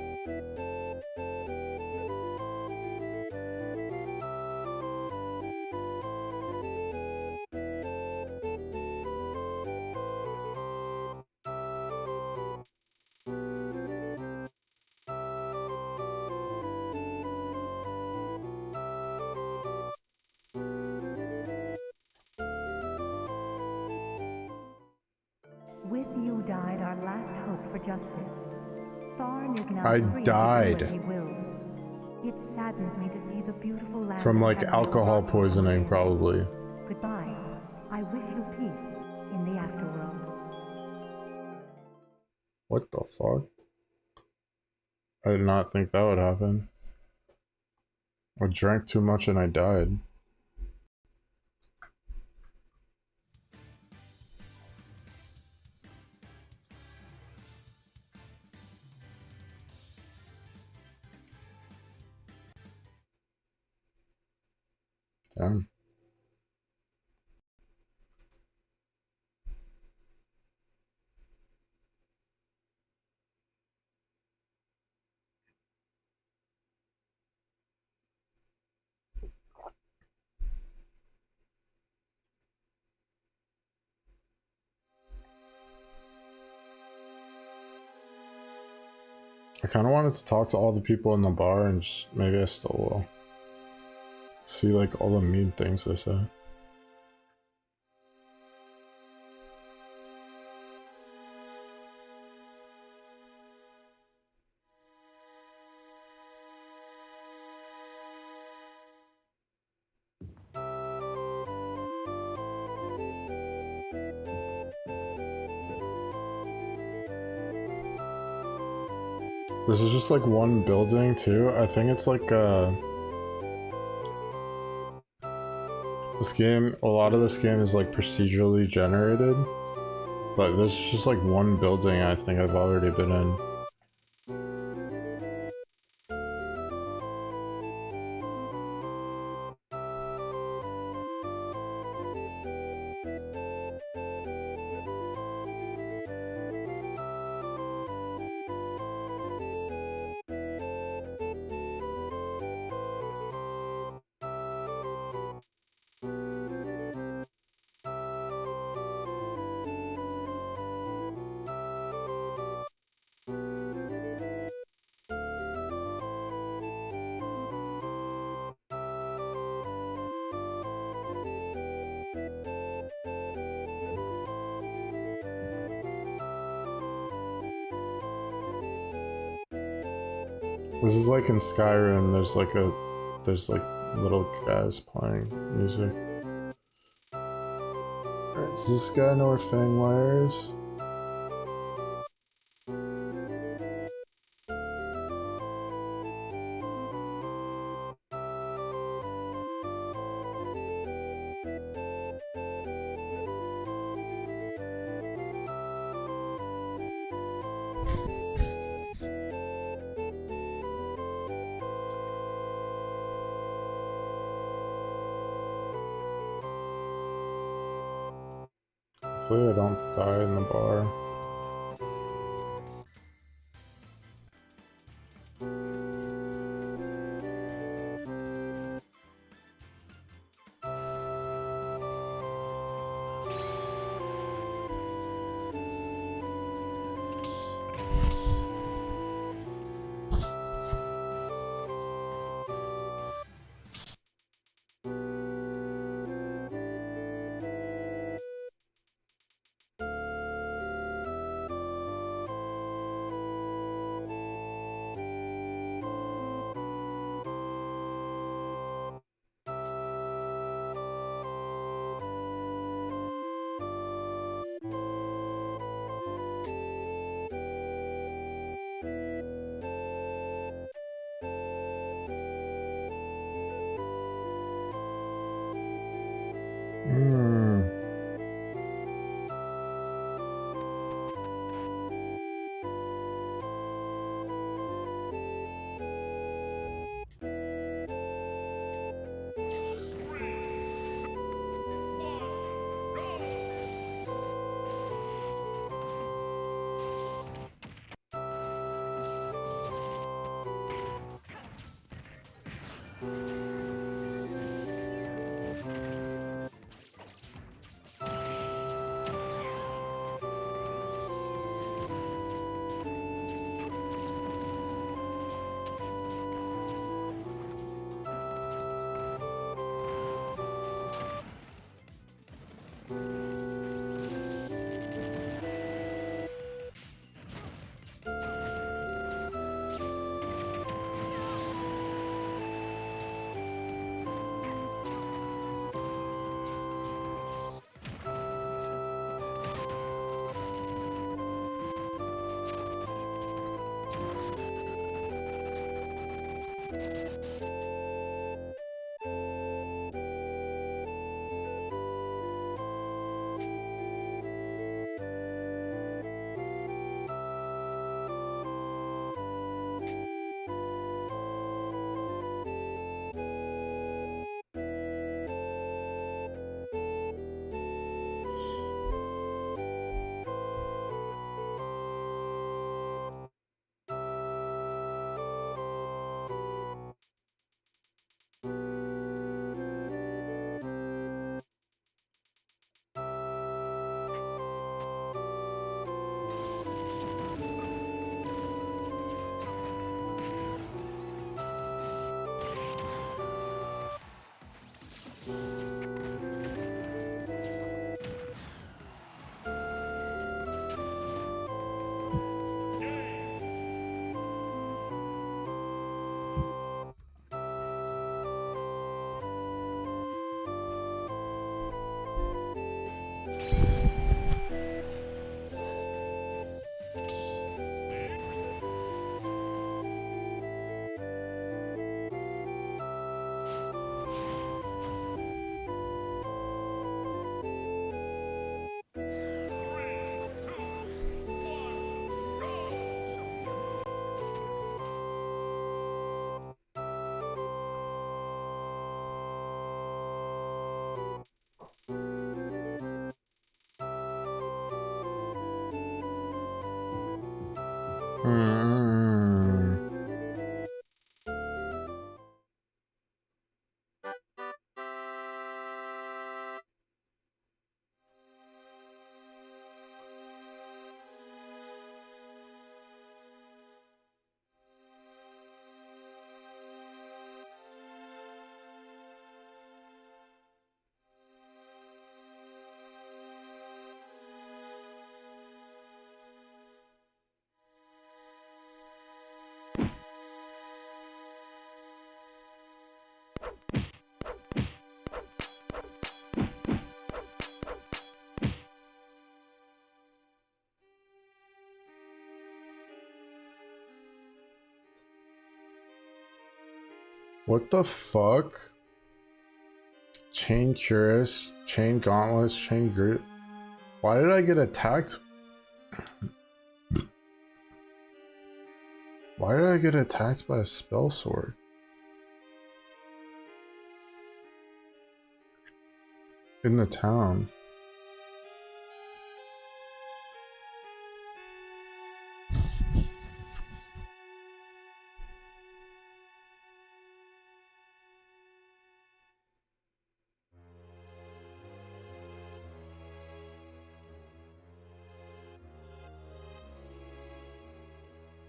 With you died our last hope for justice. Thorn is now I free died. to do what he will. It saddens me to see the beautiful land From of like Tamriel alcohol rotting. poisoning, probably. Goodbye. I wish you peace in the afterworld. What the fuck? I did not think that would happen. I drank too much and I died. Damn. I kind of wanted to talk to all the people in the bar and just, maybe I still will. See like all the mean things they say. This is just like one building too. I think it's like this game, a lot of this game is like procedurally generated. But this is just like one building I think I've already been in. This is like in Skyrim, there's like little guys playing music. Alright, does this guy know where Fangmire is? Hopefully I don't die in the bar. What the fuck? Chain Curious, Chain Gauntlets, Chain Groot. Why did I get attacked? Why did I get attacked by a spell sword? In the town.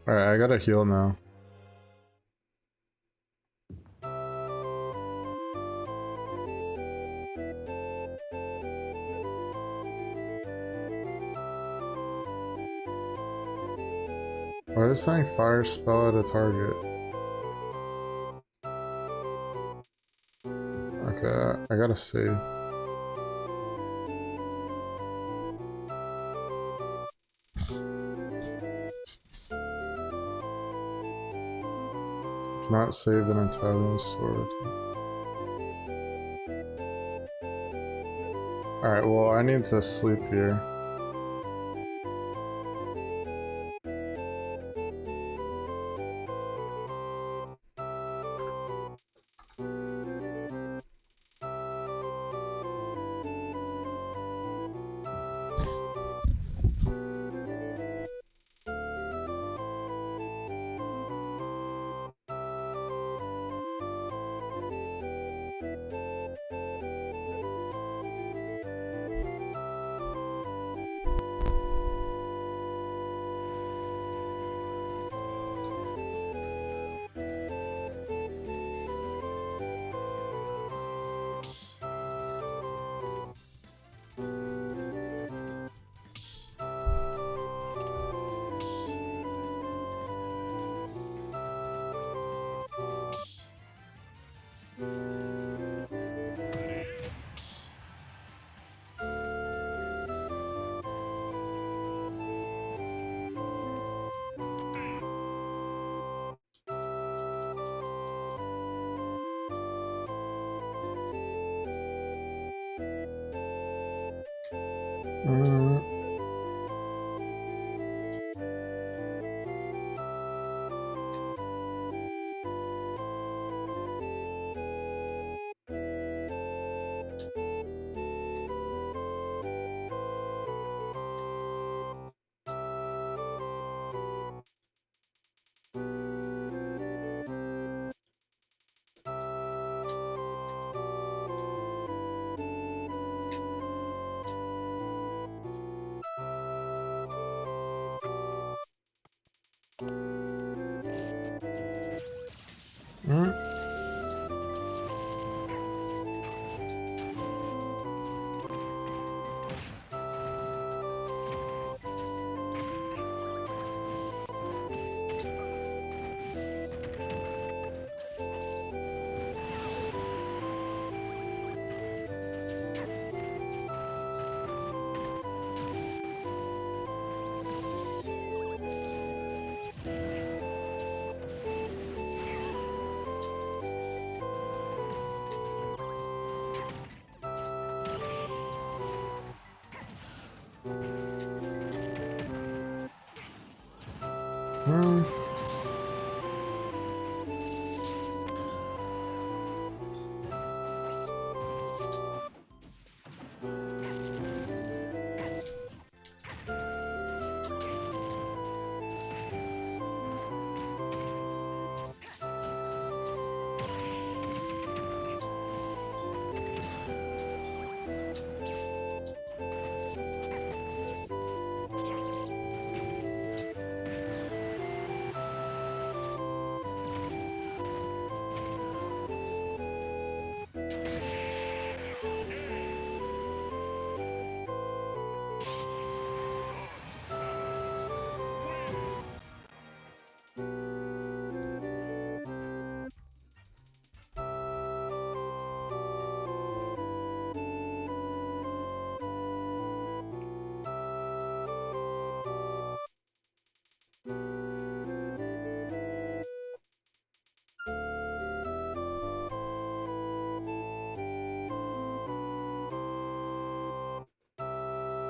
Alright, I gotta heal now. Why is saying fire spell at a target? Okay, I gotta see. Cannot save an Italian sword. Alright, well, I need to sleep here.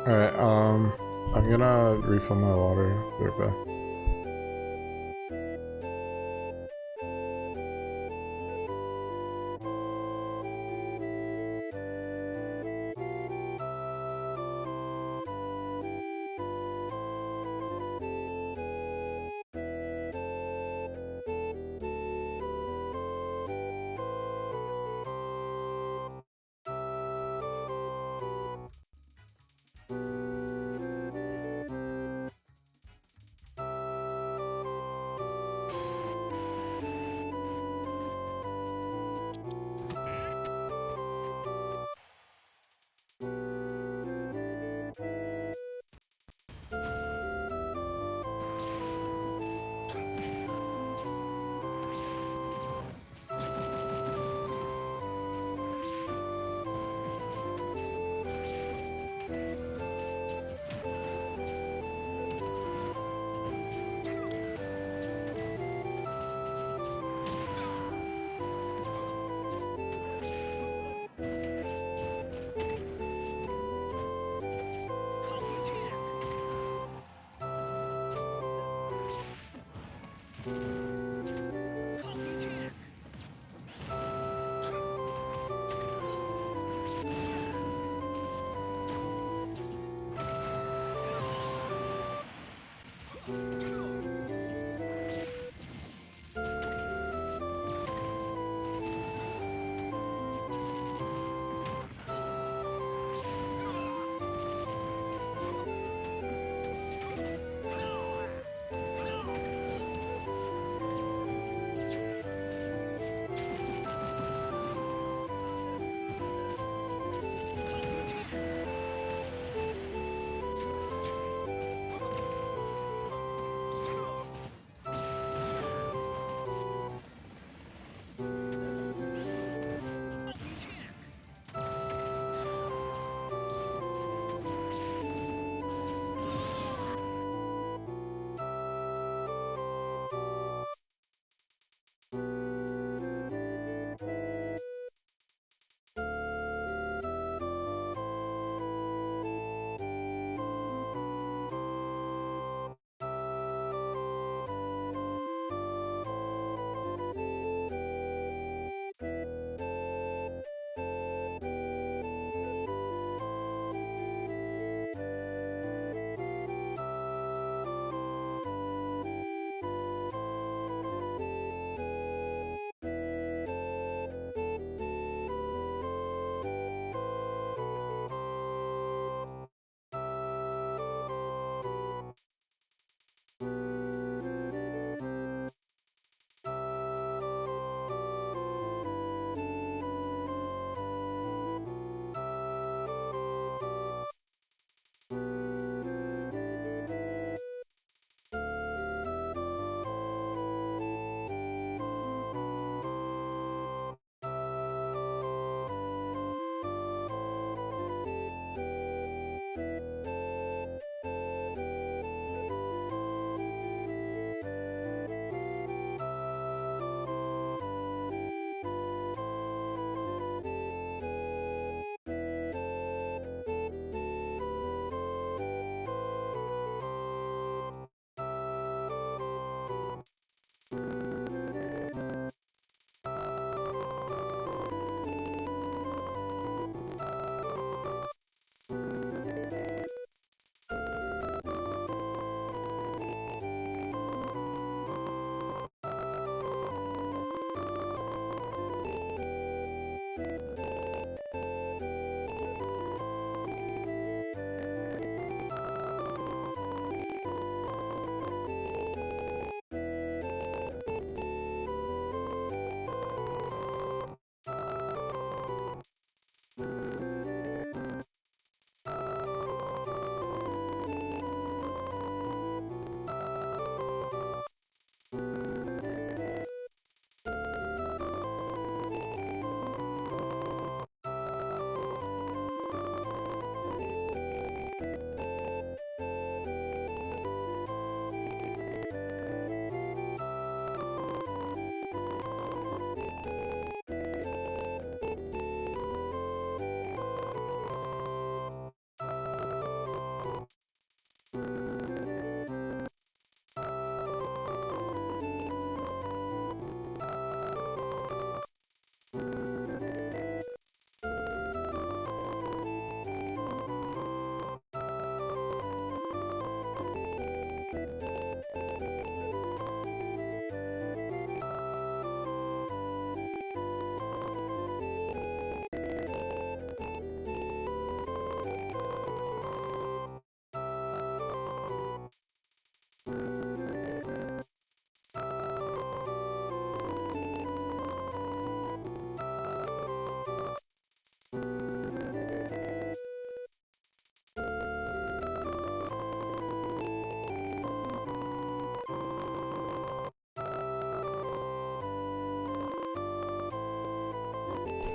Alright, I'm gonna refill my water. Be right back.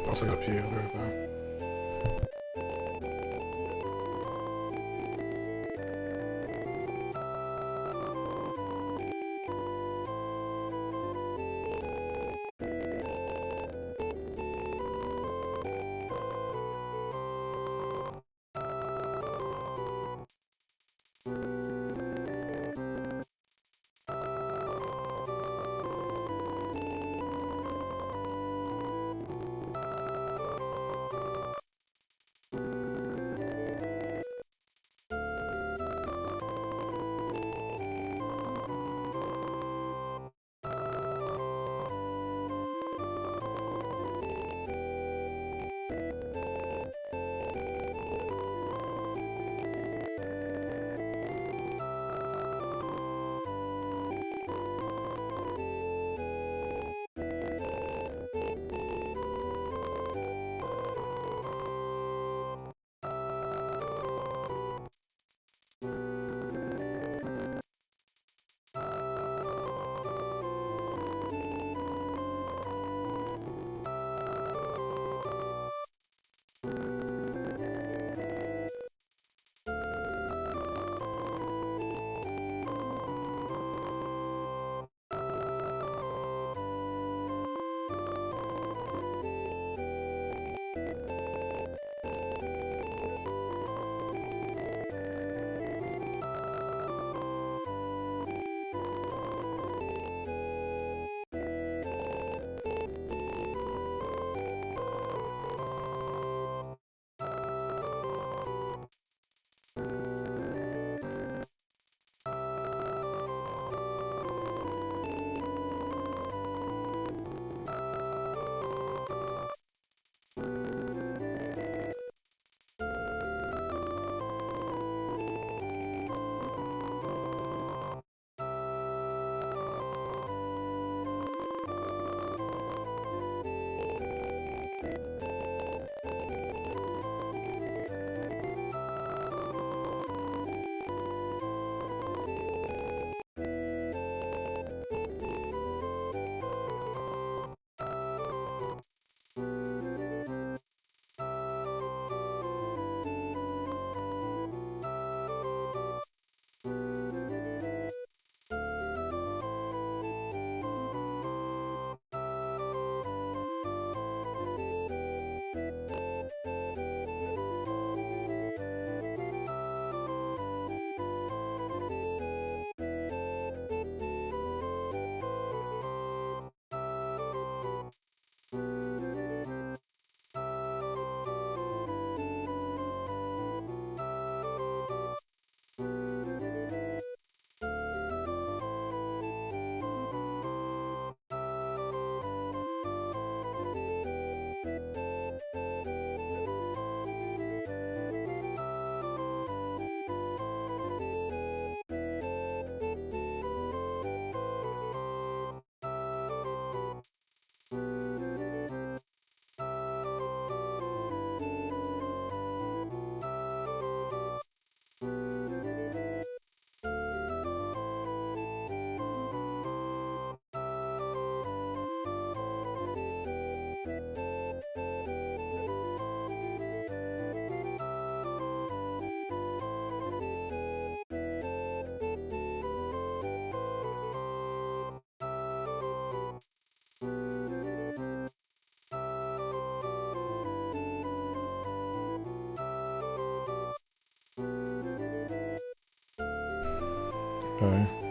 Also got pee out right now. Okay.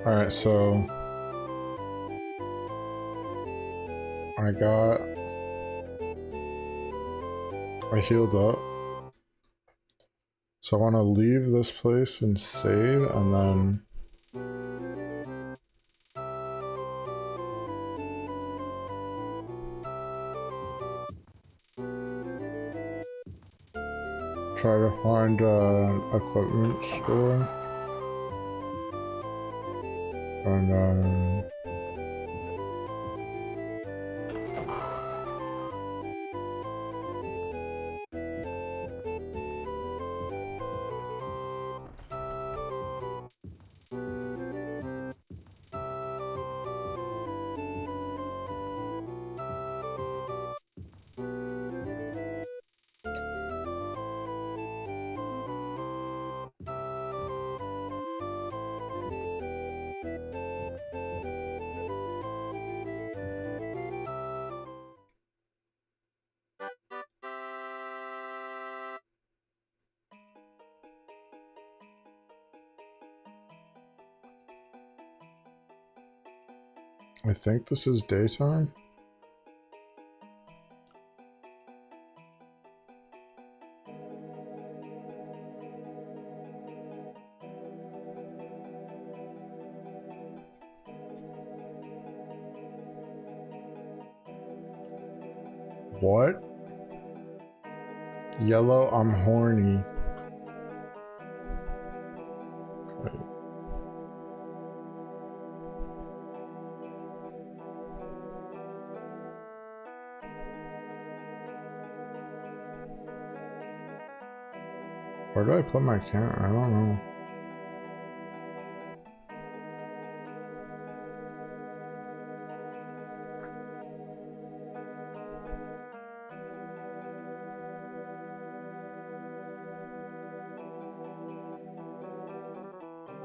Alright, so I healed up. So I want to leave this place and save, and then try to find an equipment store. And I think this is daytime. What? Yellow, I'm horny. Wait. Where do I put my camera? I don't know.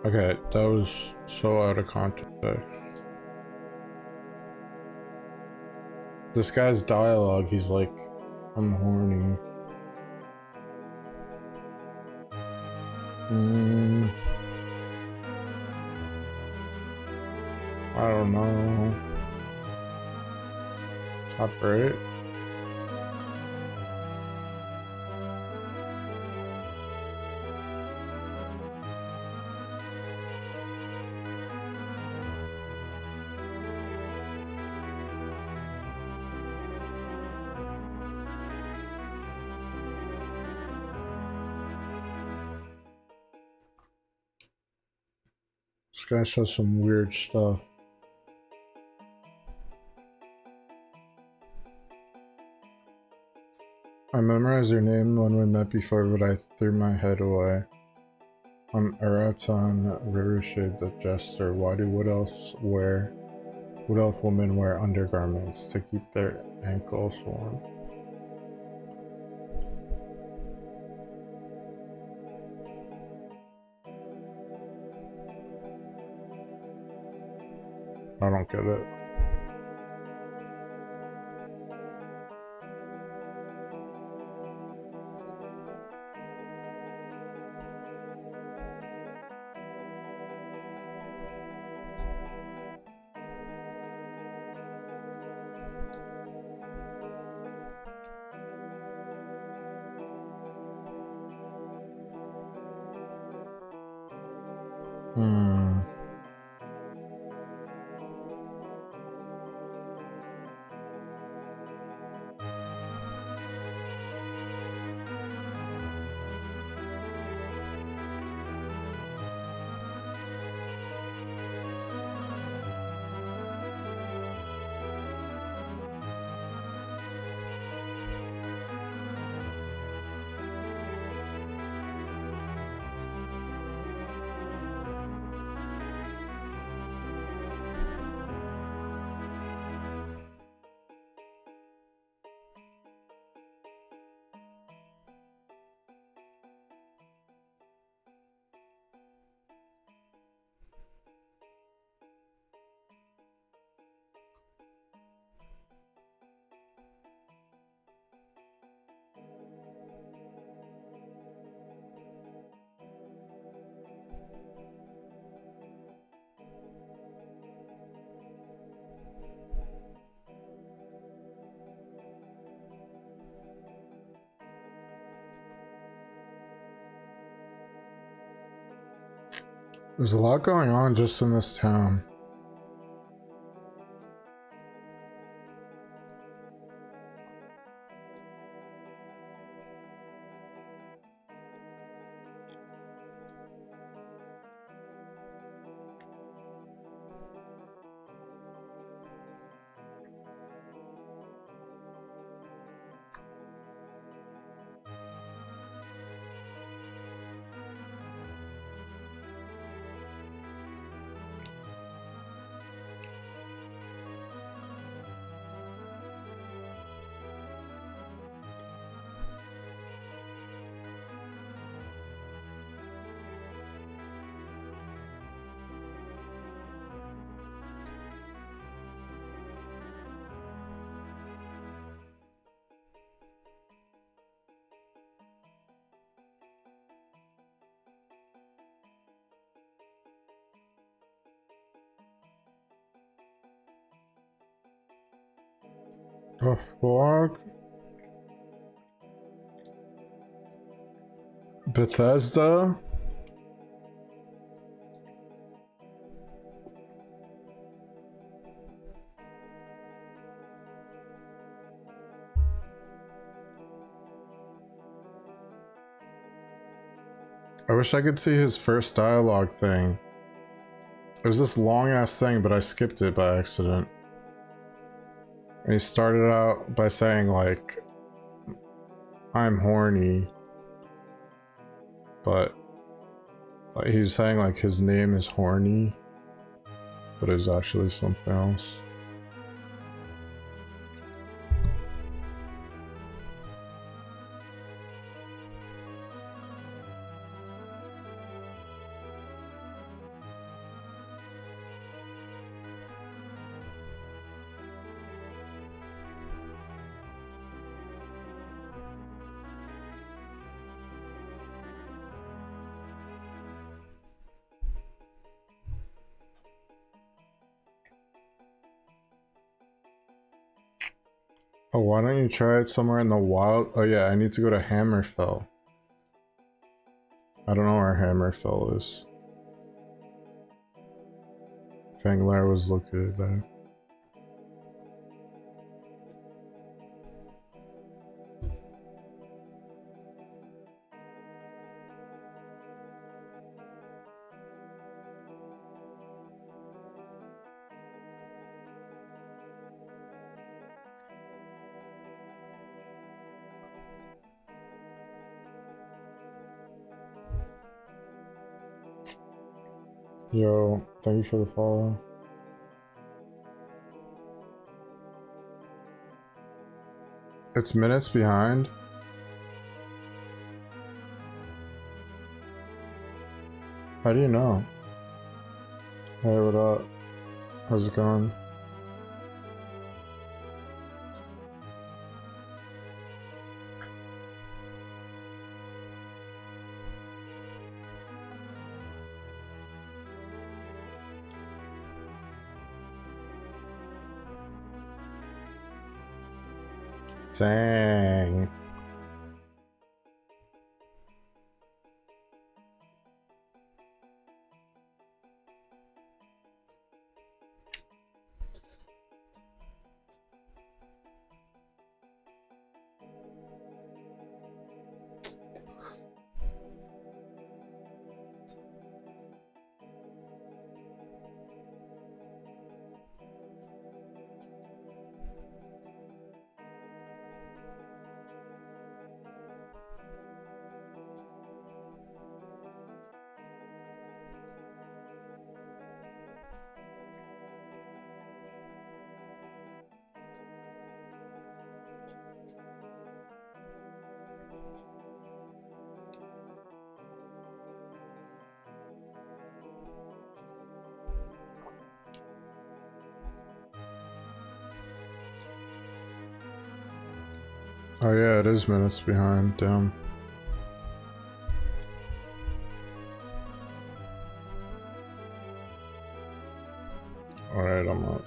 Okay, that was so out of context. This guy's dialogue, he's like, I'm horny. I don't know. Top right? This guy says some weird stuff. I memorized your name when we met before, but I threw my head away. I'm Eraton Rivershade the Jester. Why do Wood Elves women wear undergarments? To keep their ankles warm. I don't get it. There's a lot going on just in this town. The fuck? Bethesda? I wish I could see his first dialogue thing. It was this long ass thing, but I skipped it by accident. And he started out by saying like, I'm horny. But like, he's saying like his name is horny, but it's actually something else. Oh, why don't you try it somewhere in the wild? Oh yeah, I need to go to Hammerfell. I don't know where Hammerfell is. Fanglair was located there. Yo, thank you for the follow. It's minutes behind. How do you know? Hey, what up? How's it going? Dang. Oh yeah, it is minutes behind, damn. Alright, I'm up.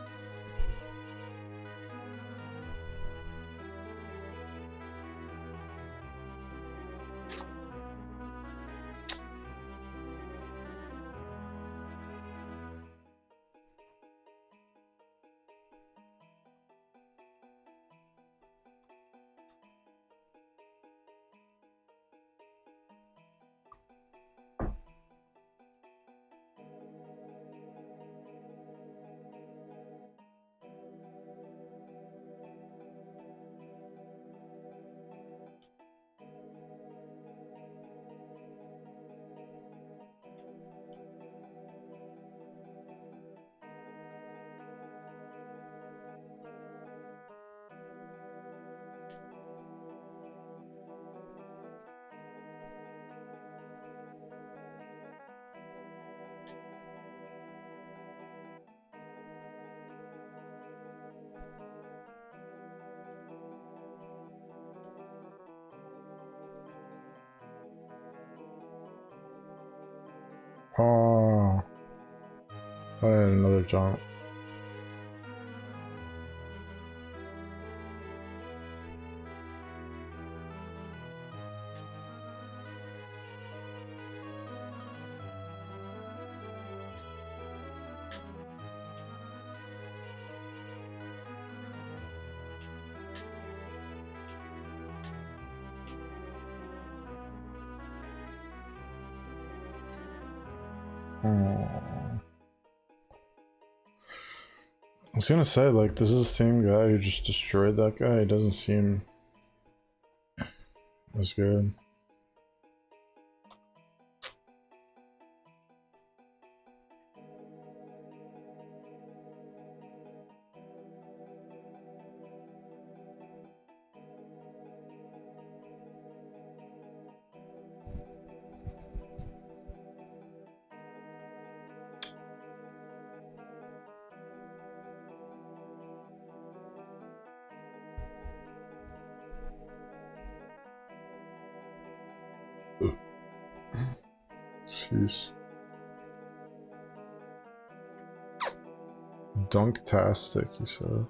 Oh, I had another jump. Oh. I was gonna say, like, this is the same guy who just destroyed that guy. It doesn't seem as good. Jeez. Dunktastic, he said.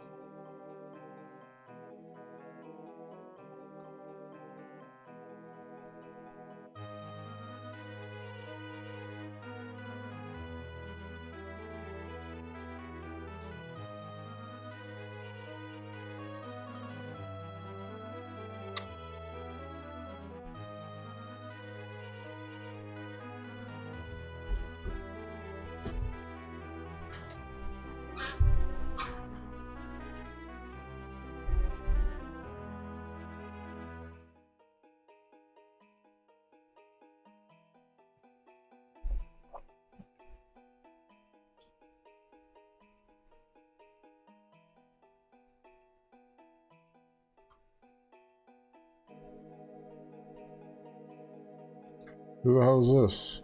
Who the hell is this?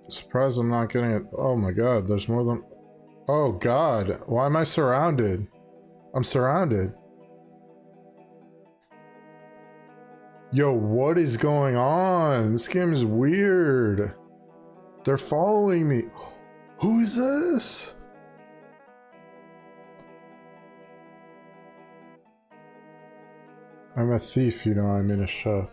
It's Surprised I'm not getting it. Oh my god, there's more than... Oh god, why am I surrounded? I'm surrounded. Yo, what is going on? This game is weird. They're following me. Who is this? I'm a thief, you know, I mean a chef.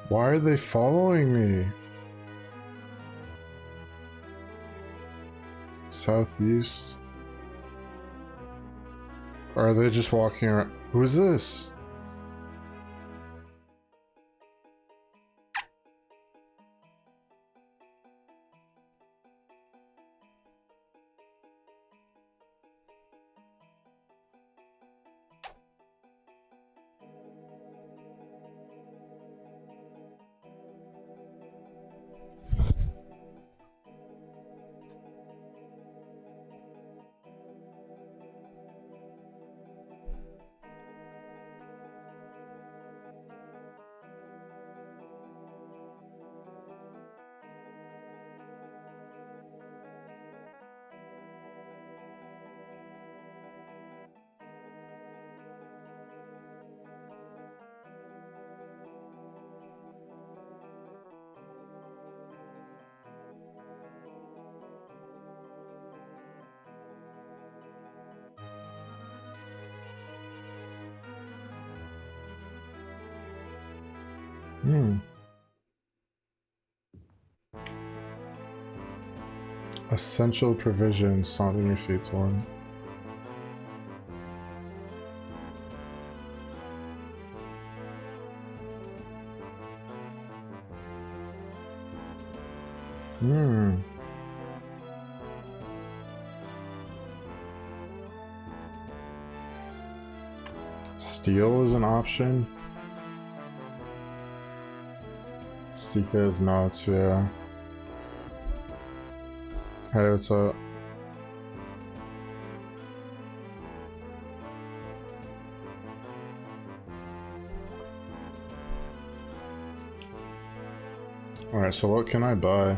Why are they following me? Southeast? Or are they just walking around? Who is this? Essential provisions, something your feet's one. Steel is an option. Stika is nuts, yeah. Hey, what's up? Alright, so what can I buy?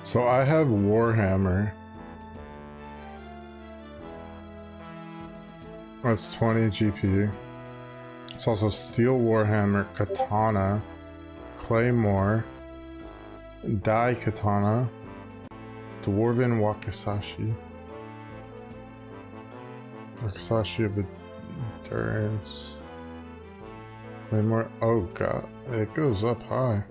So I have Warhammer. That's 20 GP. It's also Steel Warhammer, Katana, Claymore, Dai Katana, Dwarven Wakizashi. Wakizashi of Endurance. Claymore. Oh god, it goes up high.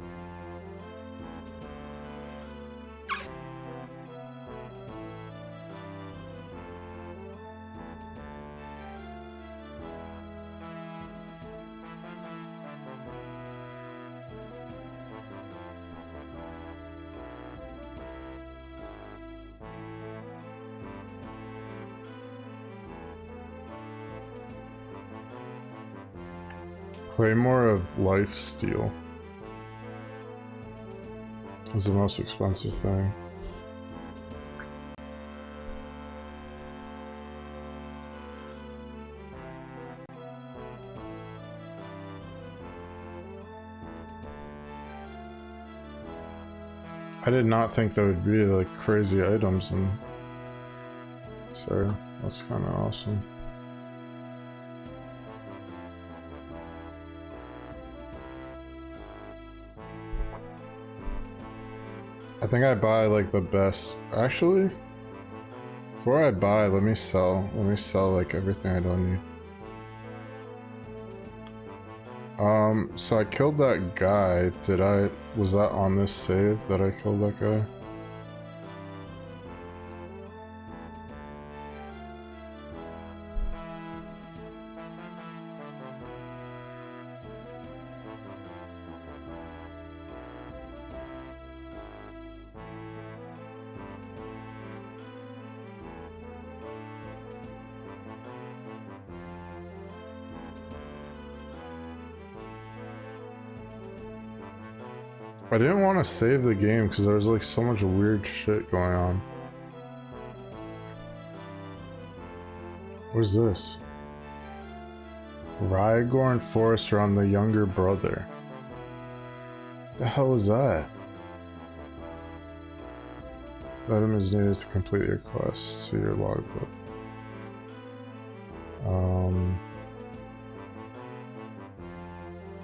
Claymore of Life Steel is the most expensive thing. I did not think there would be like crazy items in, so that's kind of awesome. think I buy like the best. Actually, before I buy, let me sell. Let me sell like everything I don't need. So I killed that guy. Was that on this save that I killed that guy? I didn't want to save the game because there was like so much weird shit going on. What is this? Rygor and Forrester on the younger brother. The hell is that? The item is needed to complete your quest. See your logbook.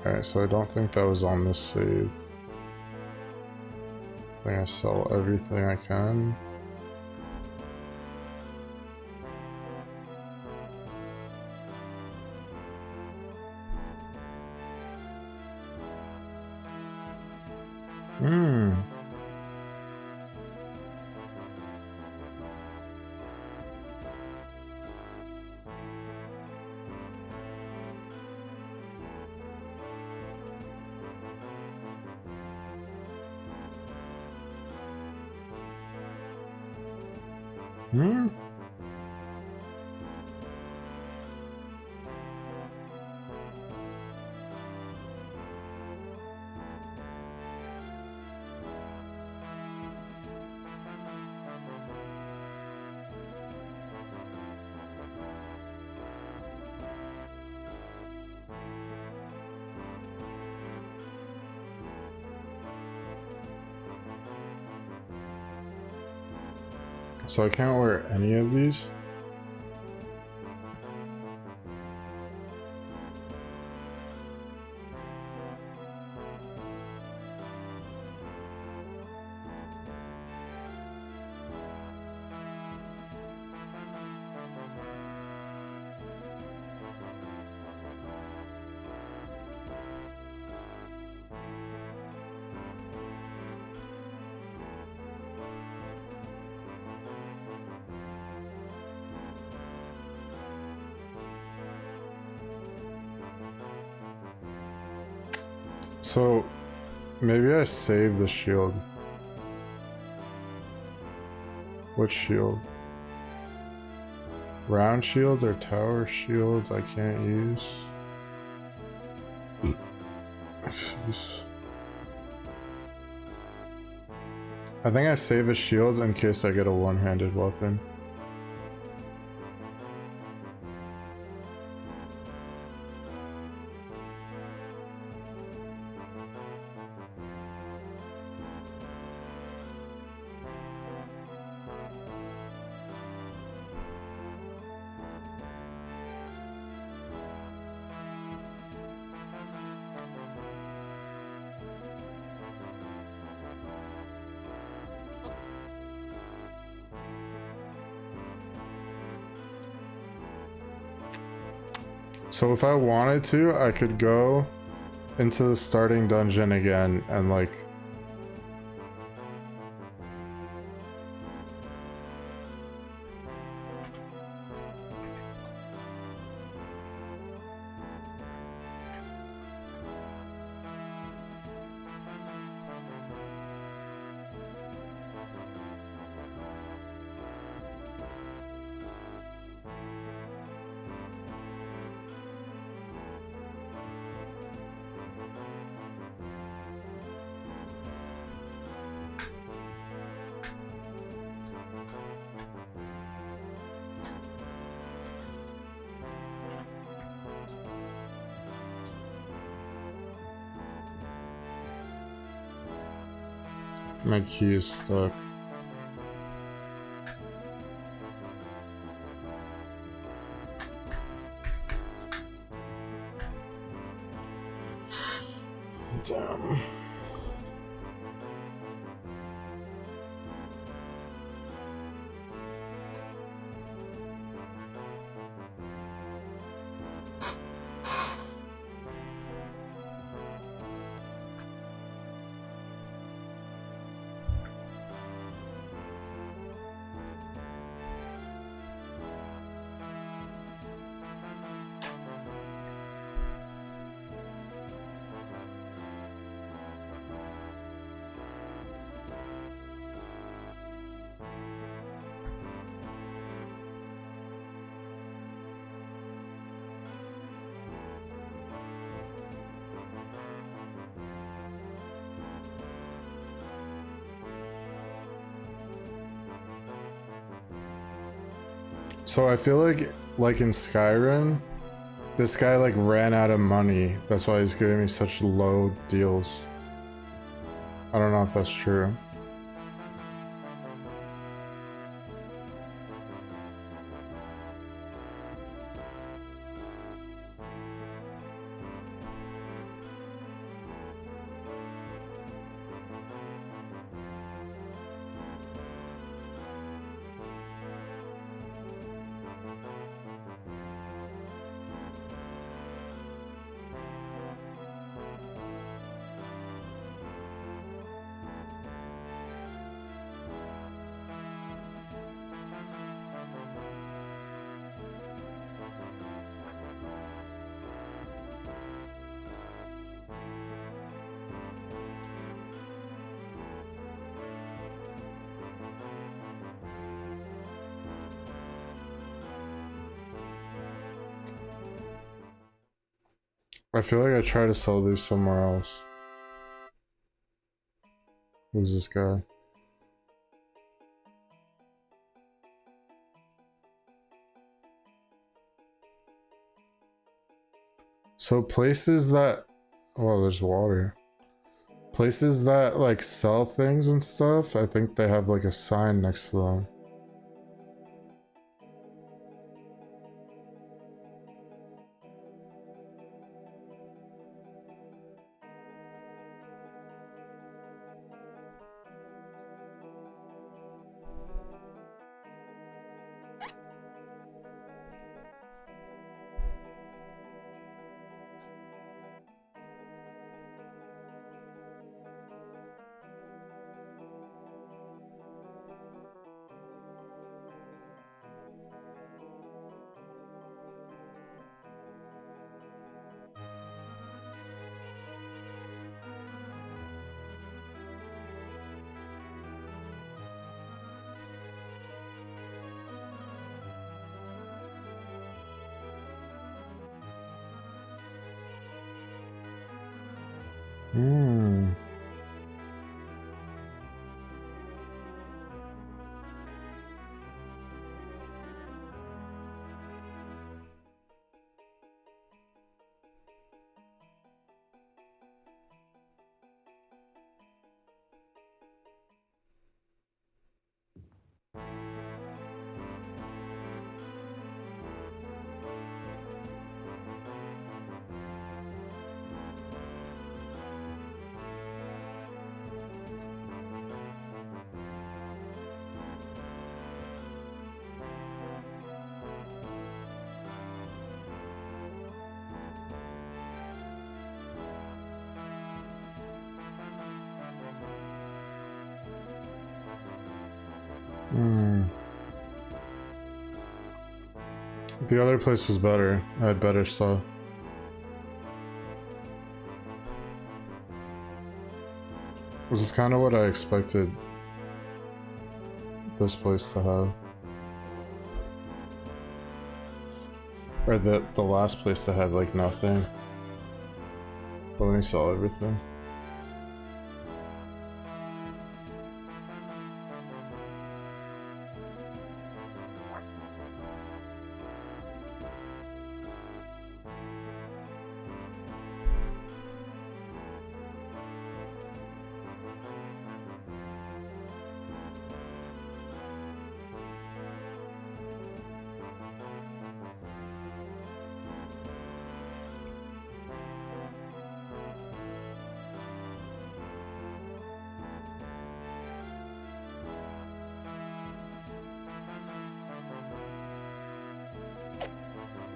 Alright, so I don't think that was on this save. I think I sell everything I can. So I can't wear any of these? So maybe I save the shield. Which shield? Round shields or tower shields I can't use? Jeez. I think I save his shields in case I get a one-handed weapon. So if I wanted to, I could go into the starting dungeon again and like... My key is stuck. Damn. So I feel like in Skyrim, this guy like ran out of money. That's why he's giving me such low deals. I don't know if that's true. I feel like I try to sell these somewhere else. Who's this guy? So places that, well, there's water. Places that like sell things and stuff, I think they have like a sign next to them. Hmm. Hmm. The other place was better. I had better stuff. This is kind of what I expected this place to have. Or the last place to have like nothing. But let me sell everything.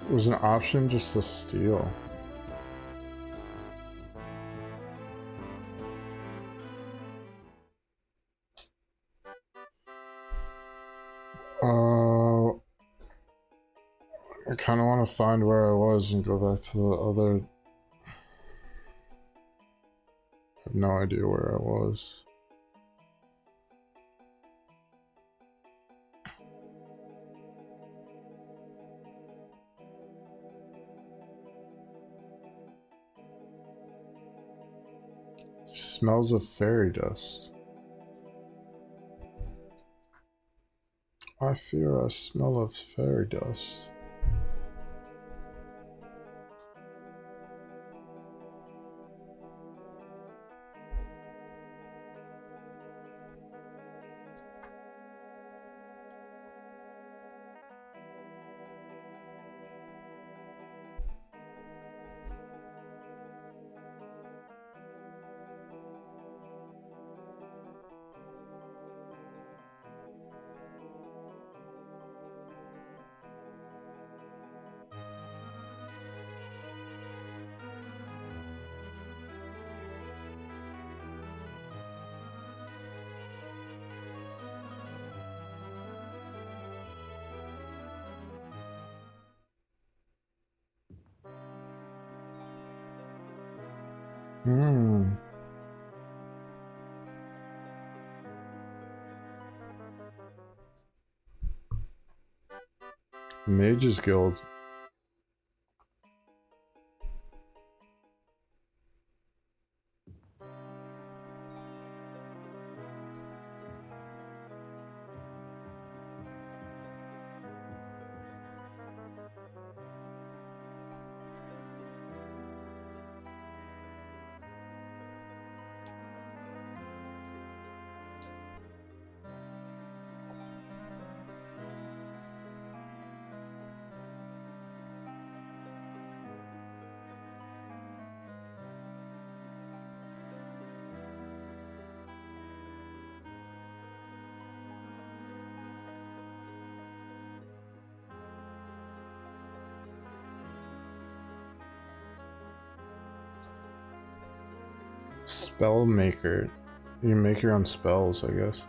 It was an option just to steal. I kind of want to find where I was and go back to the other. I have no idea where I was. Smells of fairy dust. I fear a smell of fairy dust. Mages Guild. Spell maker. You make your own spells, I guess.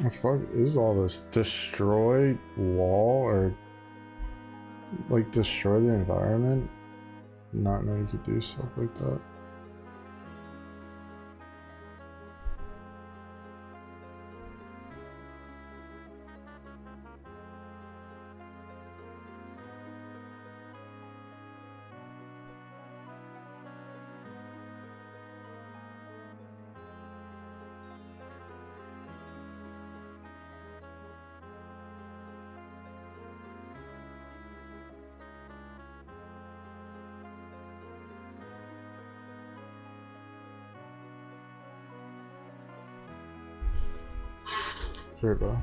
The fuck is all this? Destroy wall or like destroy the environment? Not know you could do stuff like that. Sure, bro.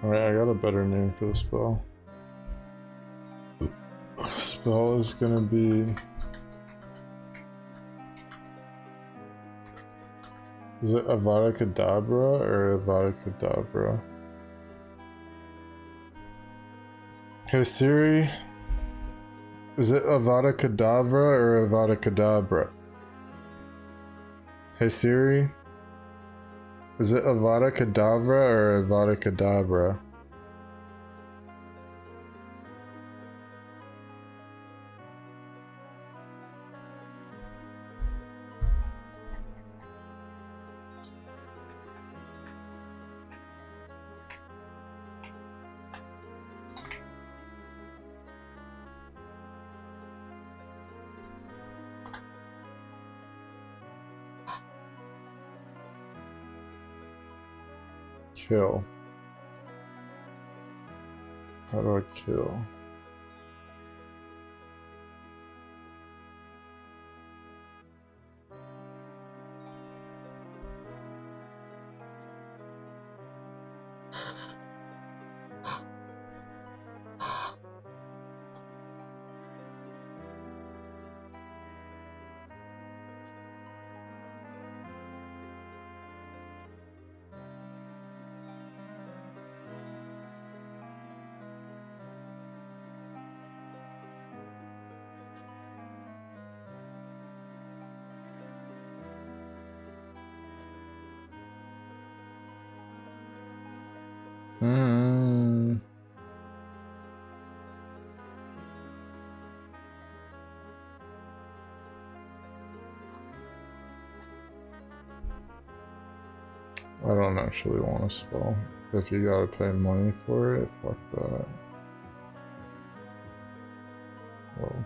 Alright, I got a better name for the spell. Spell is gonna be... Is it Avada Kedavra or Avada Kedavra? Hey Siri, is it Avada Kedavra or Avada Kedavra? Hey Siri, is it Avada Kedavra or Avada Kedavra? Kill. How do I kill? I don't actually want to spell. If you gotta pay money for it, fuck that. Well.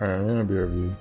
Alright, I'm gonna BRB.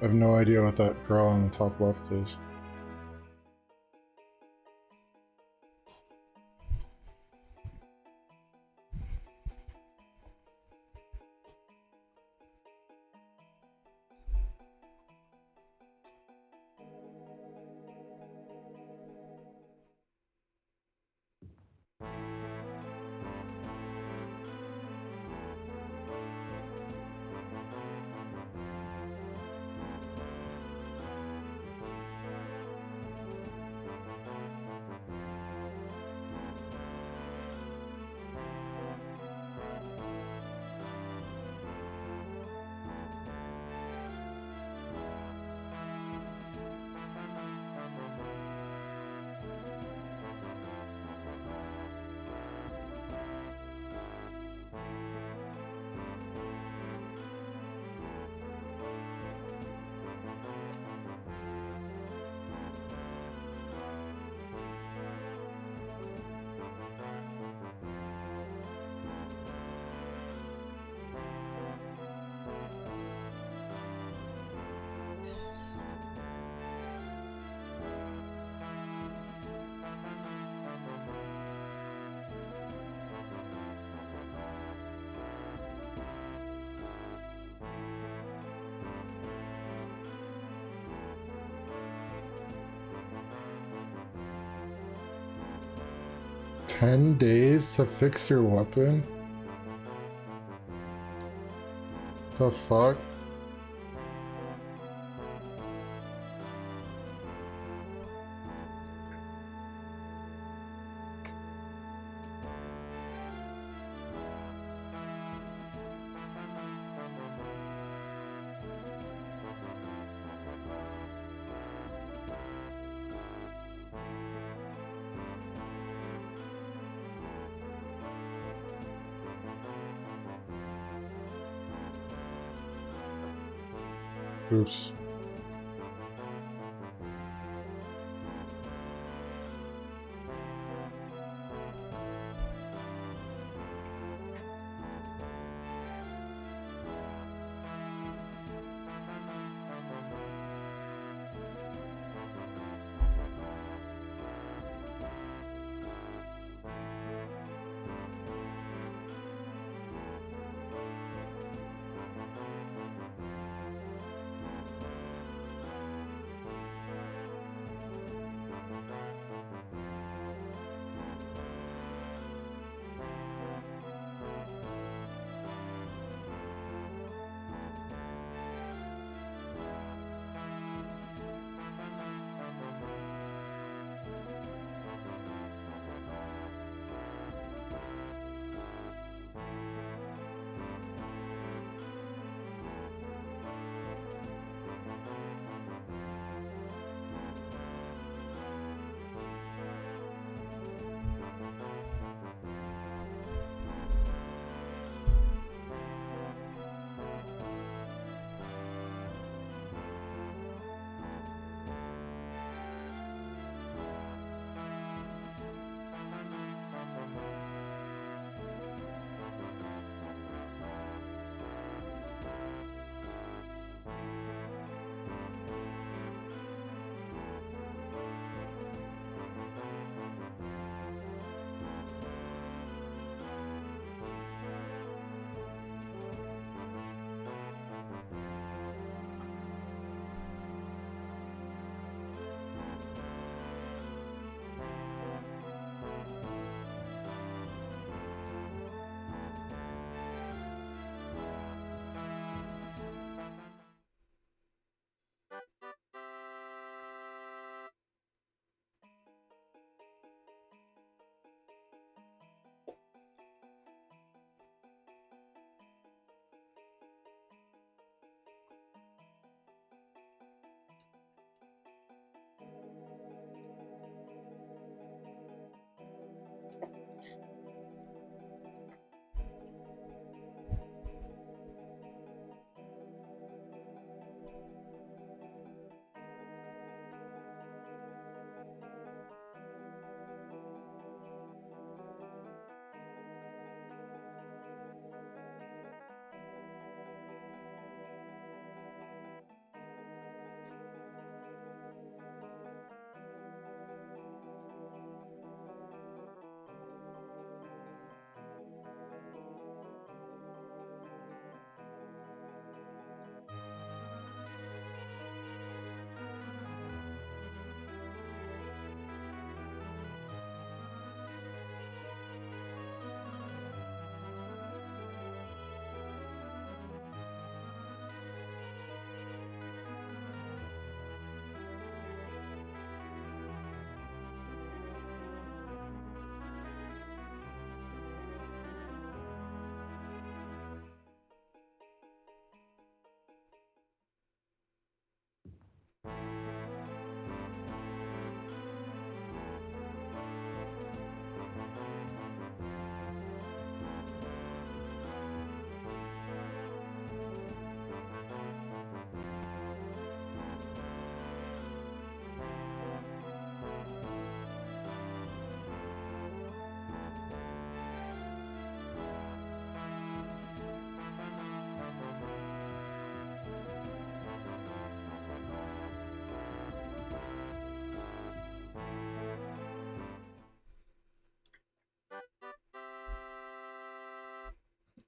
I have no idea what that girl on the top left is. "10 days to fix your weapon? The fuck?" Oops.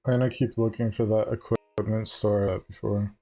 I'm gonna keep looking for that equipment store before.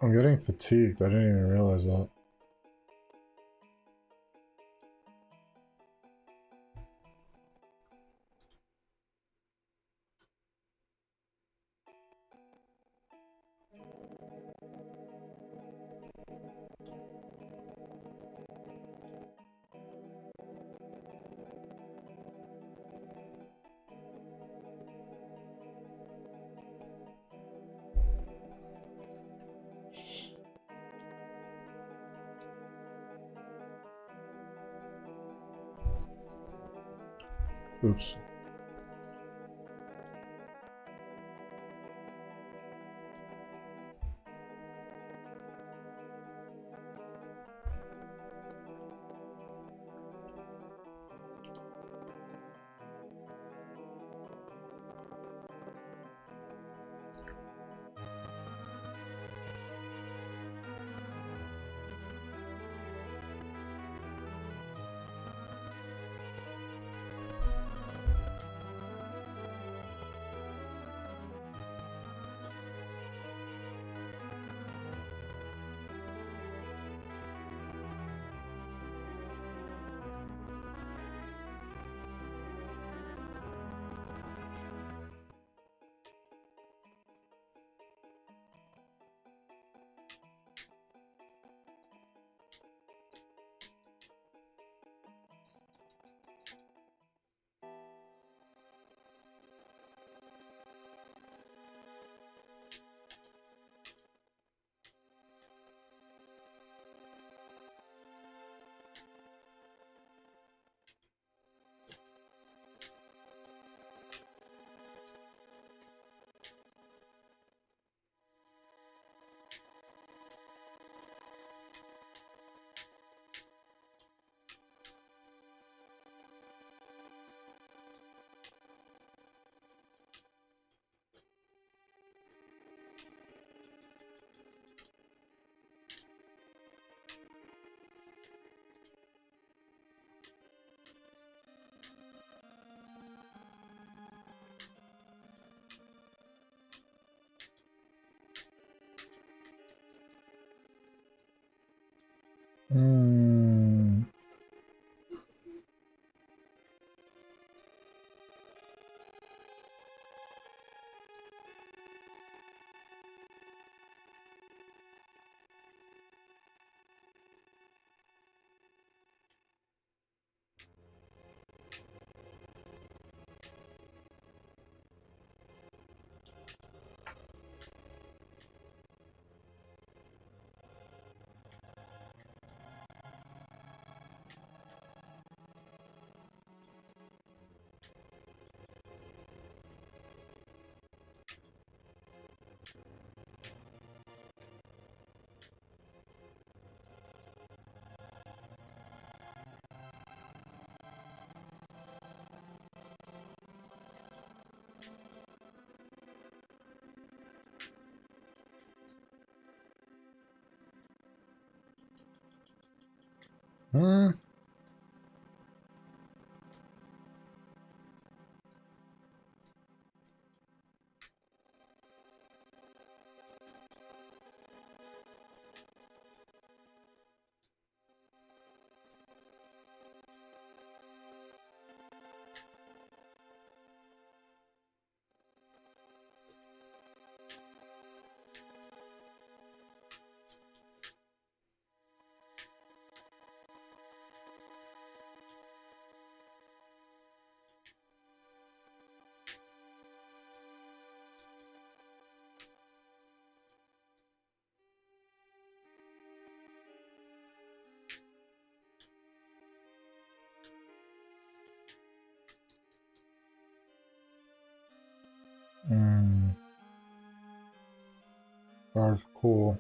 I'm getting fatigued. I didn't even realize that. Oops. Hmm. Hmm. Hmm. That's cool.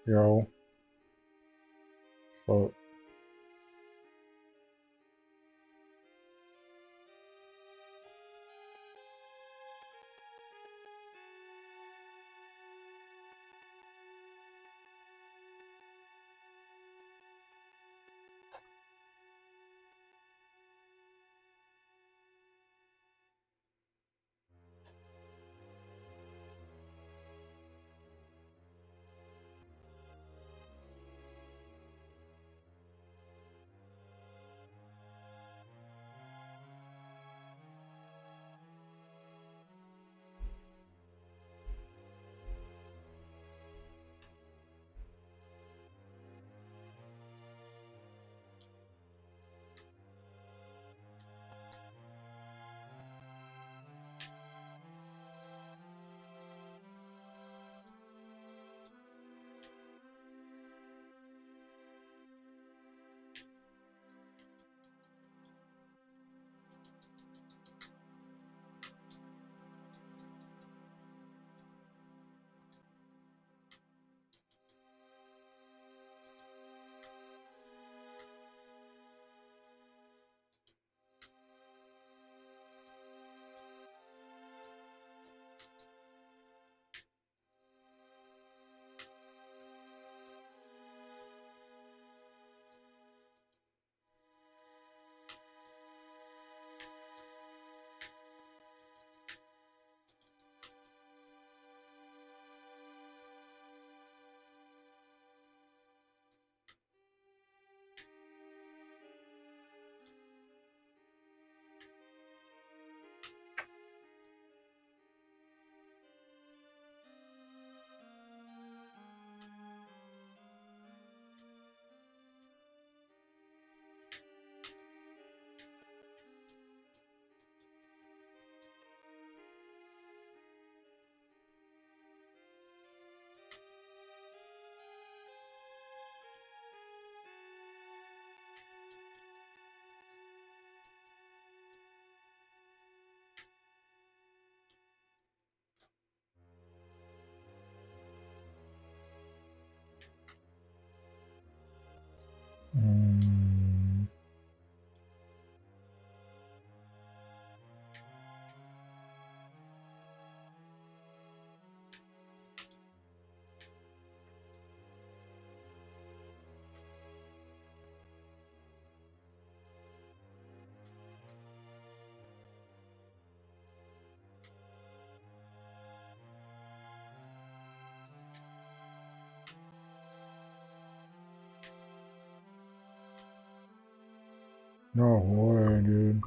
Yo. So. Mm. No way, dude.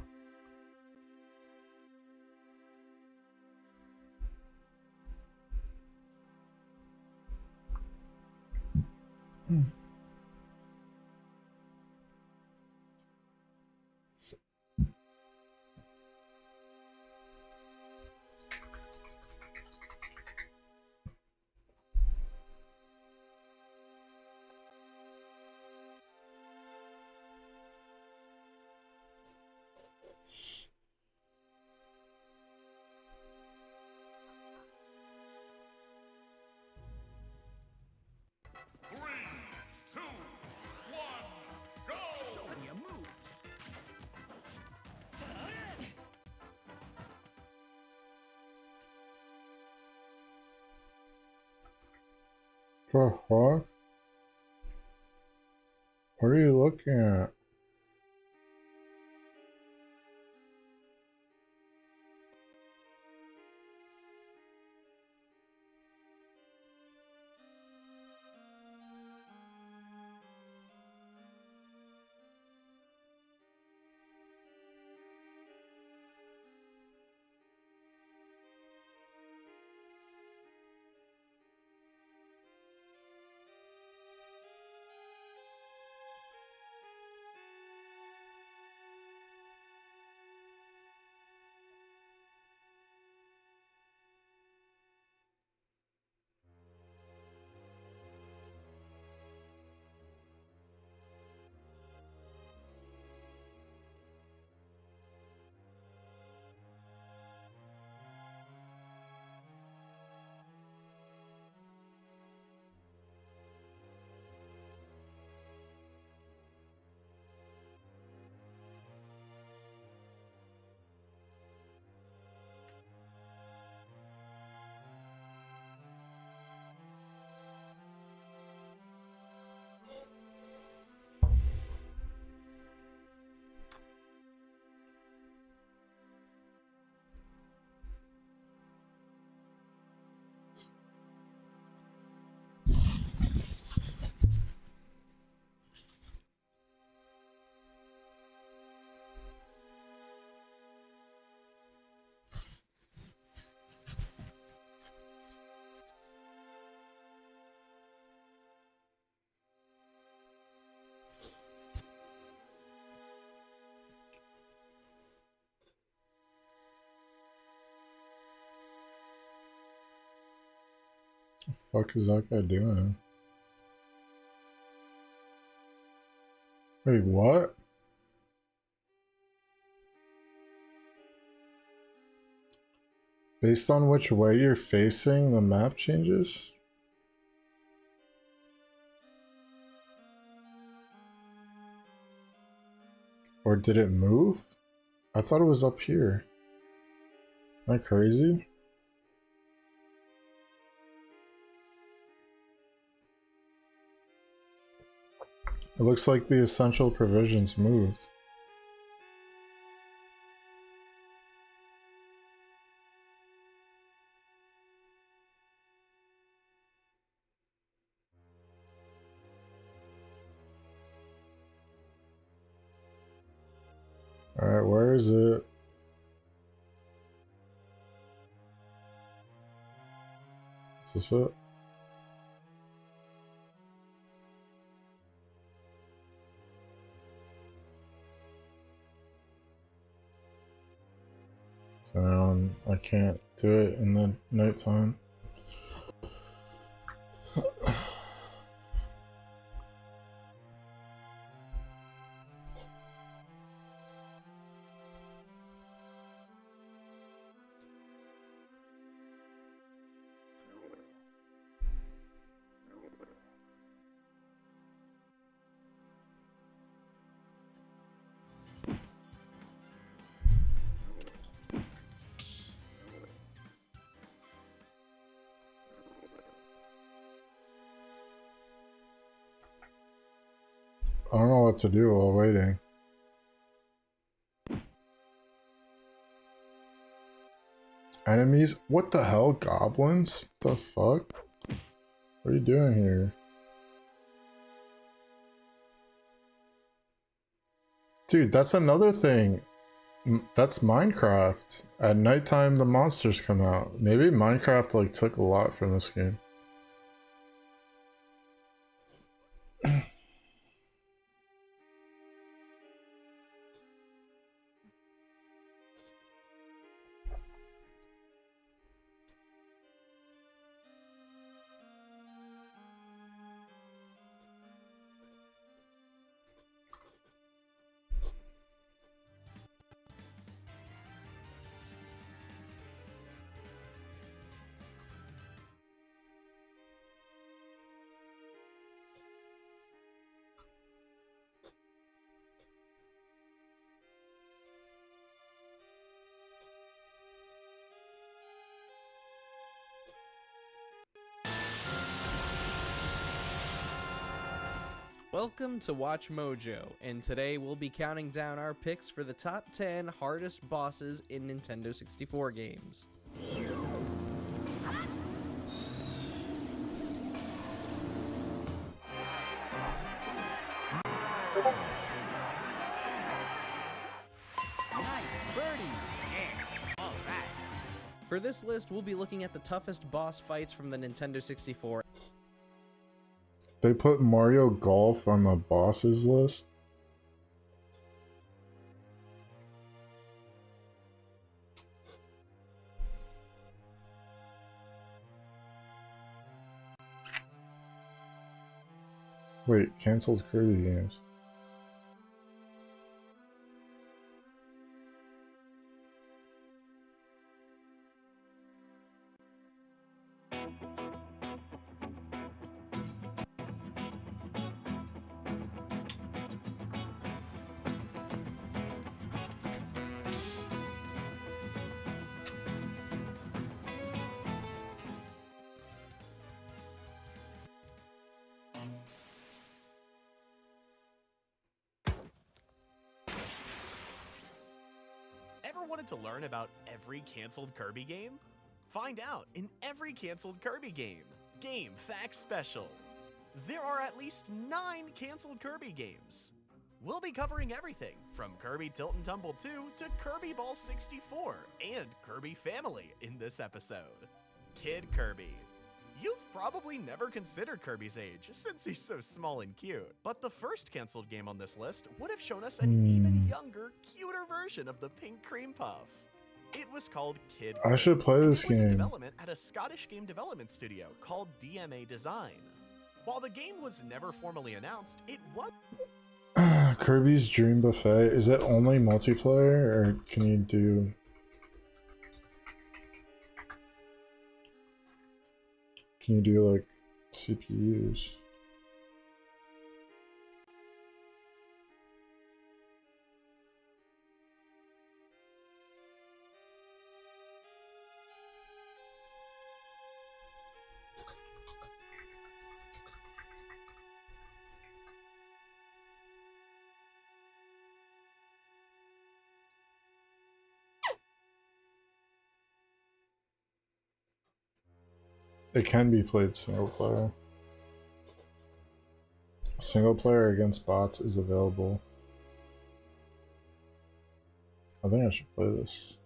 Showing your moves. The fuck? What are you looking at? The fuck is that guy doing? Wait, what? Based on which way you're facing, the map changes? Or did it move? I thought it was up here. Am I crazy? It looks like the essential provisions moved. Alright, where is it? Is this it? So now I can't do it in the nighttime. I don't know what to do while waiting. Enemies? What the hell? Goblins? The fuck? What are you doing here? Dude, that's another thing. That's Minecraft. At nighttime, the monsters come out. Maybe Minecraft like took a lot from this game. Welcome to Watch Mojo, and today we'll be counting down our picks for the top 10 hardest bosses in Nintendo 64 games. For this list, we'll be looking at the toughest boss fights from the Nintendo 64. They put Mario Golf on the bosses list? Wait, canceled Kirby games. Ever wanted to learn about every canceled Kirby game? Find out in every canceled Kirby game. Game Facts Special. There are at least 9 canceled Kirby games. We'll be covering everything from Kirby Tilt and Tumble 2 to Kirby Ball 64 and Kirby Family in this episode. Kid Kirby. You've probably never considered Kirby's age since he's so small and cute. But the first canceled game on this list would have shown us an even younger, cuter version of the pink cream puff. It was called Kid Kirby. I should play this It was in game. development at a Scottish game development studio called DMA Design. While the game was never formally announced, it was... Kirby's Dream Buffet. Is it only multiplayer or can you do... Can you do like CPUs? It can be played single player. Single player against bots is available. I think I should play this.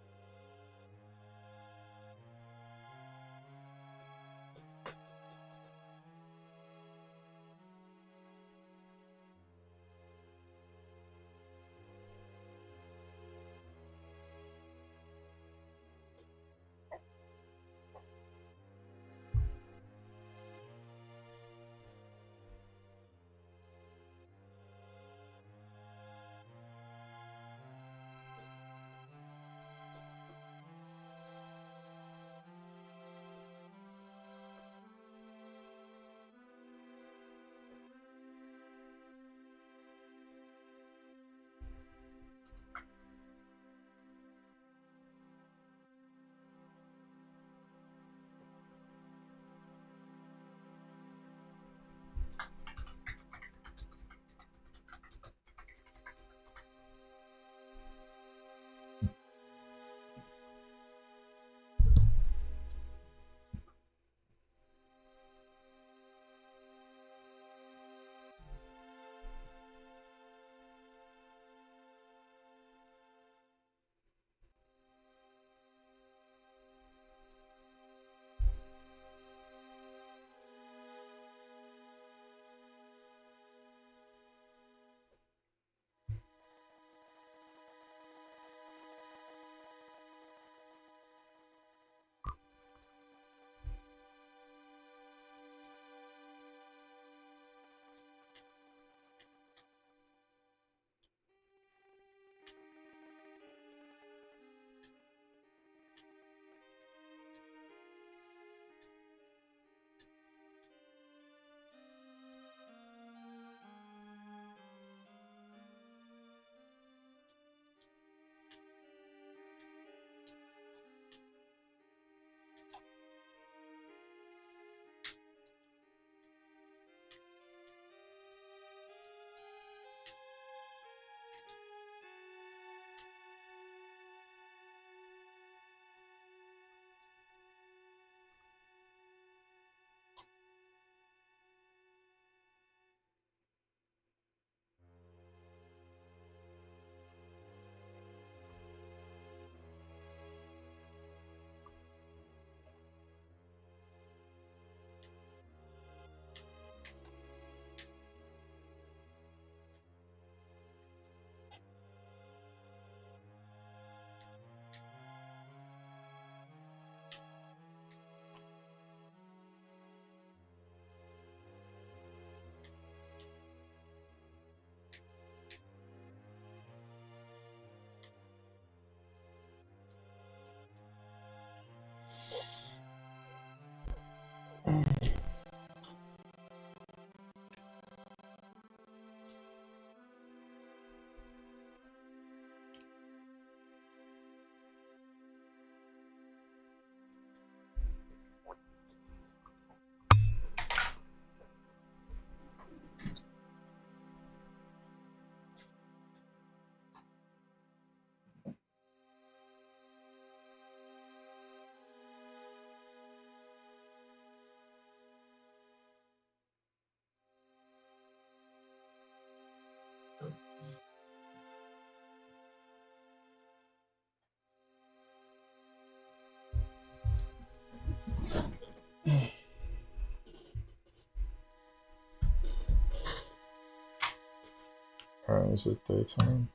Is it daytime?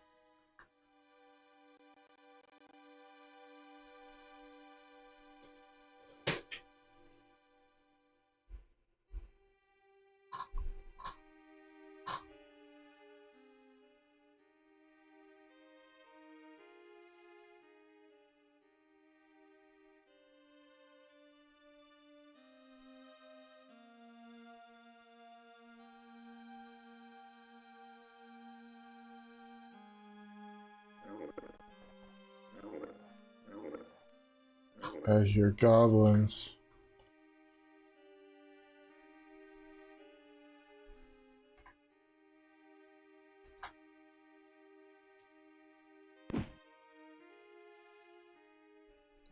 I hear goblins.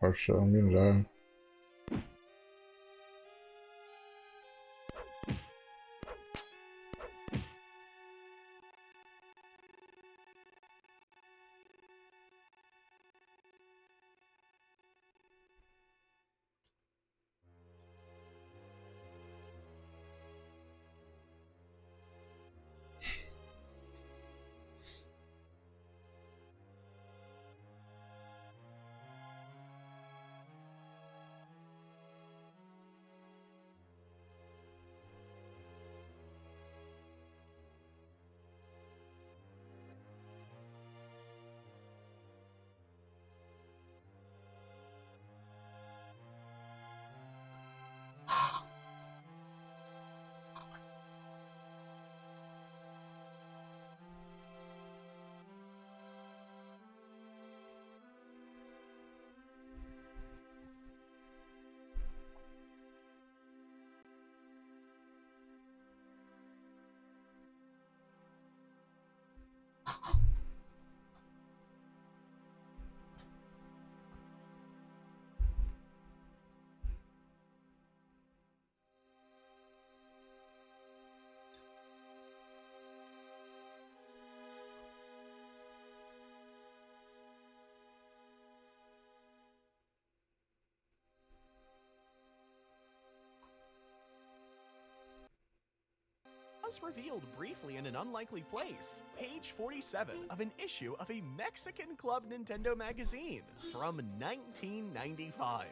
Oh shit, I'm gonna die. Was revealed briefly in an unlikely place. Page 47 of an issue of a Mexican Club Nintendo magazine from 1995.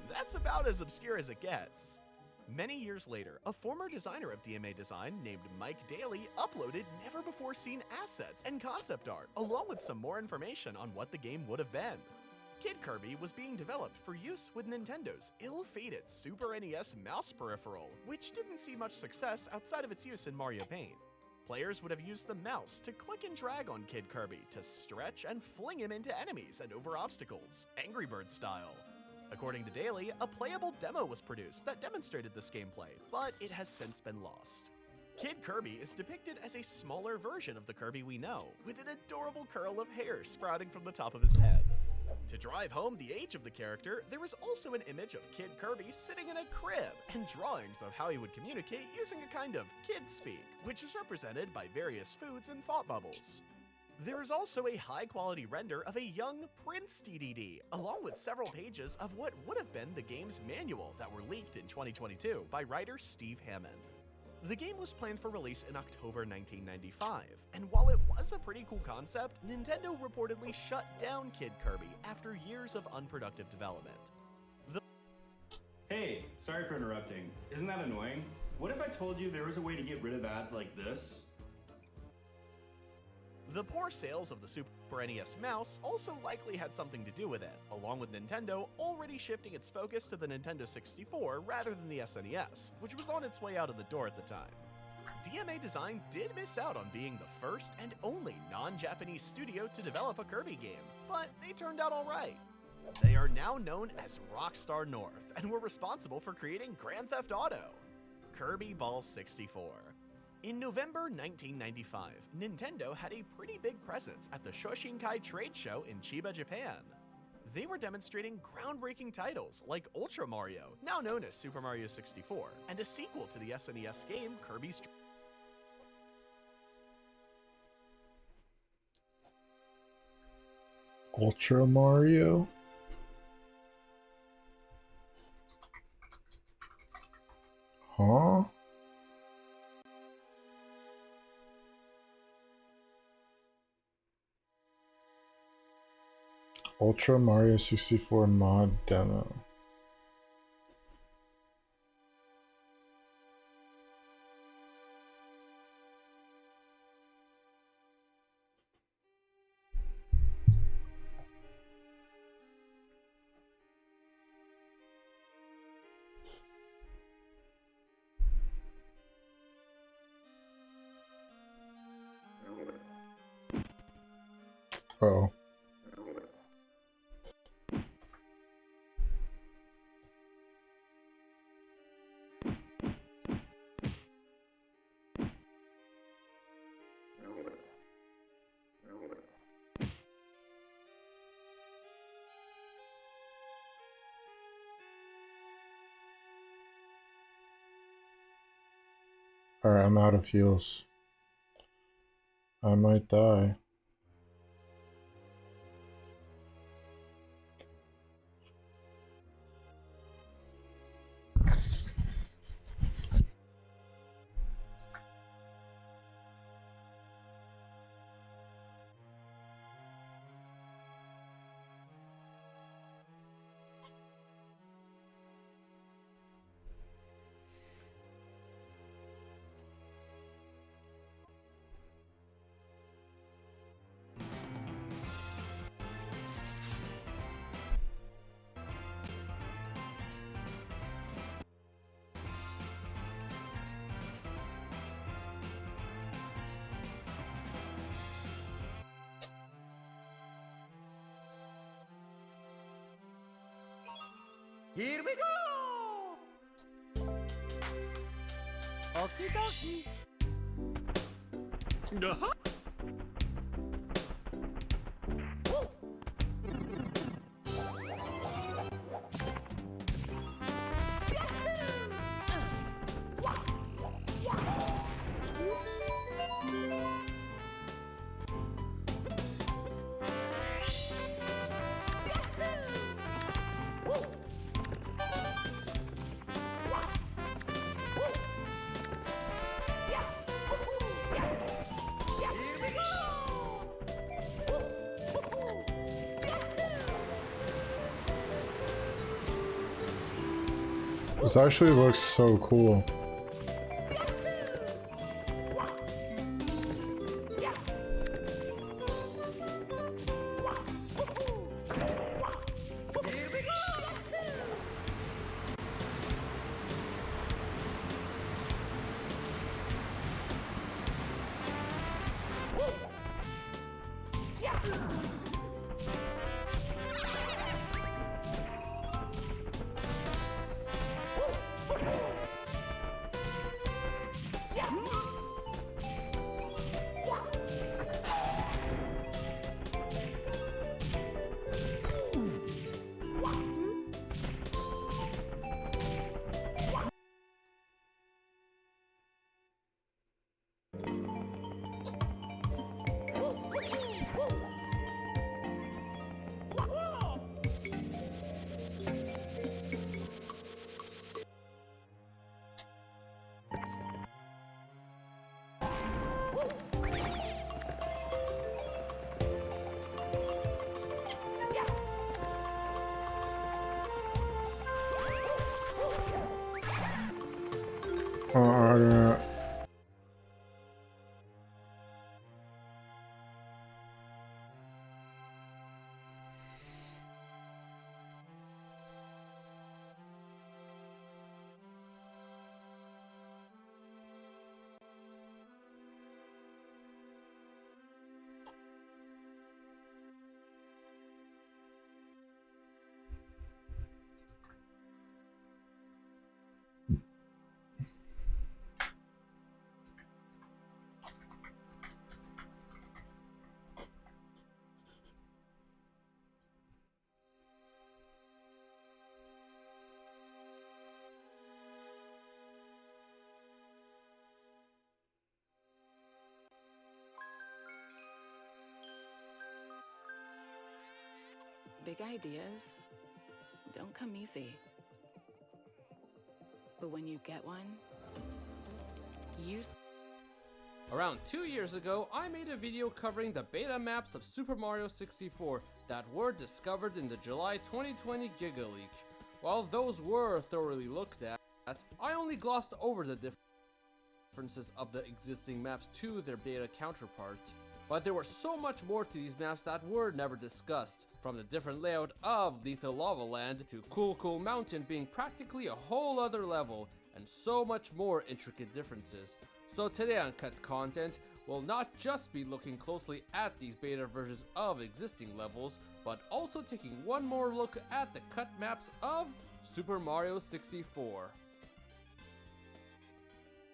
That's about as obscure as it gets. Many years later, a former designer of DMA Design named Mike Daly uploaded never-before-seen assets and concept art, along with some more information on what the game would have been. Kid Kirby was being developed for use with Nintendo's ill-fated Super NES mouse peripheral, which didn't see much success outside of its use in Mario Paint. Players would have used the mouse to click and drag on Kid Kirby to stretch and fling him into enemies and over obstacles, Angry Birds style. According to Daly, a playable demo was produced that demonstrated this gameplay, but it has since been lost. Kid Kirby is depicted as a smaller version of the Kirby we know, with an adorable curl of hair sprouting from the top of his head. To drive home the age of the character, there is also an image of Kid Kirby sitting in a crib and drawings of how he would communicate using a kind of kid speak, which is represented by various foods and thought bubbles. There is also a high-quality render of a young Prince DDD, along with several pages of what would have been the game's manual that were leaked in 2022 by writer Steve Hammond. The game was planned for release in October 1995, and while it was a pretty cool concept, Nintendo reportedly shut down Kid Kirby after years of unproductive development. Hey, sorry for interrupting. Isn't that annoying? What if I told you there was a way to get rid of ads like this? The poor sales of the Super NES mouse also likely had something to do with it, along with Nintendo already shifting its focus to the Nintendo 64 rather than the SNES, which was on its way out of the door at the time. DMA Design did miss out on being the first and only non-Japanese studio to develop a Kirby game, but they turned out alright. They are now known as Rockstar North and were responsible for creating Grand Theft Auto, Kirby Ball 64. In November 1995, Nintendo had a pretty big presence at the Shoshinkai trade show in Chiba, Japan. They were demonstrating groundbreaking titles like Ultra Mario, now known as Super Mario 64, and a sequel to the SNES game Kirby's Ultra Mario? Huh? Ultra Mario 64 mod demo. Uh-oh. Alright, I'm out of heals. I might die. Here we go! Okie dokie. This actually looks so cool. Big ideas don't come easy. But when you get one, use. Around 2 years ago, I made a video covering the beta maps of Super Mario 64. that were discovered in the July 2020 Giga Leak. While those were thoroughly looked at, I only glossed over the differences of the existing maps to their beta counterpart. But there was so much more to these maps that were never discussed, from the different layout of Lethal Lava Land to Cool Mountain being practically a whole other level, and so much more intricate differences. So today on Cut Content, we'll not just be looking closely at these beta versions of existing levels, but also taking one more look at the cut maps of Super Mario 64.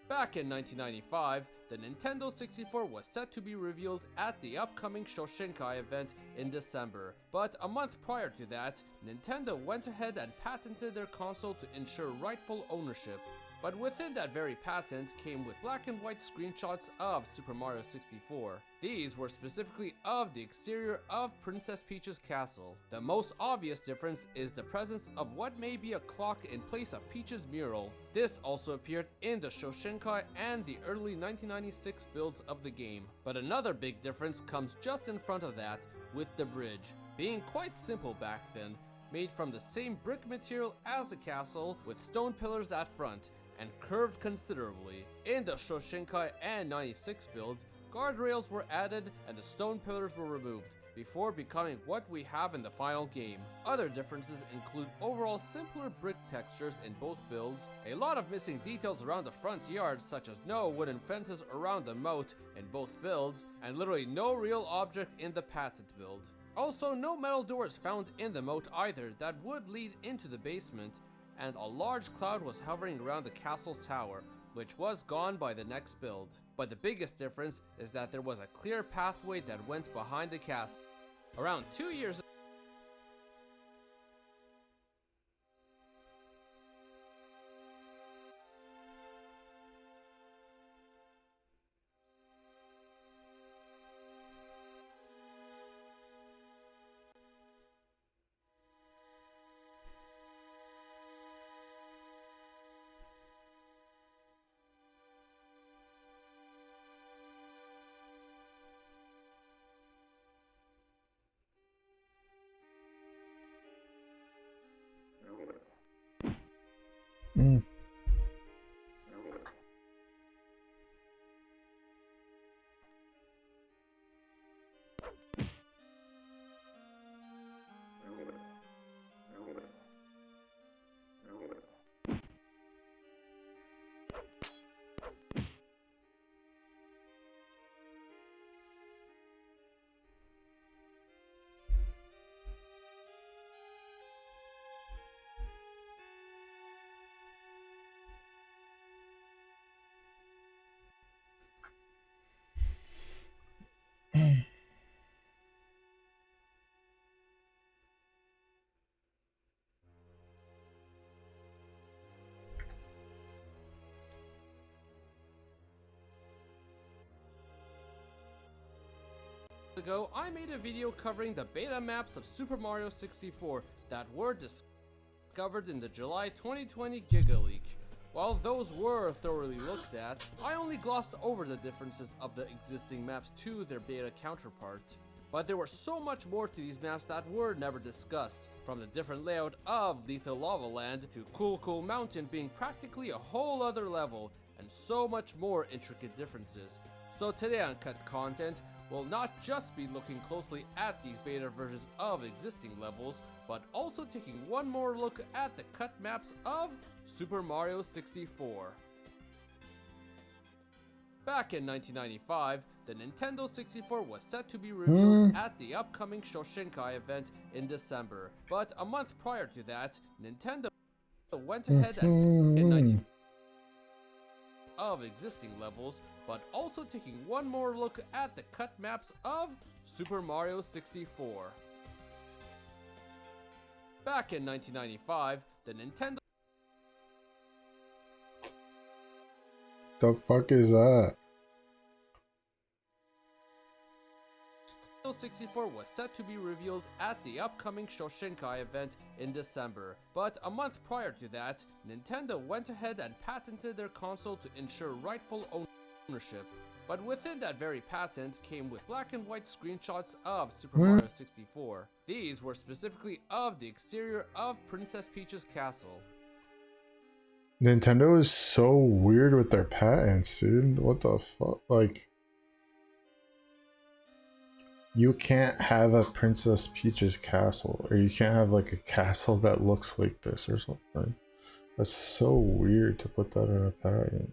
Back in 1995, the Nintendo 64 was set to be revealed at the upcoming Shoshinkai event in December, but a month prior to that, Nintendo went ahead and patented their console to ensure rightful ownership. But within that very patent came with black and white screenshots of Super Mario 64. These were specifically of the exterior of Princess Peach's castle. The most obvious difference is the presence of what may be a clock in place of Peach's mural. This also appeared in the Shoshinkai and the early 1996 builds of the game. But another big difference comes just in front of that, with the bridge. Being quite simple back then, made from the same brick material as the castle, with stone pillars at front, and curved considerably. In the Shoshinkai and 96 builds, guardrails were added and the stone pillars were removed, before becoming what we have in the final game. Other differences include overall simpler brick textures in both builds, a lot of missing details around the front yard such as no wooden fences around the moat in both builds, and literally no real object in the patent build. Also, no metal doors found in the moat either that would lead into the basement, and a large cloud was hovering around the castle's tower, which was gone by the next build. But the biggest difference is that there was a clear pathway that went behind the castle. Around 2 years ago, I made a video covering the beta maps of Super Mario 64 that were discovered in the July 2020 Giga Leak. While those were thoroughly looked at, I only glossed over the differences of the existing maps to their beta counterpart. But there was so much more to these maps that were never discussed, from the different layout of Lethal Lava Land to Cool Mountain being practically a whole other level, and so much more intricate differences. So today on Cut Content, we'll not just be looking closely at these beta versions of existing levels, but also taking one more look at the cut maps of Super Mario 64. Back in 1995, the Nintendo 64 was set to be revealed at the upcoming Shoshinkai event in December, but a month prior to that, Nintendo went ahead and in 19 of existing levels, but also taking one more look at the cut maps of Super Mario 64. Back in 1995, the Nintendo The fuck is that? 64 was set to be revealed at the upcoming Shoshinkai event in December, but a month prior to that, Nintendo went ahead and patented their console to ensure rightful ownership. But within that very patent came with black and white screenshots of Super Mario 64. These were specifically of the exterior of Princess Peach's castle. Nintendo is so weird with their patents, dude. What the fuck? Like, you can't have a Princess Peach's castle, or you can't have like a castle that looks like this or something. That's so weird to put that in a patent.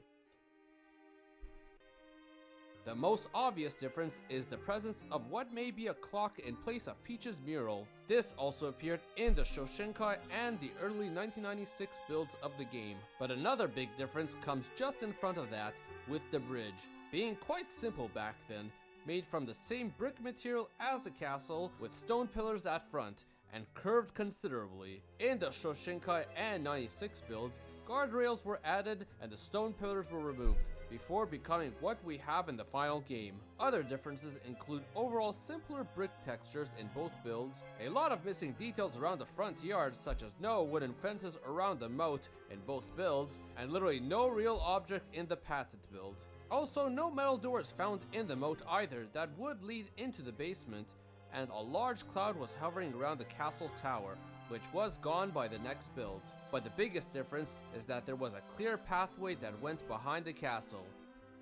The most obvious difference is the presence of what may be a clock in place of Peach's mural. This also appeared in the Shoshinkai and the early 1996 builds of the game. But another big difference comes just in front of that, with the bridge. Being quite simple back then, made from the same brick material as the castle, with stone pillars at front, and curved considerably. In the Shoshinkai and 96 builds, guardrails were added and the stone pillars were removed, before becoming what we have in the final game. Other differences include overall simpler brick textures in both builds, a lot of missing details around the front yard such as no wooden fences around the moat in both builds, and literally no real object in the patent build. Also, no metal doors found in the moat either that would lead into the basement, and a large cloud was hovering around the castle's tower, which was gone by the next build. But the biggest difference is that there was a clear pathway that went behind the castle.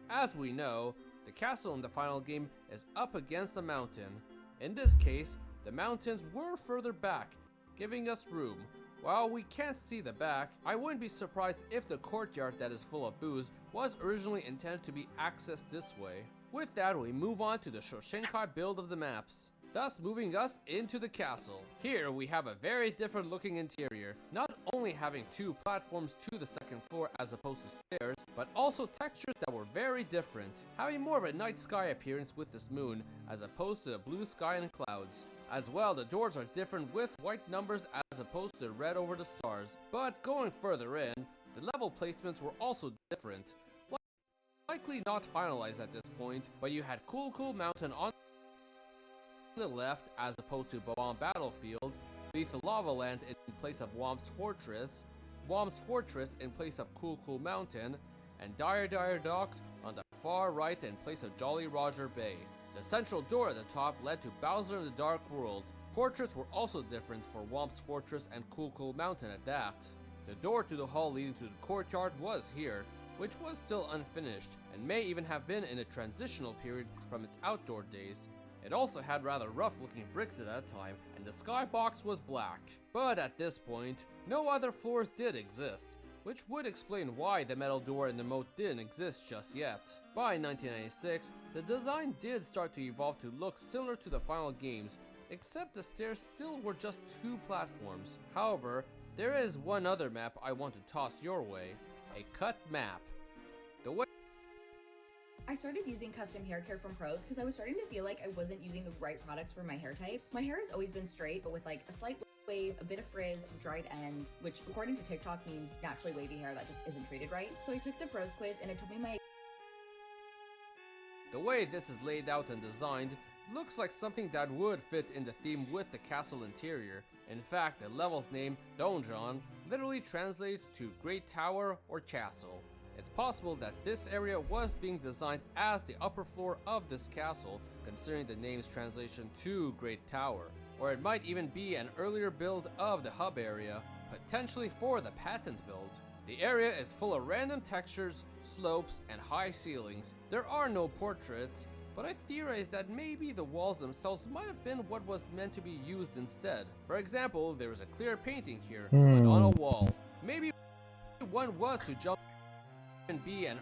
As we know, the castle in the final game is up against a mountain. In this case, the mountains were further back, giving us room. While we can't see the back, I wouldn't be surprised if the courtyard that is full of booze was originally intended to be accessed this way. With that, we move on to the Shoshinkai build of the maps, thus moving us into the castle. Here we have a very different looking interior, not only having two platforms to the second floor as opposed to stairs, but also textures that were very different, having more of a night sky appearance with this moon as opposed to the blue sky and clouds. As well, the doors are different with white numbers as opposed to red over the stars. But going further in, the level placements were also different. Likely not finalized at this point, but you had Cool Mountain on the left as opposed to Bomb Battlefield, Lethal Lava Land in place of Whomp's Fortress in place of Cool Mountain, and Dire Docks on the far right in place of Jolly Roger Bay. The central door at the top led to Bowser in the Dark World. Portraits were also different for Whomp's Fortress and Cool Mountain at that. The door to the hall leading to the courtyard was here, which was still unfinished, and may even have been in a transitional period from its outdoor days. It also had rather rough looking bricks at that time, and the skybox was black. But at this point, no other floors did exist, which would explain why the metal door in the moat didn't exist just yet. By 1996, the design did start to evolve to look similar to the final games, except the stairs still were just two platforms. However, there is one other map I want to toss your way, a cut map. The way I started using custom hair care from Pros because I was starting to feel like I wasn't using the right products for my hair type. My hair has always been straight, but with like a slight wave, a bit of frizz, some dried ends, which according to TikTok means naturally wavy hair that just isn't treated right. So I took the Pros quiz and it told me The way this is laid out and designed looks like something that would fit in the theme with the castle interior. In fact, the level's name, Donjon, literally translates to Great Tower or Castle. It's possible that this area was being designed as the upper floor of this castle, considering the name's translation to Great Tower. Or it might even be an earlier build of the hub area, potentially for the patent build. The area is full of random textures, slopes, and high ceilings. There are no portraits, but I theorize that maybe the walls themselves might have been what was meant to be used instead. For example, there is a clear painting here, but on a wall. Maybe one was to jump and be an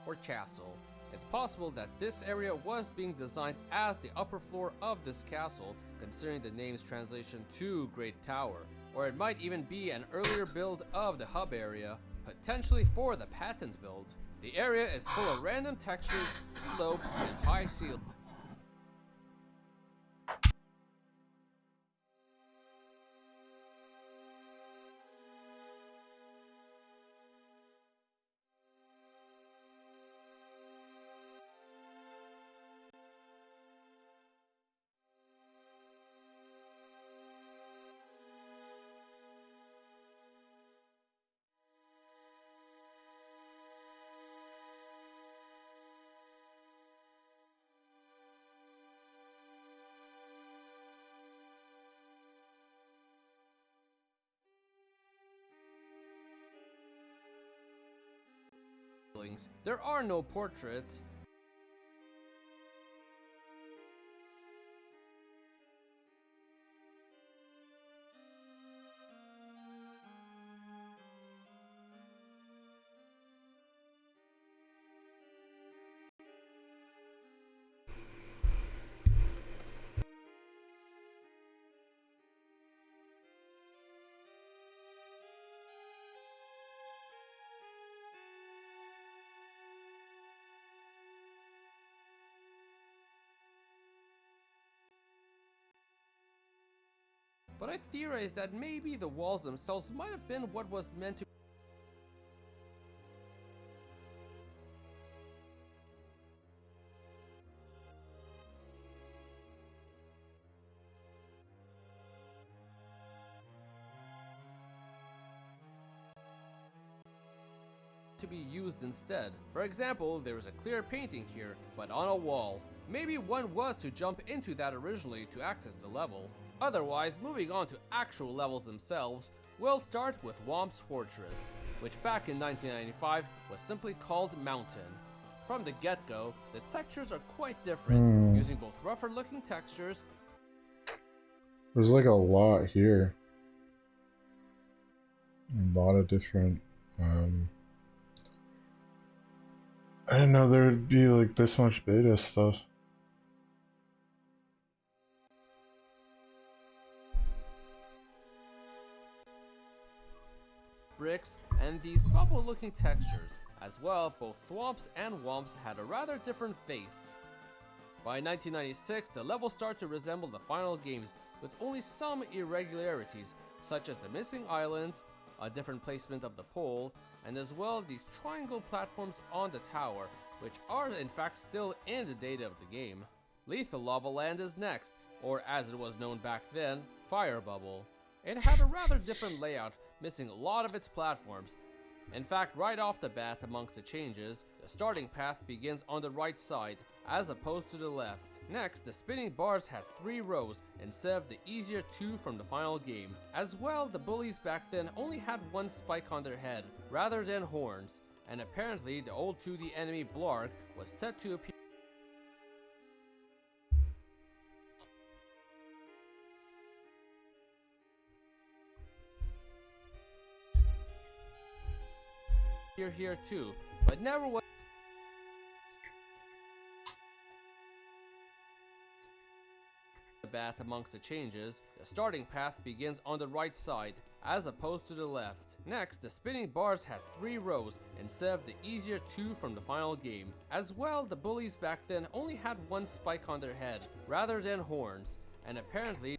or castle. It's possible that this area was being designed as the upper floor of this castle, considering the name's translation to Great Tower. Or it might even be an earlier build of the hub area, potentially for the patent build. The area is full of random textures, slopes, and high ceilings. ceilings. There are no portraits, but I theorize that maybe the walls themselves might have been what was meant to be used instead. For example, there is a clear painting here, but on a wall. Maybe one was to jump into that originally to access the level. Otherwise, moving on to actual levels themselves, we'll start with Whomp's Fortress, which back in 1995 was simply called Mountain. From the get-go, the textures are quite different, using both rougher looking textures. There's like a lot here. A lot of different, I didn't know there would be like this much beta stuff. Bricks and these bubble looking textures. As well, both Thwomps and Whomps had a rather different face. By 1996, the levels start to resemble the final games, with only some irregularities, such as the missing islands, a different placement of the pole, and as well these triangle platforms on the tower, which are in fact still in the data of the game. Lethal Lava Land is next, or as it was known back then, Fire Bubble. It had a rather different layout, missing a lot of its platforms. In fact, right off the bat amongst the changes, the starting path begins on the right side, as opposed to the left. Next, the spinning bars had 3 rows instead of the easier 2 from the final game. As well, the bullies back then only had 1 spike on their head, rather than horns, and apparently the old 2D enemy Blarg was set to appear here too, but never was bat amongst the changes. The starting path begins on the right side, as opposed to the left. Next, the spinning bars had 3 rows instead of the easier 2 from the final game. As well, the bullies back then only had 1 spike on their head, rather than horns, and apparently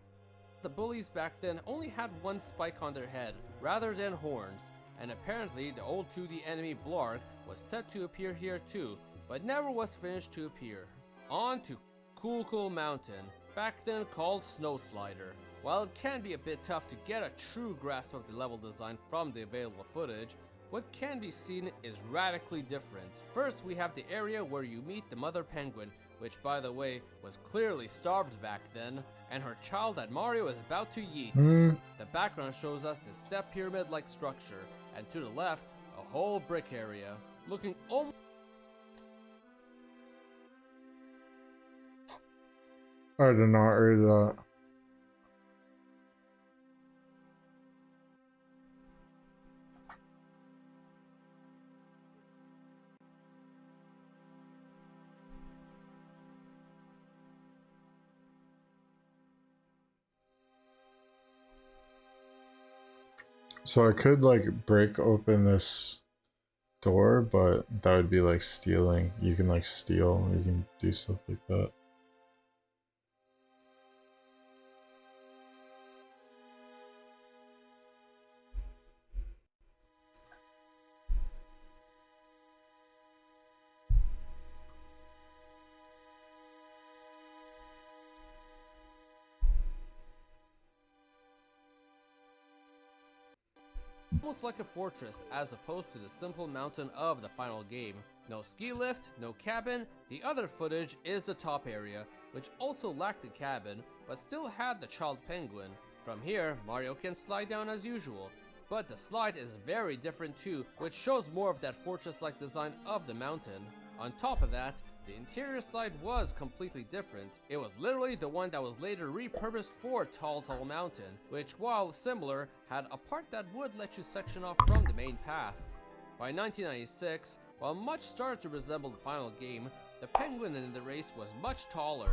the bullies back then only had 1 spike on their head, rather than horns, and apparently the old 2D enemy Blarg was set to appear here too, but never was finished to appear. On to Cool Mountain, back then called Snow Slider. While it can be a bit tough to get a true grasp of the level design from the available footage, what can be seen is radically different. First, we have the area where you meet the mother penguin, which by the way was clearly starved back then, and her child that Mario is about to yeet. The background shows us the step pyramid like structure, and to the left, a whole brick area, looking almost I did not read that. So I could like break open this door, but that would be like stealing. You can like steal, you can do stuff like that. like a fortress as opposed to the simple mountain of the final game. No ski lift, no cabin. The other footage is the top area, which also lacked the cabin, but still had the child penguin. From here, Mario can slide down as usual. but the slide is very different too, which shows more of that fortress-like design of the mountain. On top of that, the interior slide was completely different. It was literally the one that was later repurposed for Tall Tall Mountain, which, while similar, had a part that would let you section off from the main path. By 1996, while much started to resemble the final game, the penguin in the race was much taller,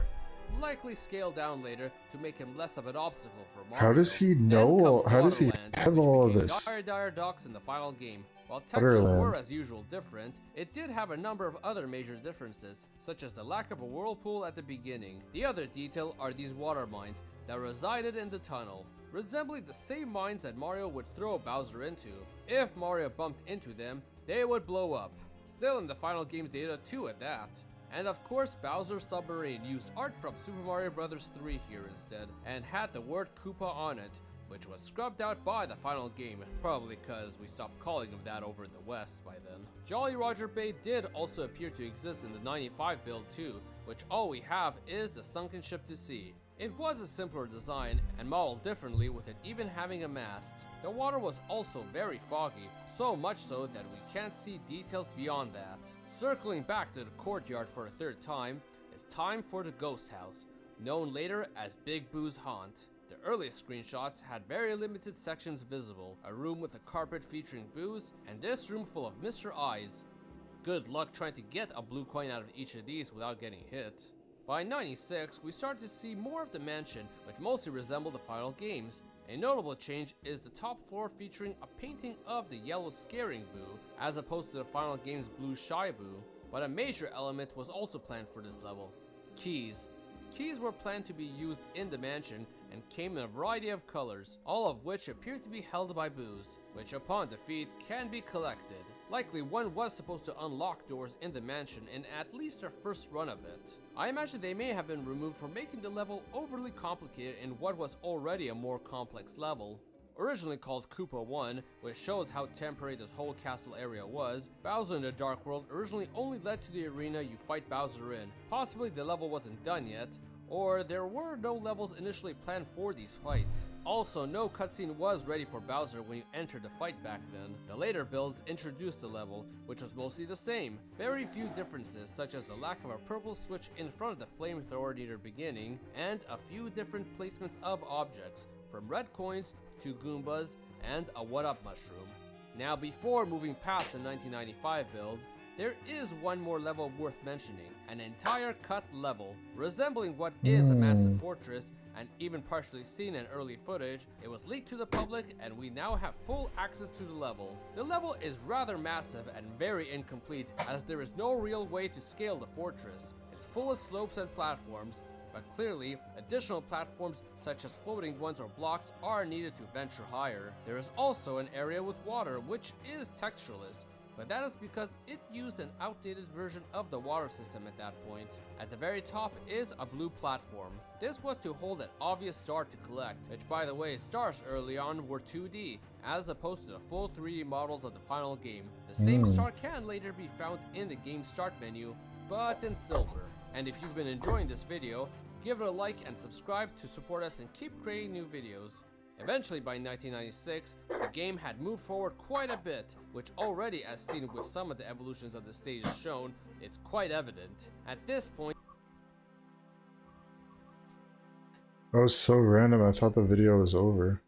likely scaled down later to make him less of an obstacle for Mario. How does he know? How does he have all of this? Dire Docks in the final game. While textures Waterland. were as usual different, it did have a number of other major differences, such as the lack of a whirlpool at the beginning. The other detail are these water mines that resided in the tunnel, resembling the same mines that Mario would throw Bowser into. If Mario bumped into them, they would blow up. Still in the final game's data too at that. And of course, Bowser's Submarine used art from Super Mario Bros. 3 here instead, and had the word Koopa on it, which was scrubbed out by the final game, probably because we stopped calling him that over in the West by then. Jolly Roger Bay did also appear to exist in the 95 build too, which all we have is the sunken ship to sea. It was a simpler design and modeled differently, with it even having a mast. The water was also very foggy, so much so that we can't see details beyond that. Circling back to the courtyard for a third time, it's time for the Ghost House, known later as Big Boo's Haunt. The earliest screenshots had very limited sections visible, a room with a carpet featuring Boo's, and this room full of Mr. Eyes. Good luck trying to get a blue coin out of each of these without getting hit. By 96, we start to see more of the mansion, which mostly resembled the final games. A notable change is the top floor featuring a painting of the yellow scaring Boo, as opposed to the final game's blue shy Boo. But a major element was also planned for this level: keys. Keys were planned to be used in the mansion and came in a variety of colors, all of which appear to be held by Boos, which upon defeat can be collected. Likely one was supposed to unlock doors in the mansion in at least our first run of it. I imagine they may have been removed for making the level overly complicated in what was already a more complex level. Originally called Koopa 1, which shows how temporary this whole castle area was, Bowser in the Dark World originally only led to the arena you fight Bowser in. Possibly the level wasn't done yet, or there were no levels initially planned for these fights. Also, no cutscene was ready for Bowser when you entered the fight back then. The later builds introduced the level, which was mostly the same. Very few differences, such as the lack of a purple switch in front of the flamethrower near the beginning, and a few different placements of objects, from red coins to Goombas and a what-up mushroom. Now, before moving past the 1995 build, there is one more level worth mentioning, an entire cut level. Resembling what is a massive fortress, and even partially seen in early footage, it was leaked to the public and we now have full access to the level. The level is rather massive and very incomplete, as there is no real way to scale the fortress. It's full of slopes and platforms, but clearly, additional platforms such as floating ones or blocks are needed to venture higher. There is also an area with water, which is textureless, but that is because it used an outdated version of the water system at that point. At the very top is a blue platform. This was to hold an obvious star to collect, which by the way, stars early on were 2D, as opposed to the full 3D models of the final game. The same star can later be found in the game start menu, but in silver. And if you've been enjoying this video, give it a like and subscribe to support us and keep creating new videos. Eventually, by 1996, the game had moved forward quite a bit, which already, as seen with some of the evolutions of the stage shown, it's quite evident. At this point, That was so random, I thought the video was over.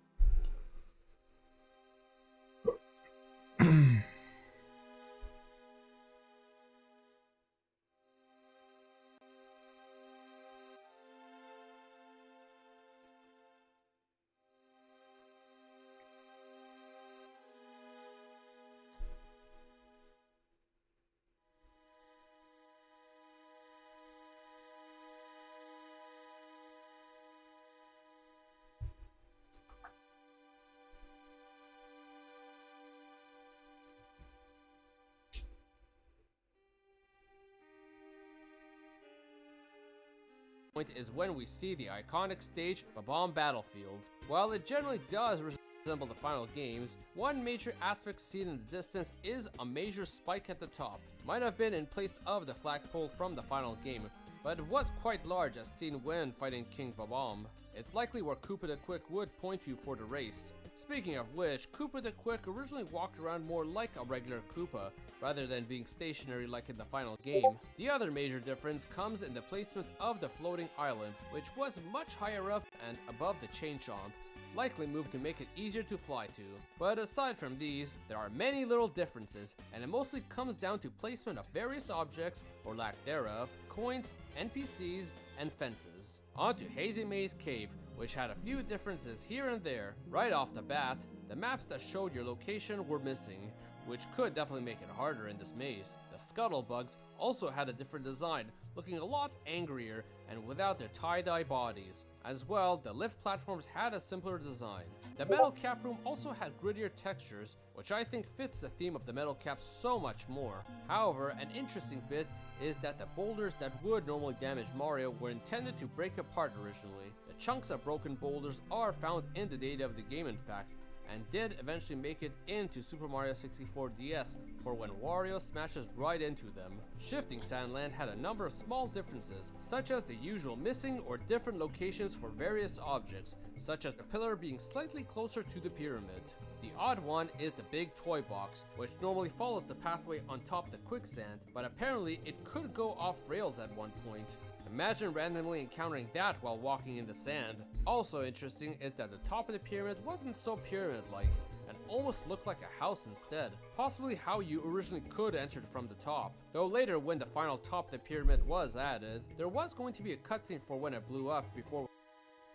is when we see the iconic stage, Bob-omb Battlefield. While it generally does resemble the final games, one major aspect seen in the distance is a major spike at the top. Might have been in place of the flagpole from the final game, but it was quite large as seen when fighting King Bob-omb. It's likely where Koopa the Quick would point to for the race. Speaking of which, Koopa the Quick originally walked around more like a regular Koopa, rather than being stationary like in the final game. The other major difference comes in the placement of the floating island, which was much higher up and above the Chain Chomp, likely moved to make it easier to fly to. But aside from these, there are many little differences, and it mostly comes down to placement of various objects, or lack thereof, coins, NPCs, and fences. On to Hazy Maze Cave, which had a few differences here and there. Right off the bat, the maps that showed your location were missing, which could definitely make it harder in this maze. The scuttlebugs also had a different design, looking a lot angrier and without their tie-dye bodies. As well, the lift platforms had a simpler design. The metal cap room also had grittier textures, which I think fits the theme of the metal cap so much more. However, an interesting bit is that the boulders that would normally damage Mario were intended to break apart originally. The chunks of broken boulders are found in the data of the game in fact, and did eventually make it into Super Mario 64 DS for when Wario smashes right into them. Shifting Sandland had a number of small differences, such as the usual missing or different locations for various objects, such as the pillar being slightly closer to the pyramid. The odd one is the big toy box, which normally followed the pathway on top of the quicksand, but apparently it could go off rails at one point. Imagine randomly encountering that while walking in the sand. Also interesting is that the top of the pyramid wasn't so pyramid-like, and almost looked like a house instead, possibly how you originally could enter from the top. Though later when the final top of the pyramid was added, there was going to be a cutscene for when it blew up before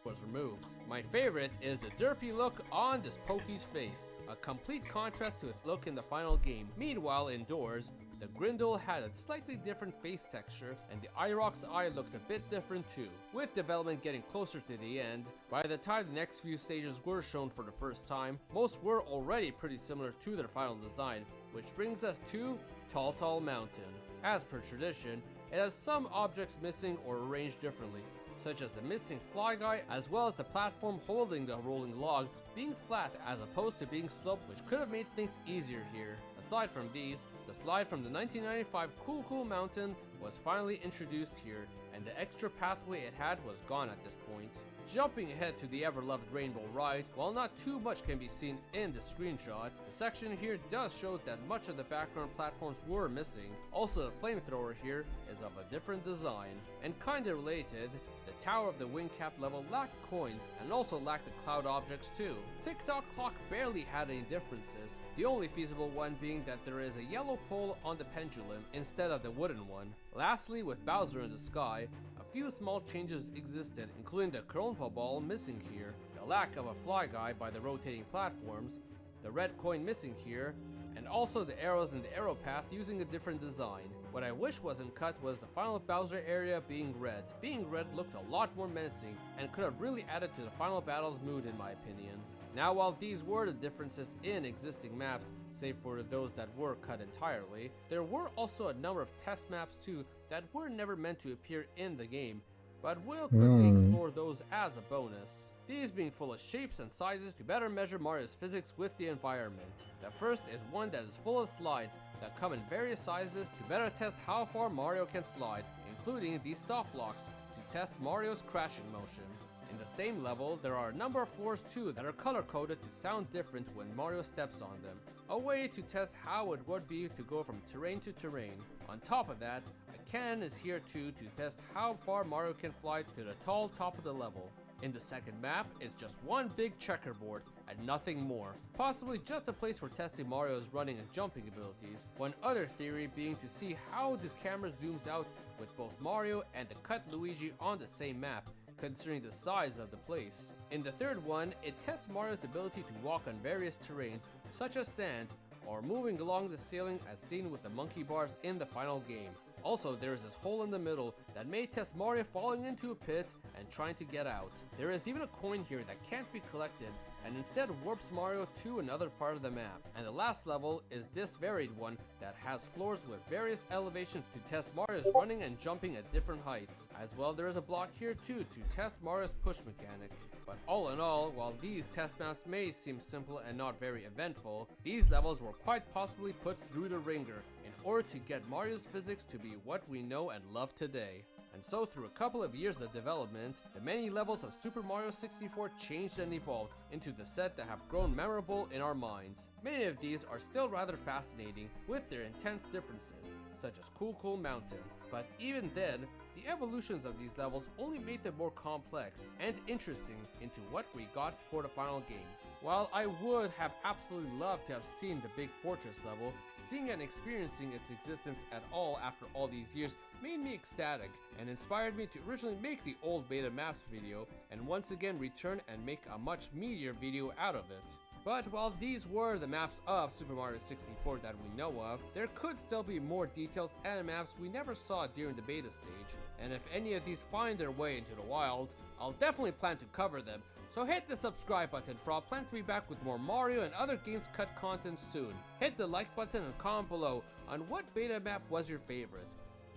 was removed. My favorite is the derpy look on this Pokey's face, a complete contrast to his look in the final game. Meanwhile, indoors, the Grindle had a slightly different face texture, and the Irok's eye looked a bit different too. With development getting closer to the end, by the time the next few stages were shown for the first time, most were already pretty similar to their final design, which brings us to Tall Tall Mountain. As per tradition, it has some objects missing or arranged differently, such as the missing fly guy, as well as the platform holding the rolling log being flat as opposed to being sloped, which could have made things easier here. Aside from these, the slide from the 1995 Cool Cool Mountain was finally introduced here, and the extra pathway it had was gone at this point. Jumping ahead to the ever-loved Rainbow Ride, while not too much can be seen in the screenshot, the section here does show that much of the background platforms were missing. Also, the flamethrower here is of a different design. And kinda related, the Tower of the Wing Cap level lacked coins and also lacked the cloud objects too. Tick-Tock Clock barely had any differences, the only feasible one being that there is a yellow pole on the pendulum instead of the wooden one. Lastly, with Bowser in the sky, a few small changes existed, including the Kronpa ball missing here, the lack of a fly guy by the rotating platforms, the red coin missing here, and also the arrows in the arrow path using a different design. What I wish wasn't cut was the final Bowser area being red. Being red looked a lot more menacing and could have really added to the final battle's mood in my opinion. Now, while these were the differences in existing maps, save for those that were cut entirely, there were also a number of test maps too that were never meant to appear in the game, but we'll quickly explore those as a bonus. These being full of shapes and sizes to better measure Mario's physics with the environment. The first is one that is full of slides that come in various sizes to better test how far Mario can slide, including these stop blocks to test Mario's crashing motion. In the same level, there are a number of floors too that are color-coded to sound different when Mario steps on them, a way to test how it would be to go from terrain to terrain. On top of that, a cannon is here too to test how far Mario can fly to the tall top of the level. In the second map, it's just one big checkerboard and nothing more, possibly just a place for testing Mario's running and jumping abilities. One other theory being to see how this camera zooms out with both Mario and the cut Luigi on the same map, considering the size of the place. In the third one, it tests Mario's ability to walk on various terrains, such as sand, or moving along the ceiling as seen with the monkey bars in the final game. Also, there is this hole in the middle that may test Mario falling into a pit and trying to get out. There is even a coin here that can't be collected and instead warps Mario to another part of the map. And the last level is this varied one that has floors with various elevations to test Mario's running and jumping at different heights. As well, there is a block here too to test Mario's push mechanic. But all in all, while these test maps may seem simple and not very eventful, these levels were quite possibly put through the ringer in order to get Mario's physics to be what we know and love today. And so through a couple of years of development, the many levels of Super Mario 64 changed and evolved into the set that have grown memorable in our minds. Many of these are still rather fascinating with their intense differences, such as Cool Mountain, but even then, the evolutions of these levels only made them more complex and interesting into what we got for the final game. While I would have absolutely loved to have seen the Big Fortress level, seeing and experiencing its existence at all after all these years made me ecstatic and inspired me to originally make the old beta maps video and once again return and make a much meatier video out of it. But while these were the maps of Super Mario 64 that we know of, there could still be more details and maps we never saw during the beta stage, and if any of these find their way into the wild, I'll definitely plan to cover them, so hit the subscribe button for I'll plan to be back with more Mario and other games cut content soon. Hit the like button and comment below on what beta map was your favorite.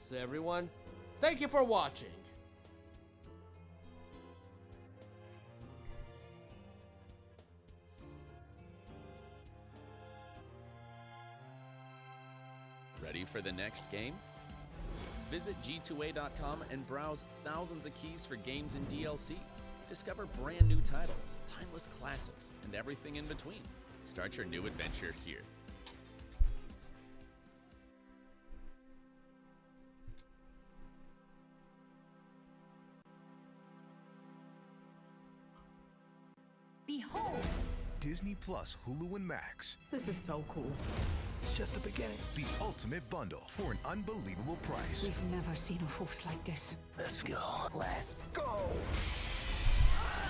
So everyone, thank you for watching! Ready for the next game? Visit G2A.com and browse thousands of keys for games and DLC. Discover brand new titles, timeless classics, and everything in between. Start your new adventure here. Behold! Disney Plus, Hulu, and Max. This is so cool. It's just the beginning. The ultimate bundle for an unbelievable price. We've never seen a force like this. Let's go. Let's go!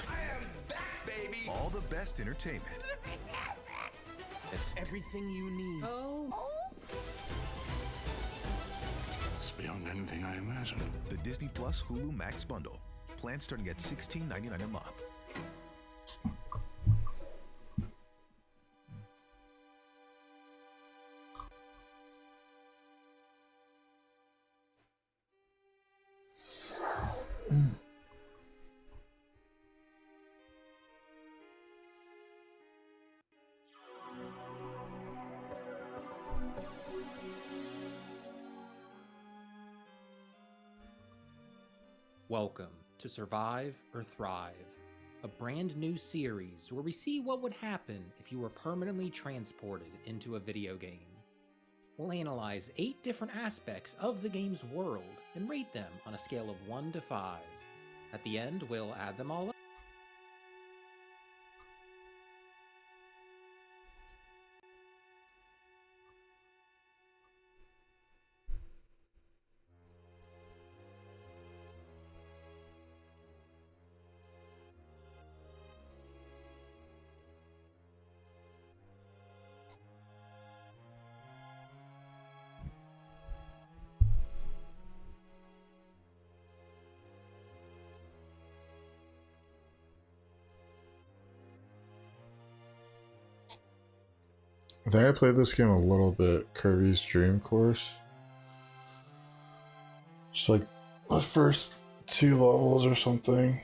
I am back, baby! All the best entertainment. This is fantastic! It's everything you need. Oh. It's beyond anything I imagined. The Disney Plus, Hulu, Max bundle. Plans starting at $16.99 a month. Welcome to Survive or Thrive, a brand new series where we see what would happen if you were permanently transported into a video game. We'll analyze 8 different aspects of the game's world and rate them on a scale of 1 to 5. At the end, we'll add them all up. I think I played this game a little bit, Kirby's Dream Course. Just like the first 2 levels or something.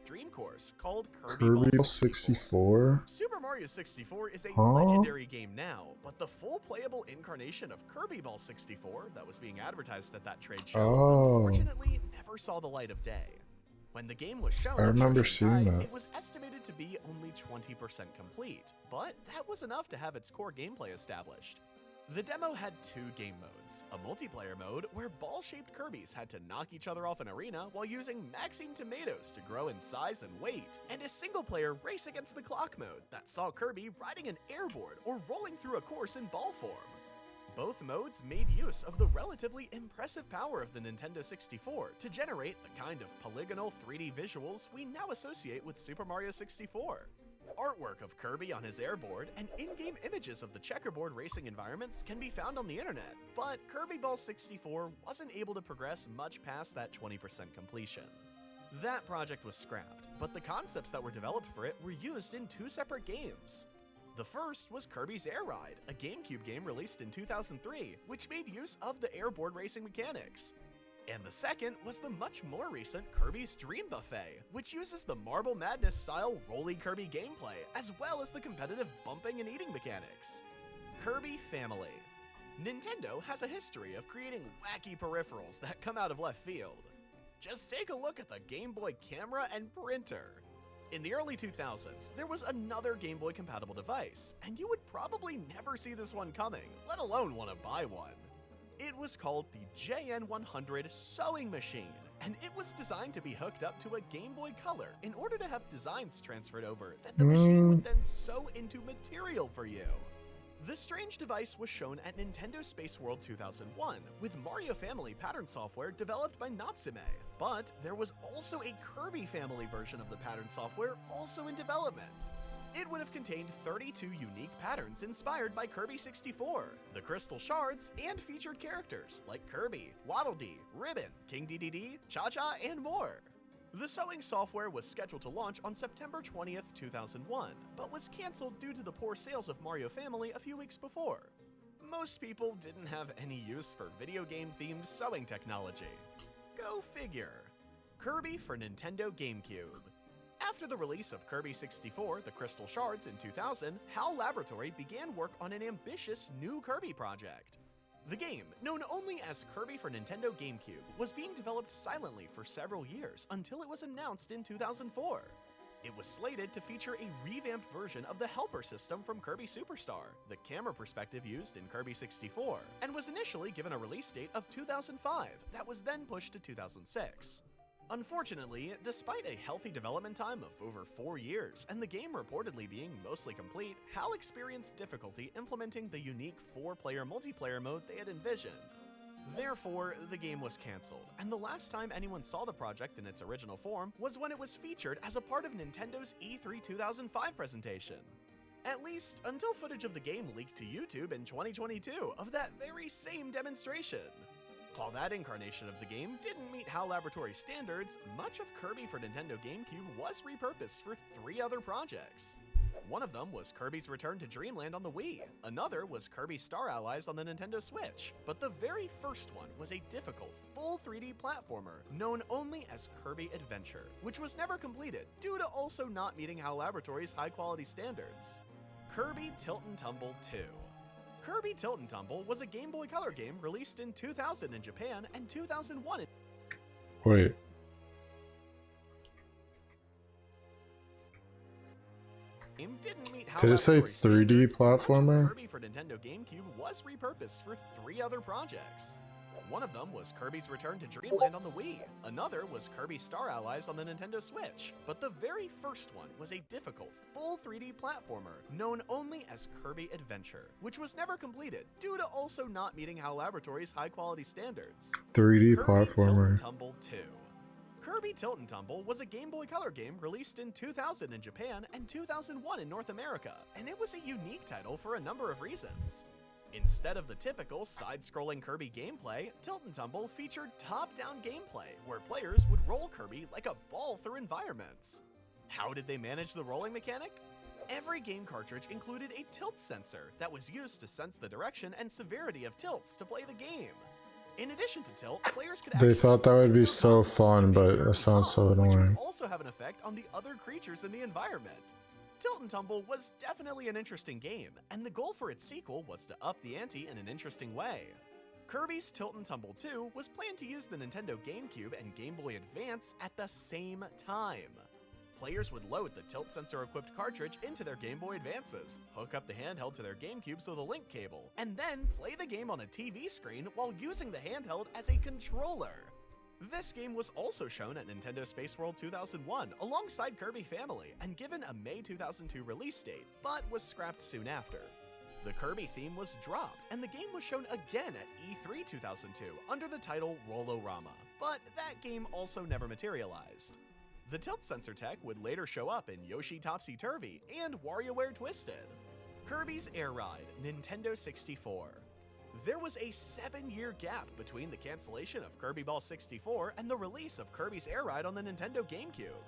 Dream Course, called Kirby 64? Super Mario 64 is a Huh? legendary game now, but the full playable incarnation of Kirby Ball 64 that was being advertised at that trade show unfortunately never saw the light of day. When the game was shown, I remember seeing that. It was estimated to be only 20% complete, but that was enough to have its core gameplay established. The demo had 2 game modes, a multiplayer mode where ball-shaped Kirbys had to knock each other off an arena while using Maxime tomatoes to grow in size and weight, and a single-player race against the clock mode that saw Kirby riding an airboard or rolling through a course in ball form. Both modes made use of the relatively impressive power of the Nintendo 64 to generate the kind of polygonal 3D visuals we now associate with Super Mario 64. Artwork of Kirby on his airboard and in-game images of the checkerboard racing environments can be found on the internet, but Kirby Ball 64 wasn't able to progress much past that 20% completion. That project was scrapped, but the concepts that were developed for it were used in 2 separate games. The first was Kirby's Air Ride, a GameCube game released in 2003, which made use of the airboard racing mechanics. And the second was the much more recent Kirby's Dream Buffet, which uses the Marble Madness style Rolly Kirby gameplay, as well as the competitive bumping and eating mechanics. Kirby Family. Nintendo has a history of creating wacky peripherals that come out of left field. Just take a look at the Game Boy camera and printer. In the early 2000s, there was another Game Boy compatible device, and you would probably never see this one coming, let alone want to buy one. It was called the JN100 sewing machine, and it was designed to be hooked up to a Game Boy Color in order to have designs transferred over that the machine would then sew into material for you. The strange device was shown at Nintendo Space World 2001 with Mario Family pattern software developed by Natsume, but there was also a Kirby Family version of the pattern software also in development. It would have contained 32 unique patterns inspired by Kirby 64, the Crystal Shards, and featured characters like Kirby, Waddle Dee, Ribbon, King Dedede, Cha-Cha, and more. The sewing software was scheduled to launch on September 20th, 2001, but was cancelled due to the poor sales of Mario Family a few weeks before. Most people didn't have any use for video game-themed sewing technology. Go figure. Kirby for Nintendo GameCube. After the release of Kirby 64, The Crystal Shards in 2000, HAL Laboratory began work on an ambitious new Kirby project. The game, known only as Kirby for Nintendo GameCube, was being developed silently for several years until it was announced in 2004. It was slated to feature a revamped version of the helper system from Kirby Superstar, the camera perspective used in Kirby 64, and was initially given a release date of 2005 that was then pushed to 2006. Unfortunately, despite a healthy development time of over 4 years and the game reportedly being mostly complete, HAL experienced difficulty implementing the unique 4-player multiplayer mode they had envisioned. Therefore, the game was cancelled, and the last time anyone saw the project in its original form was when it was featured as a part of Nintendo's E3 2005 presentation. At least until footage of the game leaked to YouTube in 2022 of that very same demonstration. While that incarnation of the game didn't meet HAL Laboratory standards, much of Kirby for Nintendo GameCube was repurposed for 3 other projects. One of them was Kirby's Return to Dreamland on the Wii, another was Kirby Star Allies on the Nintendo Switch, but the very first one was a difficult, full 3D platformer known only as Kirby Adventure, which was never completed due to also not meeting HAL Laboratory's high-quality standards. Kirby Tilt and Tumble 2. Kirby Tilt and Tumble was a Game Boy Color game released in 2000 in Japan and 2001 in... Wait. Didn't meet HAL Did it say Laboratory 3D standards. platformer? Kirby for Nintendo GameCube was repurposed for 3 other projects. One of them was Kirby's Return to Dreamland on the Wii, another was Kirby Star Allies on the Nintendo Switch, but the very first one was a difficult, full 3D platformer known only as Kirby Adventure, which was never completed due to also not meeting HAL Laboratory's high-quality standards. 3D Kirby platformer. Tilt and Tumble 2. Kirby Tilt and Tumble was a Game Boy Color game released in 2000 in Japan and 2001 in North America, and it was a unique title for a number of reasons. Instead of the typical side-scrolling Kirby gameplay, Tilt and Tumble featured top-down gameplay, where players would roll Kirby like a ball through environments. How did they manage the rolling mechanic? Every game cartridge included a tilt sensor that was used to sense the direction and severity of tilts to play the game. In addition to tilt, players could They thought that would be so fun, but it sounds so annoying. also have an effect on the other creatures in the environment. Tilt and Tumble was definitely an interesting game, and the goal for its sequel was to up the ante in an interesting way. Kirby's Tilt and Tumble 2 was planned to use the Nintendo GameCube and Game Boy Advance at the same time. Players would load the tilt sensor-equipped cartridge into their Game Boy Advances, hook up the handheld to their GameCubes with a link cable, and then play the game on a TV screen while using the handheld as a controller. This game was also shown at Nintendo Space World 2001 alongside Kirby Family and given a May 2002 release date, but was scrapped soon after. The Kirby theme was dropped, and the game was shown again at E3 2002 under the title Roll-O-Rama, but that game also never materialized. The tilt sensor tech would later show up in Yoshi Topsy Turvy and WarioWare Twisted. Kirby's Air Ride, Nintendo 64. There was a 7-year gap between the cancellation of Kirby Ball 64 and the release of Kirby's Air Ride on the Nintendo GameCube.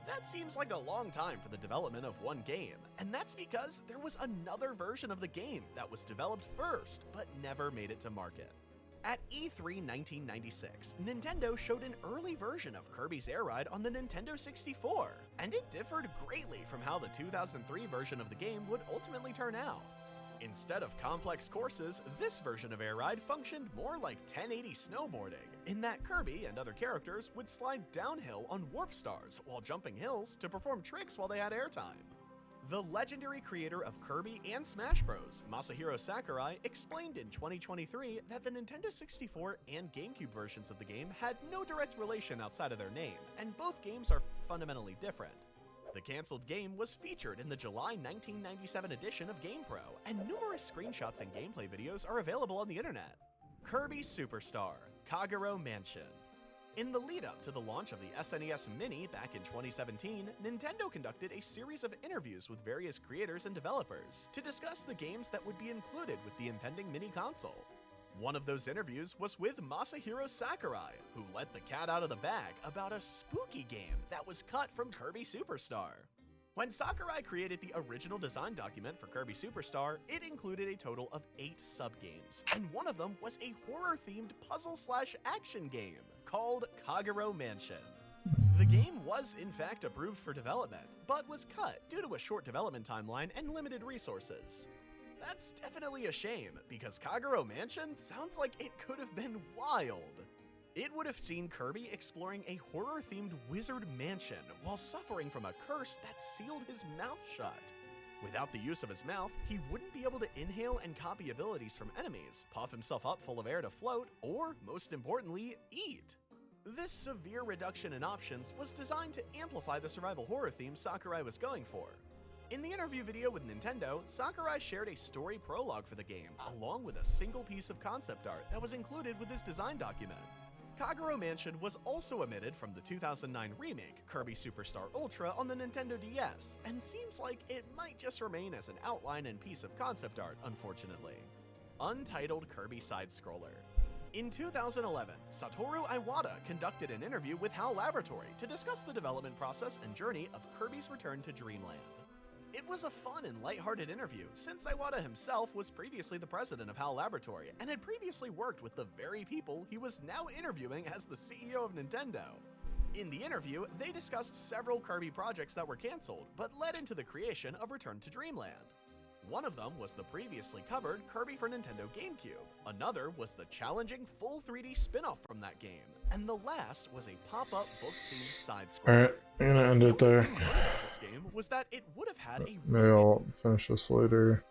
That seems like a long time for the development of one game, and that's because there was another version of the game that was developed first, but never made it to market. At E3 1996, Nintendo showed an early version of Kirby's Air Ride on the Nintendo 64, and it differed greatly from how the 2003 version of the game would ultimately turn out. Instead of complex courses, this version of Air Ride functioned more like 1080 snowboarding, in that Kirby and other characters would slide downhill on warp stars while jumping hills to perform tricks while they had airtime. The legendary creator of Kirby and Smash Bros., Masahiro Sakurai, explained in 2023 that the Nintendo 64 and GameCube versions of the game had no direct relation outside of their name, and both games are fundamentally different. The cancelled game was featured in the July 1997 edition of GamePro, and numerous screenshots and gameplay videos are available on the internet. Kirby Superstar, Kagero Mansion. In the lead-up to the launch of the SNES Mini back in 2017, Nintendo conducted a series of interviews with various creators and developers to discuss the games that would be included with the impending mini console. One of those interviews was with Masahiro Sakurai, who let the cat out of the bag about a spooky game that was cut from Kirby Superstar. When Sakurai created the original design document for Kirby Superstar, it included a total of 8 sub-games, and one of them was a horror-themed puzzle/action game called Kagero Mansion. The game was in fact approved for development, but was cut due to a short development timeline and limited resources. That's definitely a shame, because Kagero Mansion sounds like it could have been wild. It would have seen Kirby exploring a horror-themed wizard mansion while suffering from a curse that sealed his mouth shut. Without the use of his mouth, he wouldn't be able to inhale and copy abilities from enemies, puff himself up full of air to float, or, most importantly, eat. This severe reduction in options was designed to amplify the survival horror theme Sakurai was going for. In the interview video with Nintendo, Sakurai shared a story prologue for the game, along with a single piece of concept art that was included with his design document. Kagero Mansion was also omitted from the 2009 remake, Kirby Superstar Ultra, on the Nintendo DS, and seems like it might just remain as an outline and piece of concept art, unfortunately. Untitled Kirby Side-Scroller. In 2011, Satoru Iwata conducted an interview with HAL Laboratory to discuss the development process and journey of Kirby's Return to Dreamland. It was a fun and lighthearted interview, since Iwata himself was previously the president of HAL Laboratory and had previously worked with the very people he was now interviewing as the CEO of Nintendo. In the interview, they discussed several Kirby projects that were cancelled, but led into the creation of Return to Dreamland. One of them was the previously covered Kirby for Nintendo GameCube, another was the challenging full 3D spin-off from that game, and the last was a pop-up book-themed side-scroller. Alright, I'm gonna end it there. This game was that it would have had a Maybe I'll finish this later.